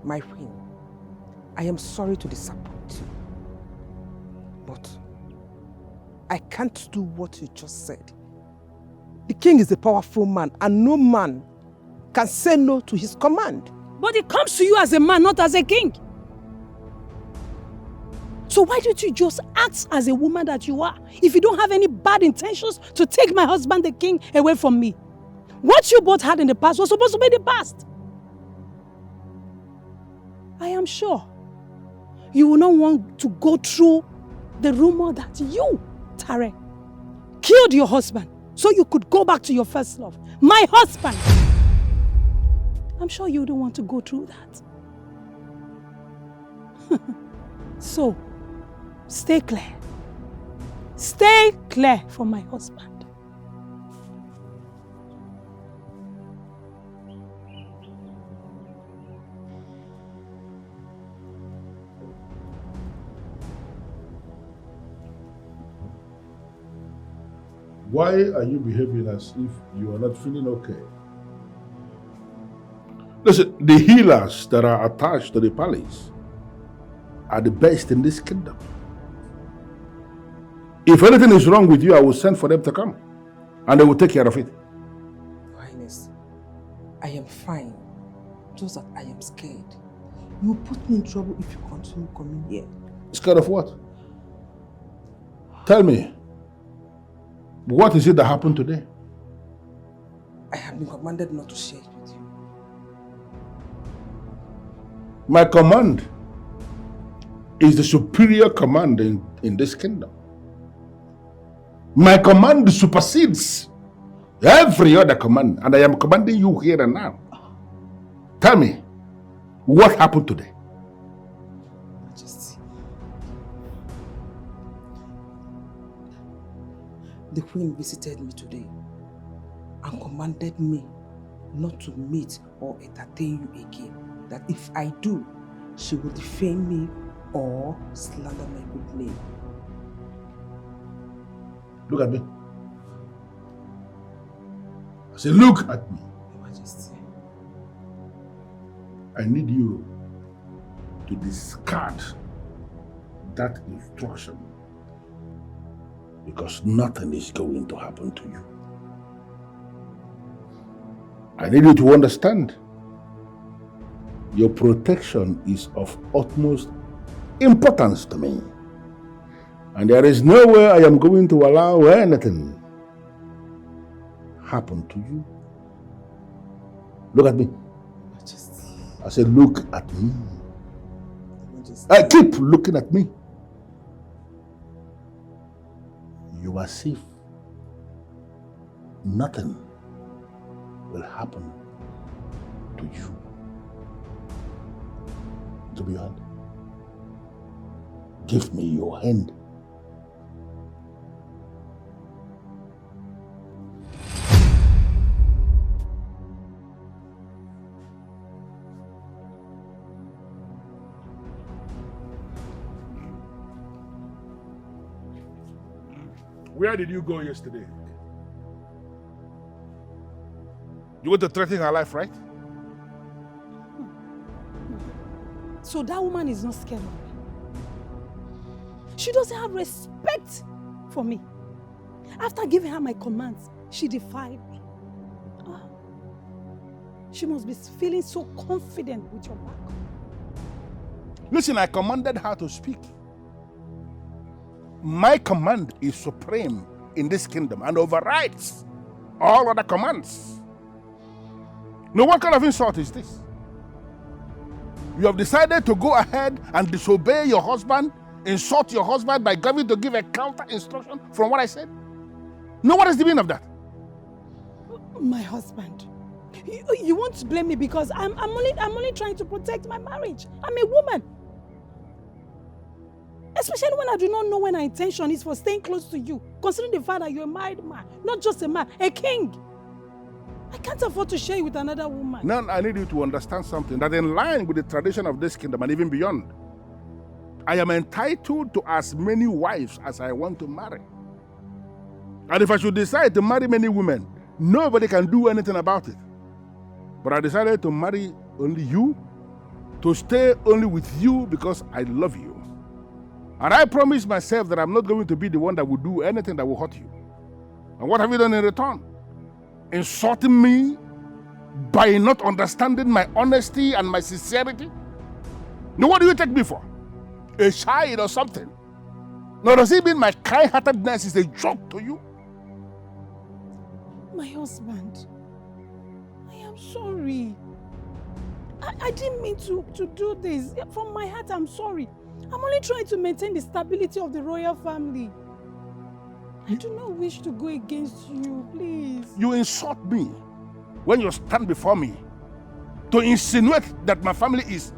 My queen, I am sorry to disappoint you, but I can't do what you just said. The king is a powerful man, and no man can say no to his command.
But it comes to you as a man, not as a king. So why don't you just act as a woman that you are, if you don't have any bad intentions to take my husband, the king, away from me? What you both had in the past was supposed to be the past. I am sure you will not want to go through the rumor that you, Tare, killed your husband so you could go back to your first love, my husband. I'm sure you don't want to go through that. So, stay clear. Stay clear for my husband.
Why are you behaving as if you are not feeling okay? Listen, the healers that are attached to the palace are the best in this kingdom. If anything is wrong with you, I will send for them to come and they will take care of it.
Your Highness, I am fine, just that I am scared. You will put me in trouble if you continue coming here.
Scared of what? Tell me, what is it that happened today?
I have been commanded not to share it with you.
My command is the superior command in this kingdom. My command supersedes every other command, and I am commanding you here and now. Tell me, what happened today?
Majesty, the queen visited me today and commanded me not to meet or entertain you again. That if I do, she will defame me or slander my good name.
Look at me. I say, look at me.
Your Majesty.
I need you to discard that instruction because nothing is going to happen to you. I need you to understand your protection is of utmost importance to me. And there is no way I am going to allow anything happen to you. Look at me.
Majesty.
I said, look at me. I keep looking at me. You are safe. Nothing will happen to you. Give me your hand. Give me your hand. Where did you go yesterday? You want to threaten her life, right?
So that woman is not scared of me. She doesn't have respect for me. After giving her my commands, she defied me. She must be feeling so confident with your back.
Listen, I commanded her to speak. My command is supreme in this kingdom and overrides all other commands. Now, what kind of insult is this? You have decided to go ahead and disobey your husband, insult your husband by going to give a counter instruction from what I said? No, what is the meaning of that?
My husband. You want to blame me because I'm only trying to protect my marriage. I'm a woman. Especially when I do not know when our intention is for staying close to you, considering the fact that you're a married man, not just a man, a king. I can't afford to share you with another woman.
Now I need you to understand something, that in line with the tradition of this kingdom and even beyond, I am entitled to as many wives as I want to marry. And if I should decide to marry many women, nobody can do anything about it. But I decided to marry only you, to stay only with you because I love you. And I promise myself that I'm not going to be the one that will do anything that will hurt you. And what have you done in return? Insulting me by not understanding my honesty and my sincerity? Now what do you take me for? A child or something? Now does it mean my kind-heartedness is a joke to you?
My husband, I am sorry. I didn't mean to do this. From my heart, I'm sorry. I'm only trying to maintain the stability of the royal family. I do not wish to go against you, please.
You insult me when you stand before me to insinuate that my family is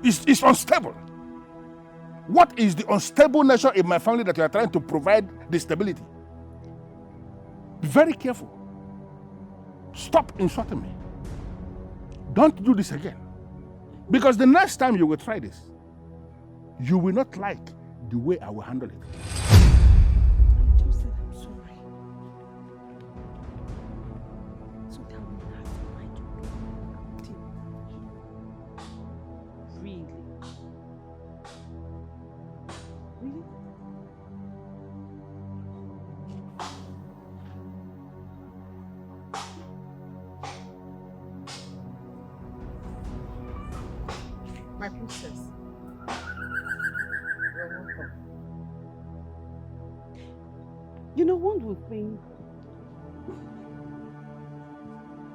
unstable. What is the unstable nature in my family that you are trying to provide the stability? Be very careful. Stop insulting me. Don't do this again. Because the next time you will try this, you will not like the way I will handle it.
I just said I'm sorry. So that will not have to mind you.
Really? Really? My princess. You're welcome. You know, one would think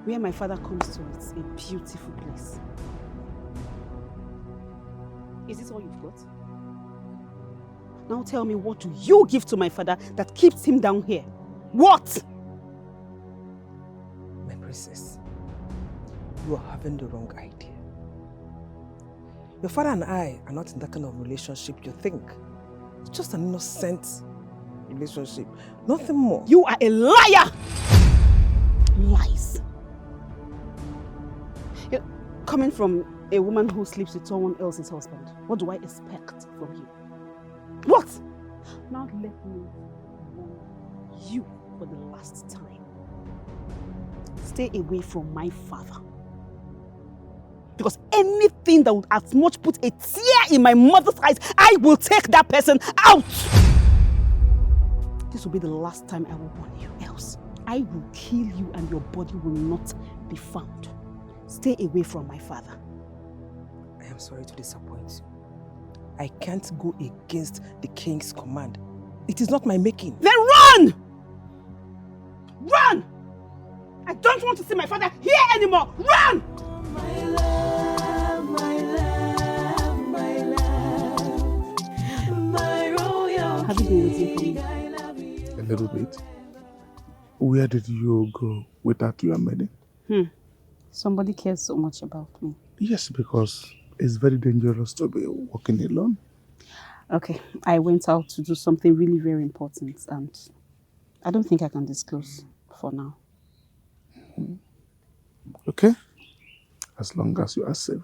where my father comes to, it's a beautiful place. Is this all you've got? Now tell me, what do you give to my father that keeps him down here? What?
My princess, you are having the wrong idea. Your father and I are not in that kind of relationship you think. It's just an innocent relationship. Nothing more.
You are a liar! Lies. You're coming from a woman who sleeps with someone else's husband. What do I expect from you? What? Now let me warn you for the last time. Stay away from my father. Because anything that would as much put a tear in my mother's eyes, I will take that person out. This will be the last time I will warn you. Else, I will kill you and your body will not be found. Stay away from my father.
I am sorry to disappoint you. I can't go against the king's command. It is not my making.
Then run! Run! I don't want to see my father here anymore. Run!
My love, my love, my love, my royal.
Have you been waiting for me?
A little bit. Where did you go without your maiden?
Somebody cares so much about me.
Yes, because it's very dangerous to be walking alone.
Okay, I went out to do something really very important and I don't think I can disclose for now.
Okay? As long as you are safe.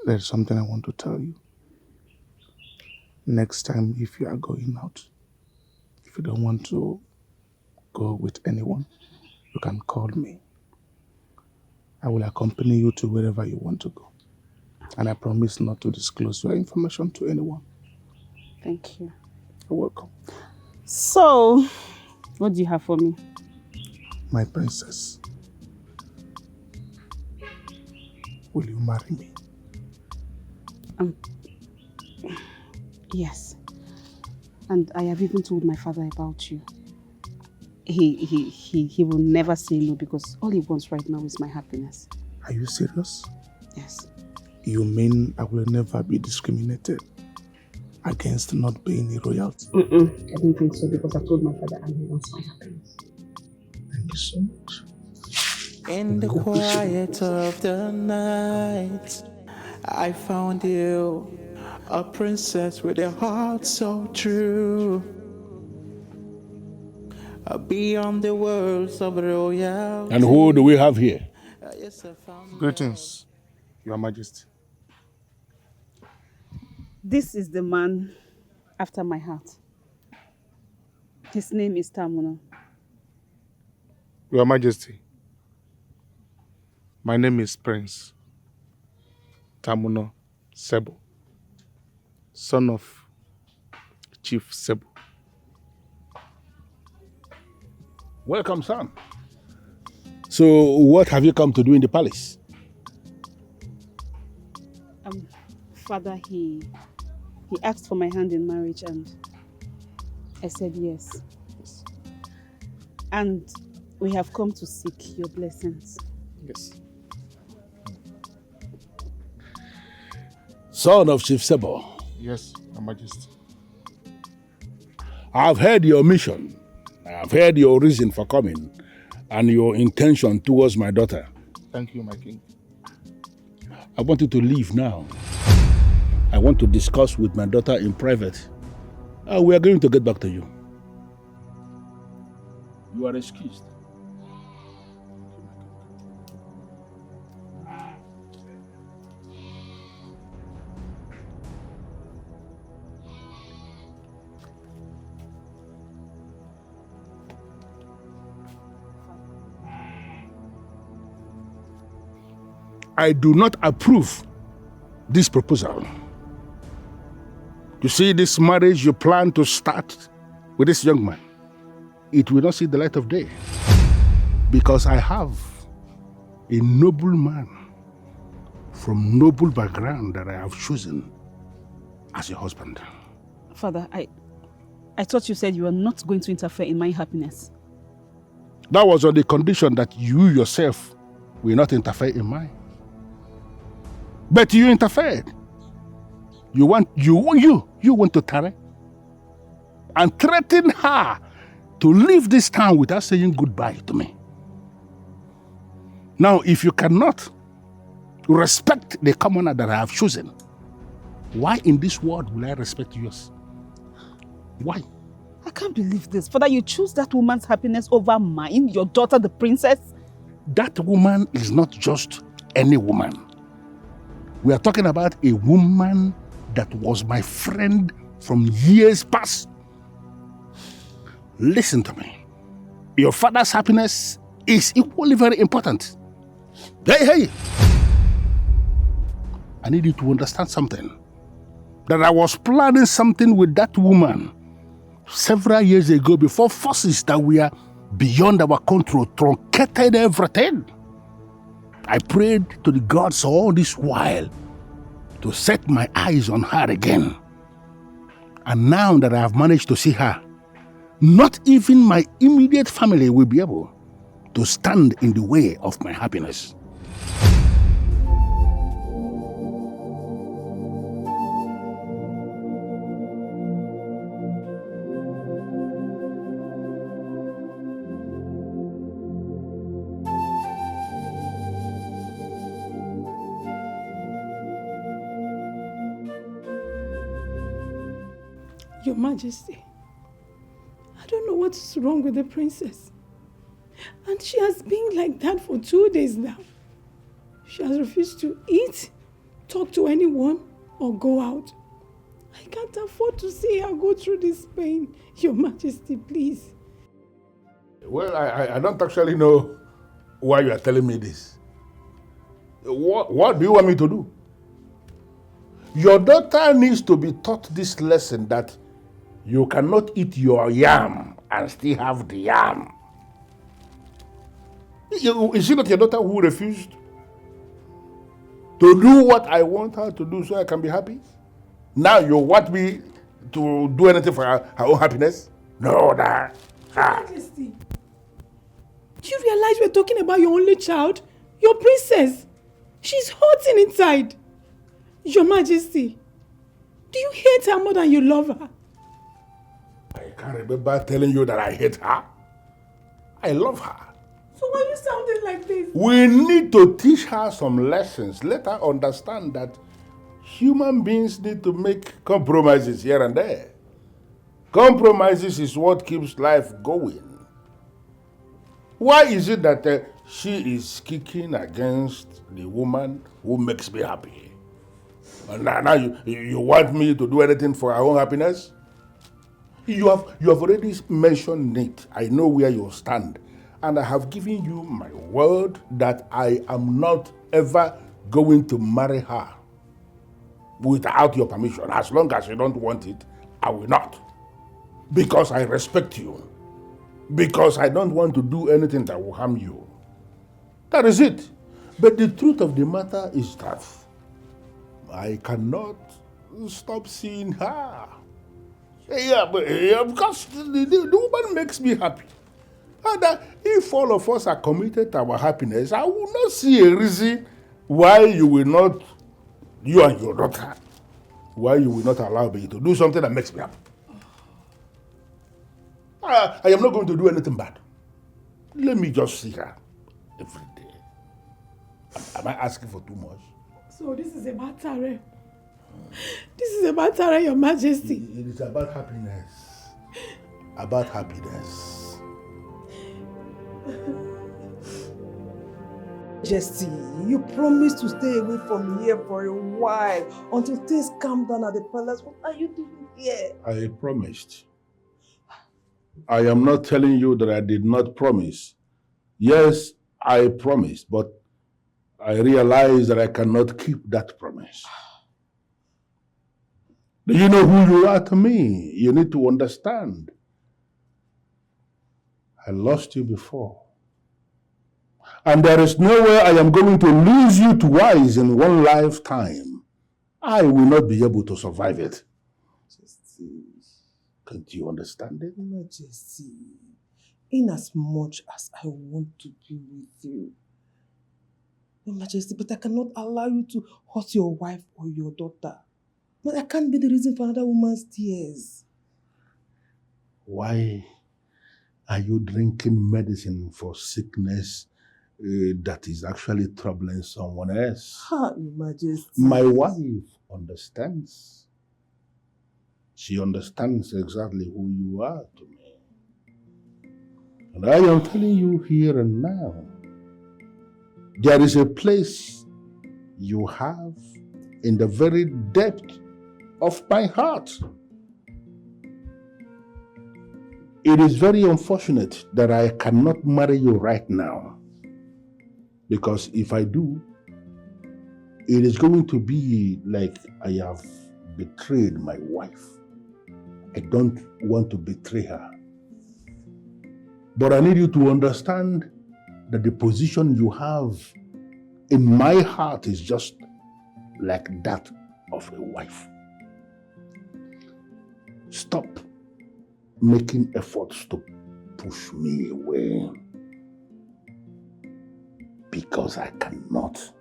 There's something I want to tell you. Next time, if you are going out, if you don't want to go with anyone, you can call me. I will accompany you to wherever you want to go. And I promise not to disclose your information to anyone.
Thank you.
You're welcome.
So, what do you have for me?
My princess, will you marry me?
Yes. And I have even told my father about you. He will never say no because all he wants right now is my happiness.
Are you serious?
Yes.
You mean I will never be discriminated against not paying a royalty?
I don't think so, because I told my father and he wants my happiness.
Thank you so much.
In the quiet of the night, I found you, a princess with a heart so true. Beyond the worlds of royalty.
And who do we have here?
Greetings, Your Majesty.
This is the man after my heart. His name is Tamuno.
Your Majesty, my name is Prince Tamuno Sebo, son of Chief Sebo.
Welcome, son. So, what have you come to do in the palace?
Father, he asked for my hand in marriage and I said yes. And we have come to seek your blessings.
Yes.
Son of Chief Sebo.
Yes, Your Majesty.
I've heard your mission. I've heard your reason for coming and your intention towards my daughter.
Thank you, my king.
I want you to leave now. I want to discuss with my daughter in private. We are going to get back to you. You are excused. I do not approve this proposal. You see, this marriage you plan to start with this young man, it will not see the light of day. Because I have a noble man from noble background that I have chosen as your husband.
Father, I thought you said you were not going to interfere in my happiness.
That was on the condition that you yourself will not interfere in mine. But you interfered. You want to tarry and threaten her to leave this town without saying goodbye to me. Now, if you cannot respect the commoner that I have chosen, why in this world will I respect yours? Why?
I can't believe this. Father, you choose that woman's happiness over mine, your daughter, the princess?
That woman is not just any woman. We are talking about a woman that was my friend from years past. Listen to me. Your father's happiness is equally very important. Hey! I need you to understand something. That I was planning something with that woman several years ago before forces that were beyond our control truncated everything. I prayed to the gods all this while to set my eyes on her again. And now that I have managed to see her, not even my immediate family will be able to stand in the way of my happiness.
Your Majesty, I don't know what is wrong with the princess. And she has been like that for 2 days now. She has refused to eat, talk to anyone, or go out. I can't afford to see her go through this pain. Your Majesty, please.
Well, I don't actually know why you are telling me this. What do you want me to do? Your daughter needs to be taught this lesson that you cannot eat your yam and still have the yam. Is it not your daughter who refused to do what I want her to do so I can be happy? Now you want me to do anything for her own happiness? No, that.
Your Majesty, do you realize we're talking about your only child? Your princess. She's hurting inside.
Your Majesty, do you hate her more than you love her?
I can't remember telling you that I hate her. I love her.
So why are you sounding like this?
We need to teach her some lessons. Let her understand that human beings need to make compromises here and there. Compromises is what keeps life going. Why is it that she is kicking against the woman who makes me happy? And now you want me to do anything for her own happiness? You have already mentioned it. I know where you stand. And I have given you my word that I am not ever going to marry her without your permission. As long as you don't want it, I will not. Because I respect you. Because I don't want to do anything that will harm you. That is it. But the truth of the matter is that I cannot stop seeing her. Because the woman makes me happy. And if all of us are committed to our happiness, I will not see a reason why you and your daughter, why you will not allow me to do something that makes me happy. I am not going to do anything bad. Let me just see her every day. Am I asking for too much?
So this is about Tare. This is about Tare, Your Majesty.
It is about happiness. About happiness.
Majesty, you promised to stay away from here for a while until things calm down at the palace. What are you doing here?
I promised. I am not telling you that I did not promise. Yes, I promised, but I realize that I cannot keep that promise. Do you know who you are to me? You need to understand. I lost you before. And there is no way I am going to lose you twice in one lifetime. I will not be able to survive it. Can't you understand it?
Majesty, in as much as I want to be with you, Your Majesty, but I cannot allow you to hurt your wife or your daughter. But I can't be the reason for another woman's tears.
Why are you drinking medicine for sickness that is actually troubling someone else?
Your Majesty.
My wife understands. She understands exactly who you are to me. And I am telling you here and now, there is a place you have in the very depth of my heart. It is very unfortunate that I cannot marry you right now. Because if I do, it is going to be like I have betrayed my wife. I don't want to betray her. But I need you to understand that the position you have in my heart is just like that of a wife. Stop making efforts to push me away, because I cannot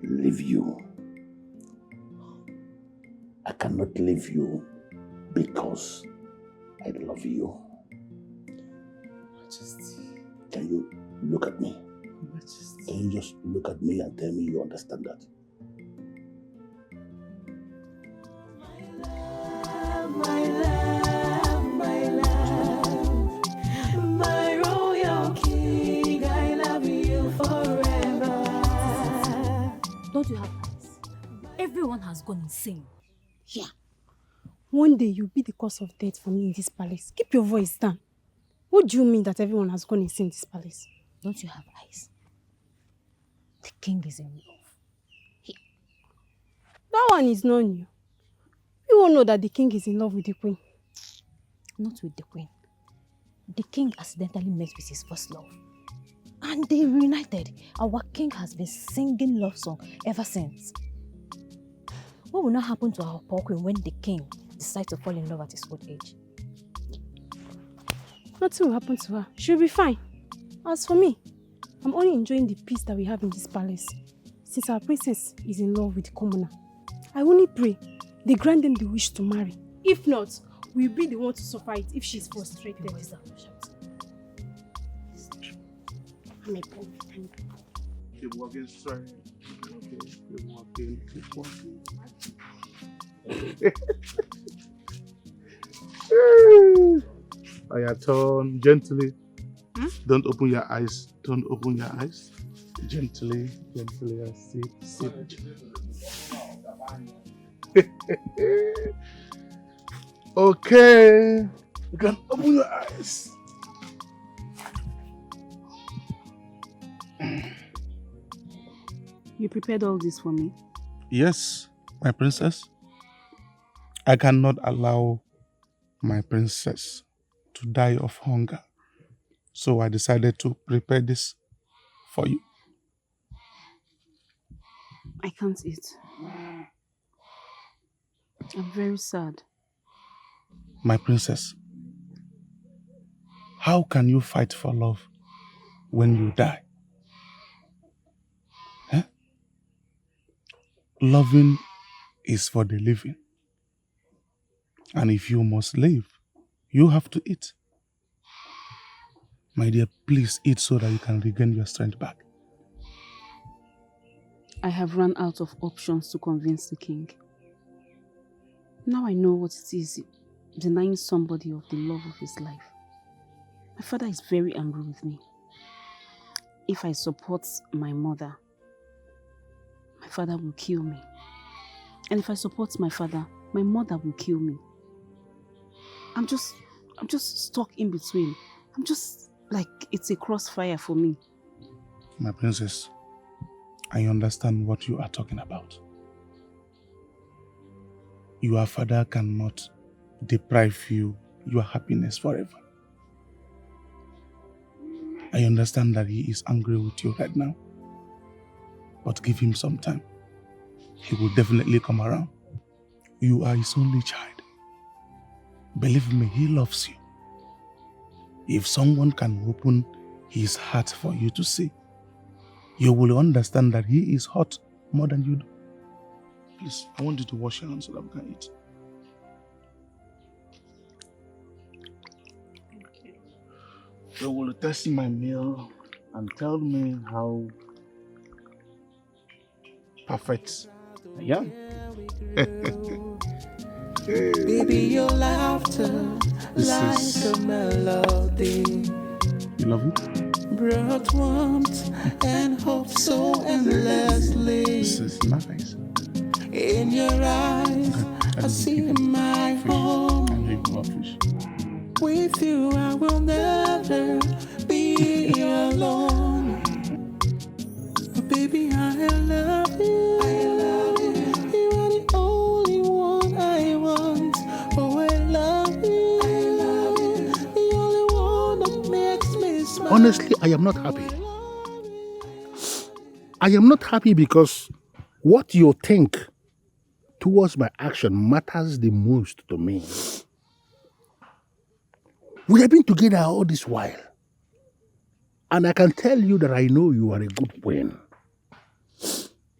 leave you. I cannot leave you because I love you.
Majesty.
Can you look at me?
Majesty.
Can you just look at me and tell me you understand that?
My love, my love, my royal king, I love you forever.
Don't you have eyes? Everyone has gone insane.
Yeah. One day you'll be the cause of death for me in this palace. Keep your voice down. What do you mean that everyone has gone insane in this palace?
Don't you have eyes? The king is in love.
Yeah. That one is not new. You all know that the king is in love with the queen.
Not with the queen. The king accidentally met with his first love. And they reunited. Our king has been singing love song ever since. What will not happen to our poor queen when the king decides to fall in love at his old age?
Nothing will happen to her. She'll be fine. As for me, I'm only enjoying the peace that we have in this palace, since our princess is in love with the commoner. I only pray they grant them the wish to marry. If not, we'll be the one to suffer it if she's frustrated.
Keep walking straight. Okay, keep walking, keep walking. I turn gently. Don't open your eyes. Don't open your eyes. Gently, gently, and sit. Okay. You can open your eyes.
You prepared all this for me?
Yes, my princess. I cannot allow my princess to die of hunger. So I decided to prepare this for you.
I can't eat. I'm very sad.
My princess, how can you fight for love when you die? Huh? Loving is for the living. And if you must live, you have to eat. My dear, please eat so that you can regain your strength back.
I have run out of options to convince the king. Now I know what it is, denying somebody of the love of his life. My father is very angry with me. If I support my mother, my father will kill me. And if I support my father, my mother will kill me. I'm just stuck in between. I'm just like it's a crossfire for me.
My princess, I understand what you are talking about. Your father cannot deprive you your happiness forever. I understand that he is angry with you right now. But give him some time. He will definitely come around. You are his only child. Believe me, he loves you. If someone can open his heart for you to see, you will understand that he is hot more than you do. Please, I want you to wash your hands so that we can eat. You will taste my meal and tell me how perfect I am.
Baby, your laughter like a melody.
You love it?
Brought warmth and hope so endlessly.
This is nice.
In your eyes, I see my home. With you, I will never be alone. But baby, I love you. I love you. You are the only one I want. Oh, I love you. I love you. The only one that makes me smile.
Honestly, I am not happy. I am not happy because what you think towards my action matters the most to me. We have been together all this while. And I can tell you that I know you are a good queen.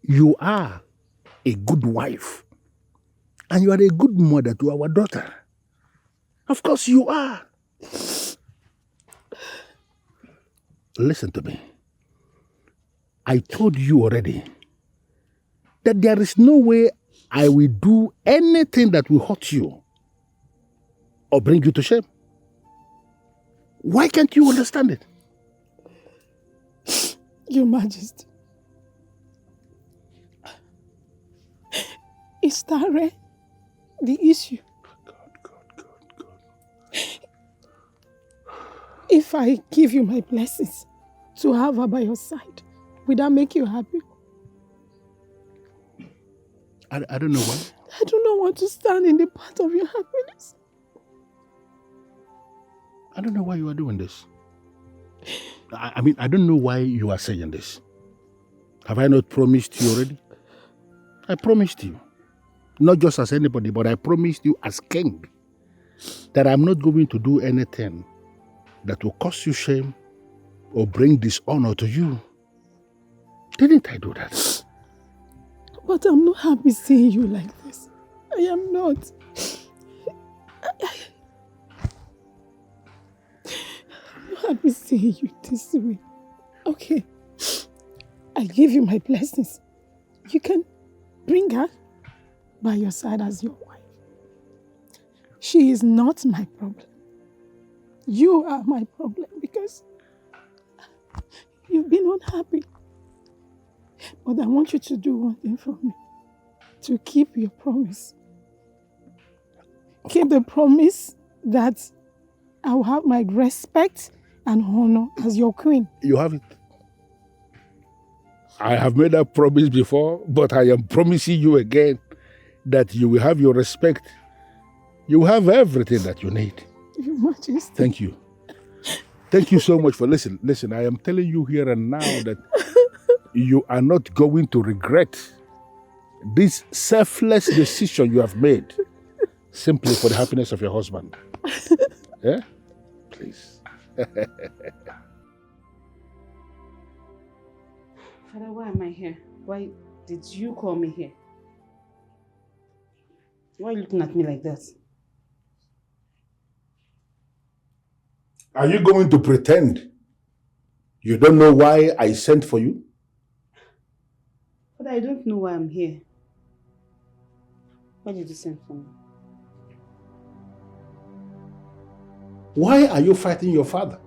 You are a good wife. And you are a good mother to our daughter. Of course you are. Listen to me. I told you already that there is no way I will do anything that will hurt you or bring you to shame. Why can't you understand it?
Your Majesty, is that the issue? God. If I give you my blessings to have her by your side, will that make you happy?
I don't know why.
I do not want to stand in the path of your happiness.
I don't know why you are doing this. I mean, I don't know why you are saying this. Have I not promised you already? I promised you. Not just as anybody, but I promised you as king that I'm not going to do anything that will cause you shame or bring dishonor to you. Didn't I do that?
But I'm not happy seeing you like this. I am not. I'm not happy seeing you this way. Okay. I give you my blessings. You can bring her by your side as your wife. She is not my problem. You are my problem because you've been unhappy. But I want you to do one thing for me. To keep your promise. Keep the promise that I will have my respect and honor as your queen.
You have it. I have made that promise before, but I am promising you again that you will have your respect. You will have everything that you need.
Your Majesty.
Thank you. Thank you so much for listening. Listen, I am telling you here and now that you are not going to regret this selfless decision you have made simply for the happiness of your husband. Yeah? Please.
Father, why am I here? Why did you call me here? Why are you looking at me like that?
Are you going to pretend you don't know why I sent for you?
Father, I don't know why I'm here. Why did you send for me?
Why are you fighting your father?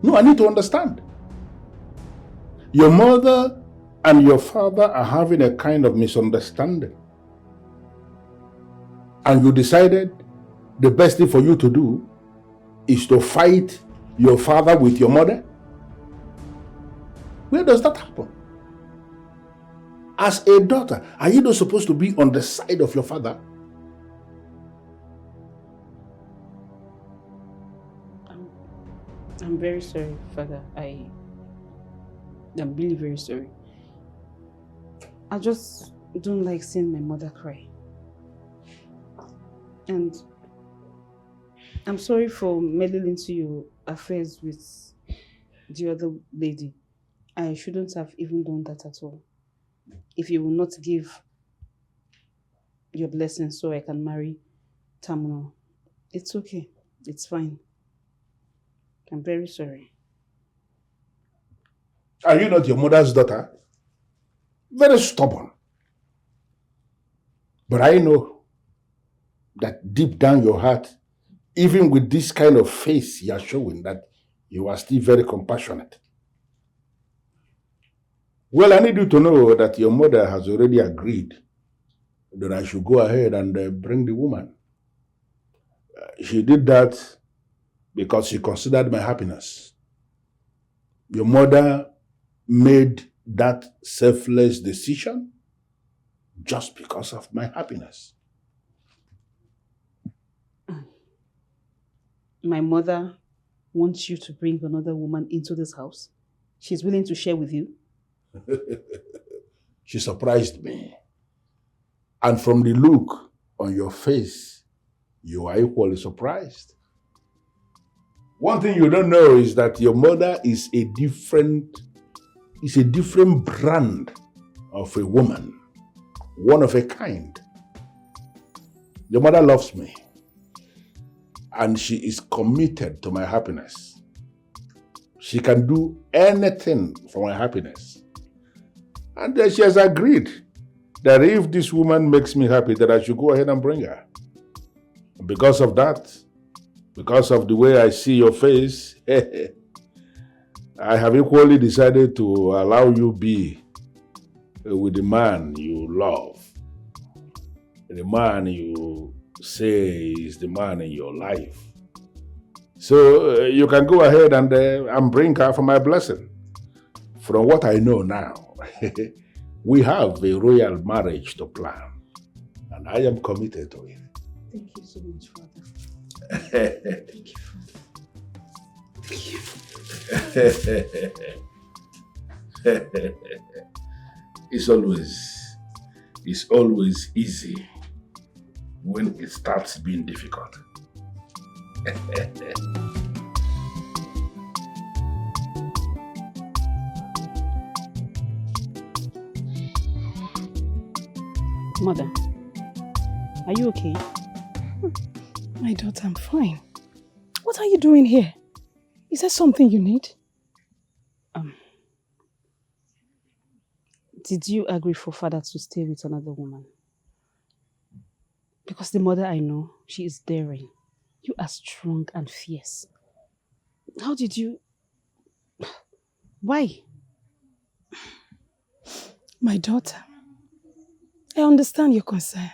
No, I need to understand. Your mother and your father are having a kind of misunderstanding. And you decided the best thing for you to do is to fight your father with your mother? Where does that happen? As a daughter, are you not supposed to be on the side of your father?
I'm very sorry, Father. I'm really very sorry. I just don't like seeing my mother cry. And I'm sorry for meddling into your affairs with the other lady. I shouldn't have even done that at all. If you will not give your blessing so I can marry Tamno, it's okay. It's fine. I'm very sorry.
Are you not your mother's daughter? Very stubborn. But I know that deep down your heart, even with this kind of face you are showing, that you are still very compassionate. Well, I need you to know that your mother has already agreed that I should go ahead and bring the woman. She did that because she considered my happiness. Your mother made that selfless decision just because of my happiness.
My mother wants you to bring another woman into this house. She's willing to share with you.
She surprised me. And from the look on your face, you are equally surprised. One thing you don't know is that your mother is a different brand of a woman, one of a kind. Your mother loves me, and she is committed to my happiness. She can do anything for my happiness. And she has agreed that if this woman makes me happy, that I should go ahead and bring her. Because of that, because of the way I see your face, I have equally decided to allow you be with the man you love, the man you say is the man in your life. So you can go ahead and bring her for my blessing. From what I know now, we have a royal marriage to plan, and I am committed to it.
Thank you so much, Father.
Thank
you, Father.
It's always easy when it starts being difficult.
Mother, are you okay?
My daughter, I'm fine. What are you doing here? Is there something you need?
Did you agree for father to stay with another woman? Because the mother I know, she is daring. You are strong and fierce. How did you... Why?
My daughter, I understand your concern.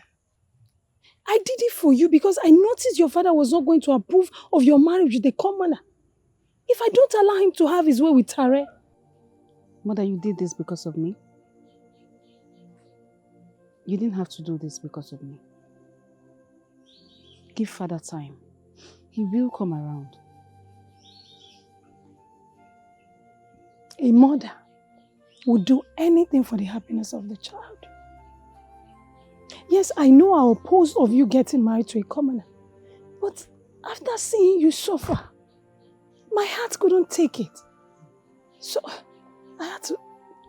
I did it for you because I noticed your father was not going to approve of your marriage with a commoner. If I don't allow him to have his way with Tare...
Mother, you did this because of me? You didn't have to do this because of me. Give father time. He will come around.
A mother would do anything for the happiness of the child. Yes, I know I opposed of you getting married to a commoner. But after seeing you suffer, my heart couldn't take it. So I had to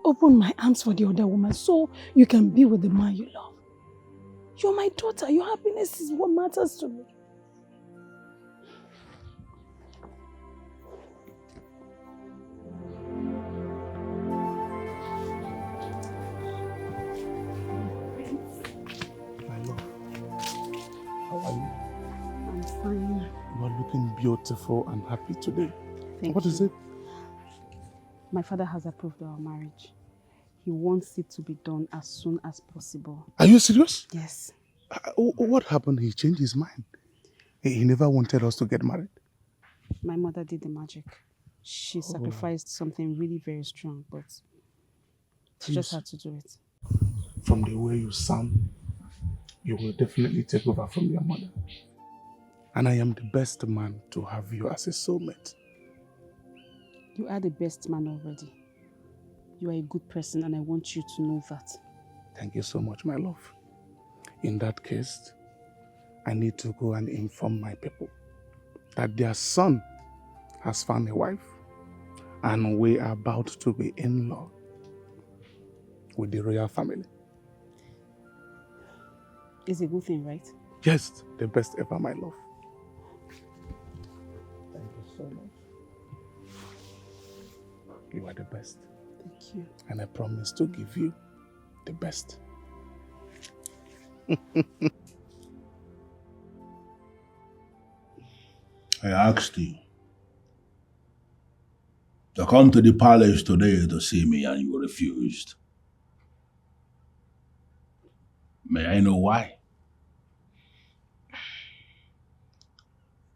open my arms for the other woman so you can be with the man you love. You're my daughter. Your happiness is what matters to me.
My love, how are you?
I'm fine.
You are looking beautiful and happy today.
Thank
What
you.
is it?
My father has approved our marriage. He wants it to be done as soon as possible.
Are you serious?
Yes.
What happened? He changed his mind. He never wanted us to get married.
My mother did the magic. She sacrificed something really very strong, but she just had to do it.
From the way you sound, you will definitely take over from your mother. And I am the best man to have you as a soulmate.
You are the best man already. You are a good person and I want you to know that.
Thank you so much, my love. In that case, I need to go and inform my people that their son has found a wife and we are about to be in-law with the royal family.
It's a good thing, right?
Yes, the best ever, my love. Thank you so much. You are the best.
Thank you.
And I promise to give you the best.
I asked you to come to the palace today to see me and you refused. May I know why?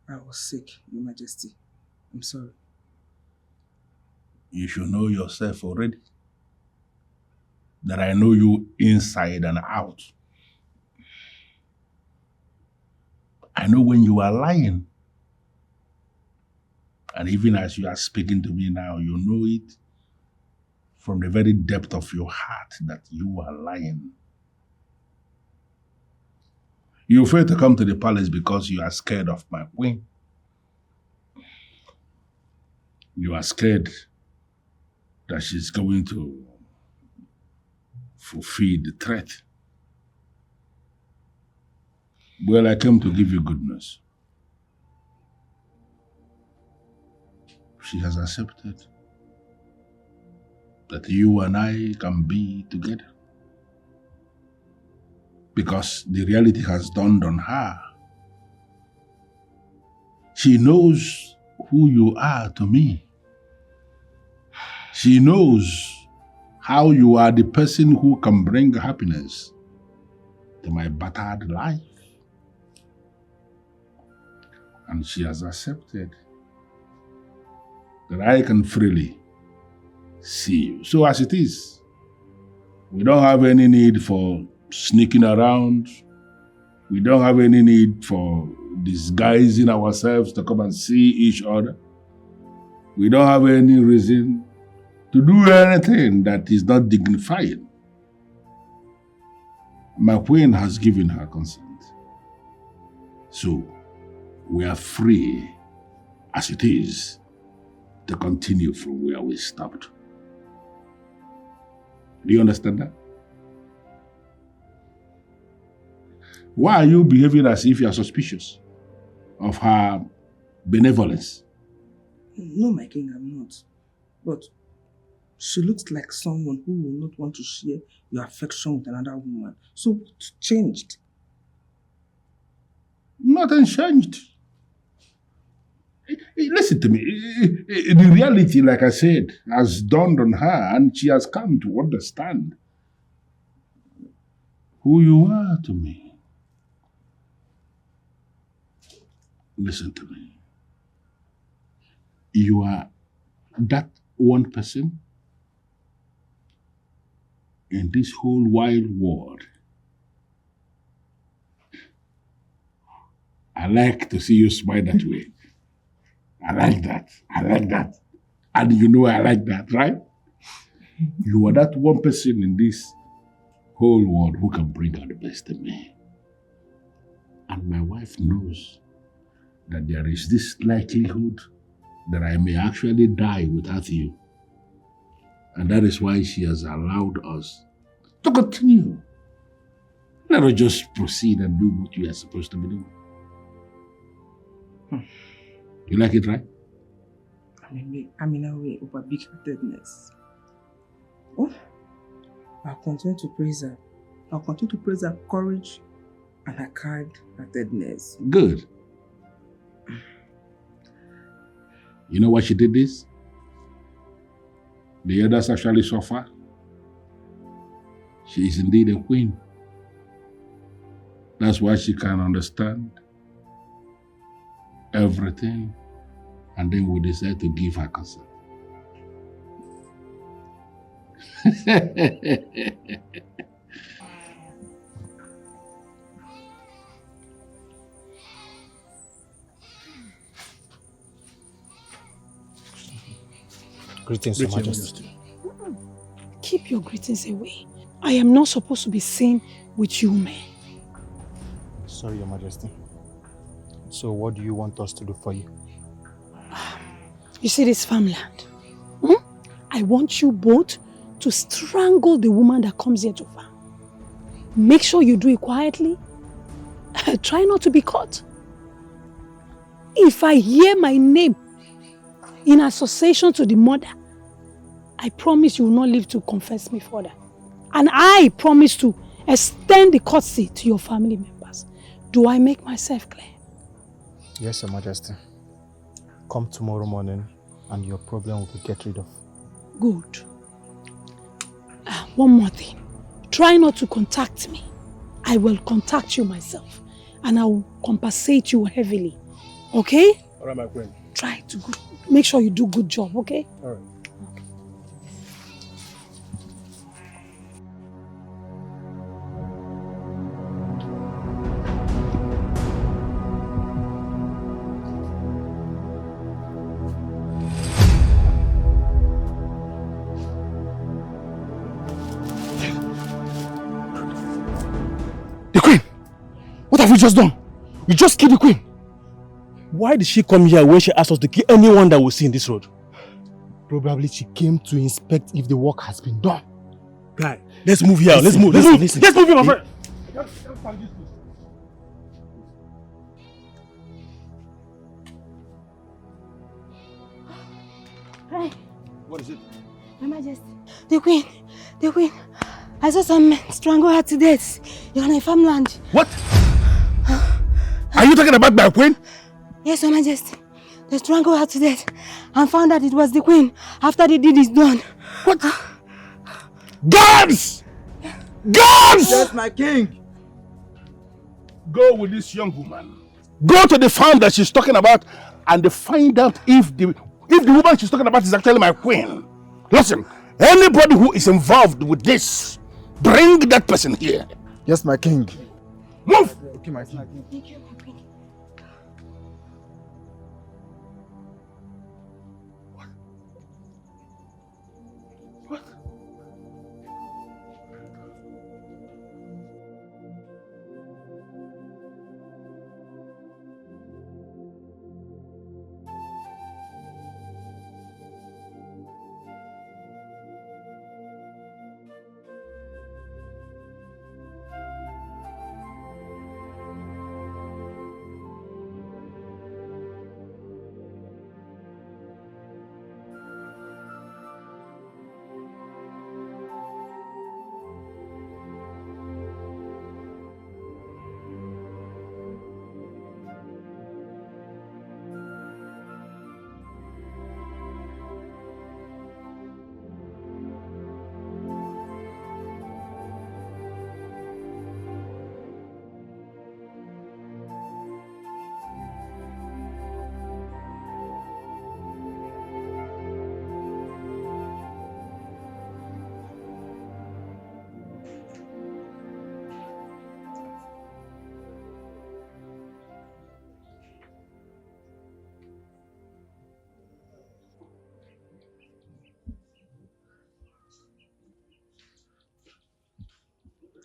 I was sick, Your Majesty. I'm sorry.
You should know yourself already. That I know you inside and out. I know when you are lying. And even as you are speaking to me now, you know it from the very depth of your heart that you are lying. You fail to come to the palace because you are scared of my queen. You are scared that she's going to fulfill the threat. Well, I came to give you good news. She has accepted that you and I can be together. Because the reality has dawned on her. She knows who you are to me. She knows how you are the person who can bring happiness to my battered life. And she has accepted that I can freely see you. So as it is, we don't have any need for sneaking around. We don't have any need for disguising ourselves to come and see each other. We don't have any reason to do anything that is not dignified. My queen has given her consent. So we are free, as it is, to continue from where we stopped. Do you understand that? Why are you behaving as if you are suspicious of her benevolence?
No, my king, I'm not. But she looks like someone who will not want to share your affection with another woman. So what changed?
Nothing changed. Listen to me. The reality, like I said, has dawned on her and she has come to understand who you are to me. Listen to me. You are that one person in this whole wide world. I like to see you smile that way. I like that. I like that. And you know I like that, right? You are that one person in this whole world who can bring out the best in me. And my wife knows that there is this likelihood that I may actually die without you. And that is why she has allowed us to continue. Let us just proceed and do what we are supposed to be doing. You like it, right?
I'm in a way over big-heartedness. Oh, I'll continue to praise her. I'll continue to praise her courage and her kind-heartedness.
Good. You know why she did this? The others actually suffer. She is indeed a queen. That's why she can understand everything, and then we decide to give her consent.
Greetings, Your Majesty.
Keep your greetings away. I am not supposed to be seen with you, man.
Sorry, Your Majesty. So what do you want us to do for you?
You see this farmland? I want you both to strangle the woman that comes here to farm. Make sure you do it quietly. Try not to be caught. If I hear my name in association to the murder, I promise you will not live to confess me further. And I promise to extend the courtesy to your family members. Do I make myself clear?
Yes, Your Majesty. Come tomorrow morning and your problem will be get rid of.
Good. One more thing. Try not to contact me. I will contact you myself and I will compensate you heavily. Okay?
All right, my queen.
Try to make sure you do good job, okay?
All right.
The Queen! What have we just done? We just killed the Queen. Why did she come here when she asked us to kill anyone that we see in this road? Probably she came to inspect if the work has been done. Guy, let's move here. Let's move. Let's move here, my friend.
Hi.
What is it?
Your Majesty. The Queen. I saw some men strangle her to death. You're on a farmland.
What? Are you talking about my queen?
Yes, Your Majesty. They strangled her to death and found that it was the Queen after the deed is done.
What? Guards! Guards!
Yes, my king.
Go with this young woman. Go to the farm that she's talking about and find out if the woman she's talking about is actually my queen. Listen, anybody who is involved with this, bring that person here.
Yes, my king.
Move!
Okay, my king.
Thank you, my Queen.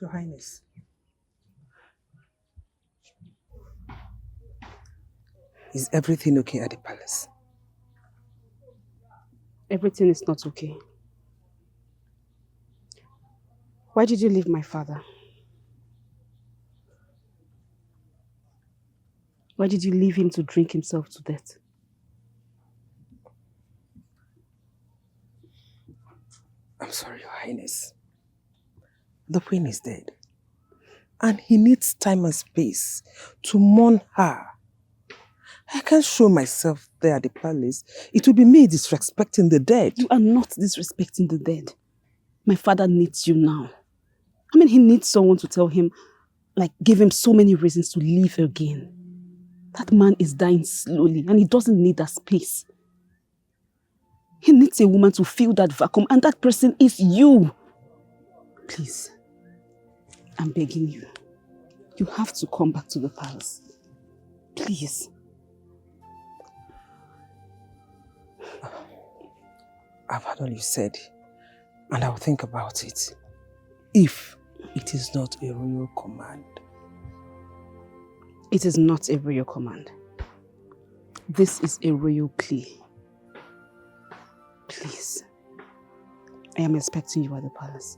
Your Highness. Is everything okay at the palace?
Everything is not okay. Why did you leave my father? Why did you leave him to drink himself to death?
I'm sorry, Your Highness. The queen is dead. And he needs time and space to mourn her. I can't show myself there at the palace. It will be me disrespecting the dead.
You are not disrespecting the dead. My father needs you now. I mean, he needs someone to tell him, like, give him so many reasons to leave again. That man is dying slowly and he doesn't need that space. He needs a woman to fill that vacuum, and that person is you. Please, I'm begging you. You have to come back to the palace. Please.
I've heard all you said, and I'll think about it. If it is not a royal command.
It is not a royal command. This is a royal plea. Please. I am expecting you at the palace.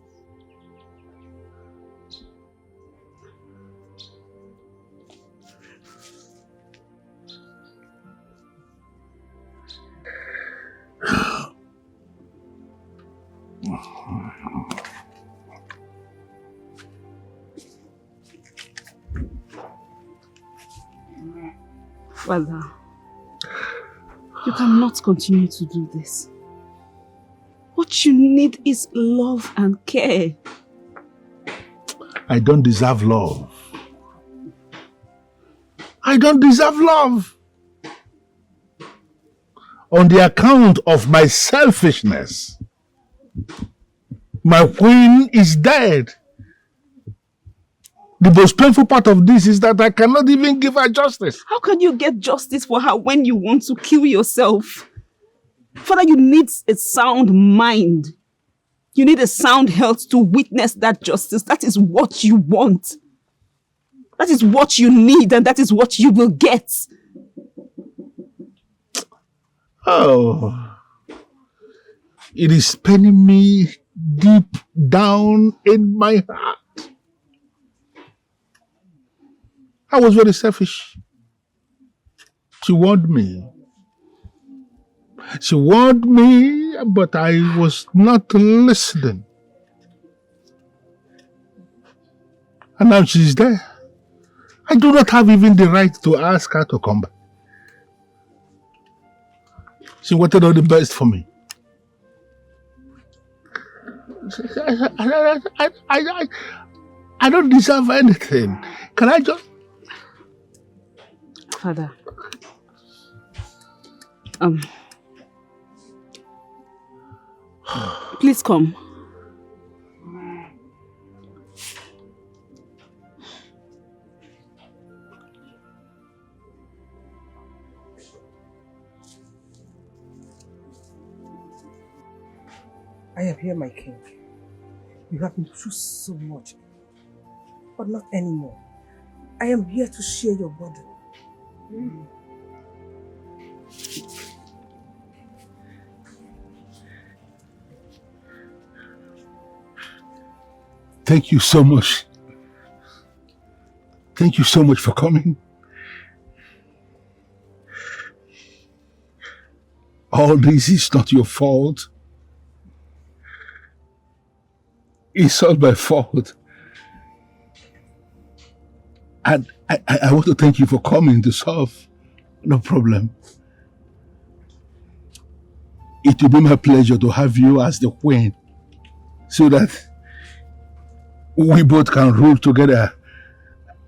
Father, you cannot continue to do this. What you need is love and care.
I don't deserve love. I don't deserve love. On the account of my selfishness, my queen is dead. The most painful part of this is that I cannot even give her justice.
How can you get justice for her when you want to kill yourself? Father, you need a sound mind. You need a sound health to witness that justice. That is what you want. That is what you need, and that is what you will get.
Oh, it is paining me deep down in my heart. I was very selfish. She warned me. She warned me, but I was not listening. And now she's there. I do not have even the right to ask her to come back. She wanted all the best for me. I don't deserve anything. Can I just...
Father, please come.
I am here, my king. You have been through so much, but not anymore. I am here to share your burden.
Thank you so much. Thank you so much for coming. All this is not your fault. It's all my fault. And I want to thank you for coming to solve. No problem. It will be my pleasure to have you as the queen, so that we both can rule together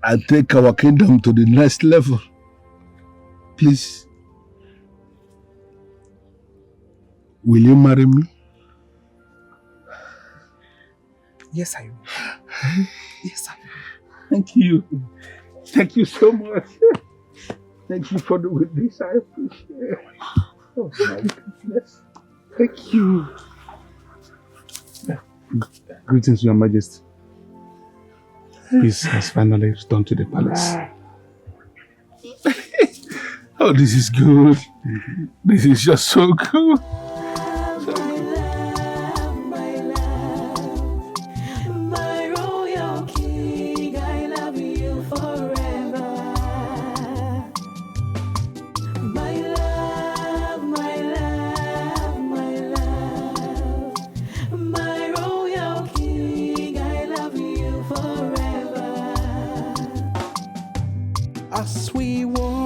and take our kingdom to the next level. Please, will you marry me?
Yes, I will. Yes, I will.
Thank you. Thank you so much. Thank you for doing this. I appreciate it. Oh my goodness. Thank you.
Greetings, Your Majesty. peace has finally returned to the palace.
Oh, this is good. This is just so good.
My royal king, I love you forever. My love, my love, my love. My royal king, I love you forever. As we walk